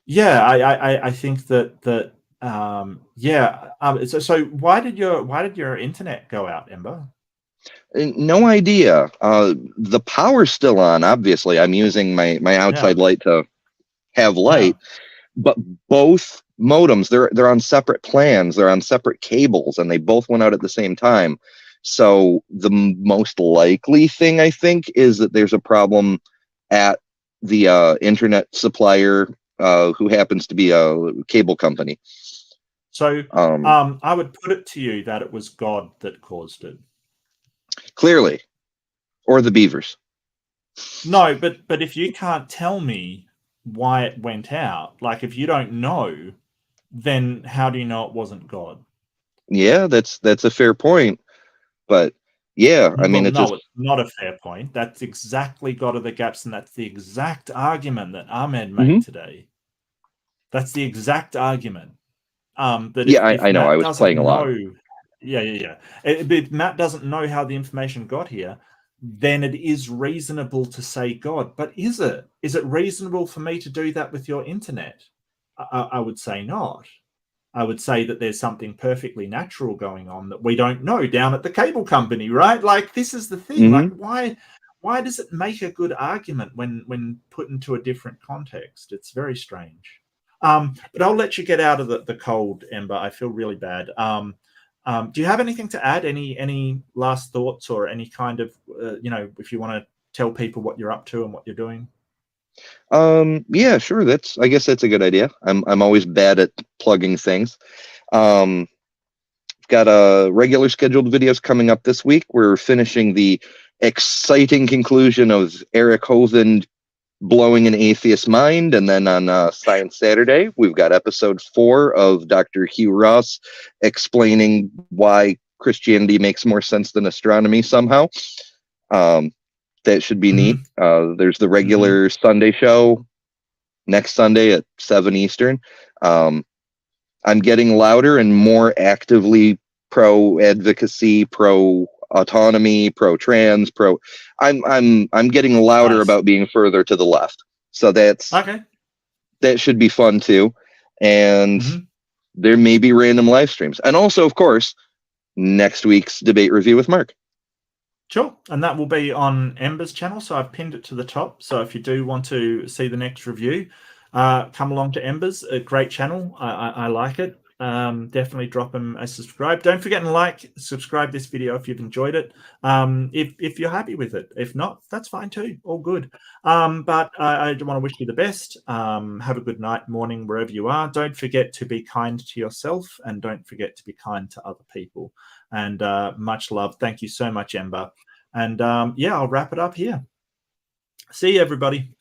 [SPEAKER 1] yeah, I think that yeah. So why did your internet go out, Ember?
[SPEAKER 6] No idea. The power's still on. Obviously, I'm using my outside light to have light, but both modems they're on separate plans. They're on separate cables, and they both went out at the same time. So the most likely thing I think is that there's a problem at the internet supplier, who happens to be a cable company.
[SPEAKER 1] So I would put it to you that it was God that caused it.
[SPEAKER 6] Clearly, or the beavers.
[SPEAKER 1] No, but if you can't tell me why it went out, like if you don't know, then how do you know it wasn't God?
[SPEAKER 6] Yeah, that's a fair point. But yeah, I mean,
[SPEAKER 1] it's not a fair point. That's exactly God of the Gaps, and that's the exact argument that Ahmed made today. That's the exact argument. That if
[SPEAKER 6] I know.
[SPEAKER 1] Matt
[SPEAKER 6] I was playing a lot.
[SPEAKER 1] Yeah. If Matt doesn't know how the information got here, then it is reasonable to say God. But is it? Is it reasonable for me to do that with your internet? I would say not. I would say that there's something perfectly natural going on that we don't know down at the cable company, right? Like, this is the thing. Like, why does it make a good argument when put into a different context? It's very strange. But I'll let you get out of the cold, Ember. I feel really bad. Do you have anything to add? Any last thoughts, or any kind of, if you want to tell people what you're up to and what you're doing?
[SPEAKER 6] Yeah, sure. I guess that's a good idea. I'm always bad at plugging things. Got a regular scheduled videos coming up this week. We're finishing the exciting conclusion of Eric Hovind blowing an atheist mind, and then on Science Saturday we've got episode 4 of Dr. Hugh Ross explaining why Christianity makes more sense than astronomy somehow. That should be neat. There's the regular Sunday show next Sunday at 7 Eastern. I'm getting louder and more actively pro advocacy, pro autonomy, pro trans, pro. I'm getting louder about being further to the left. So that's okay. That should be fun too. And there may be random live streams, and also, of course, next week's debate review with Mark.
[SPEAKER 1] Sure, and that will be on Ember's channel, so I've pinned it to the top. So if you do want to see the next review, come along to Ember's, a great channel. I like it. Definitely drop him a subscribe. Don't forget and subscribe this video if you've enjoyed it. If you're happy with it. If not, that's fine too. All good. But I want to wish you the best. Have a good night, morning, wherever you are. Don't forget to be kind to yourself, and don't forget to be kind to other people. And much love. Thank you so much, Ember. And yeah, I'll wrap it up here. See you, everybody.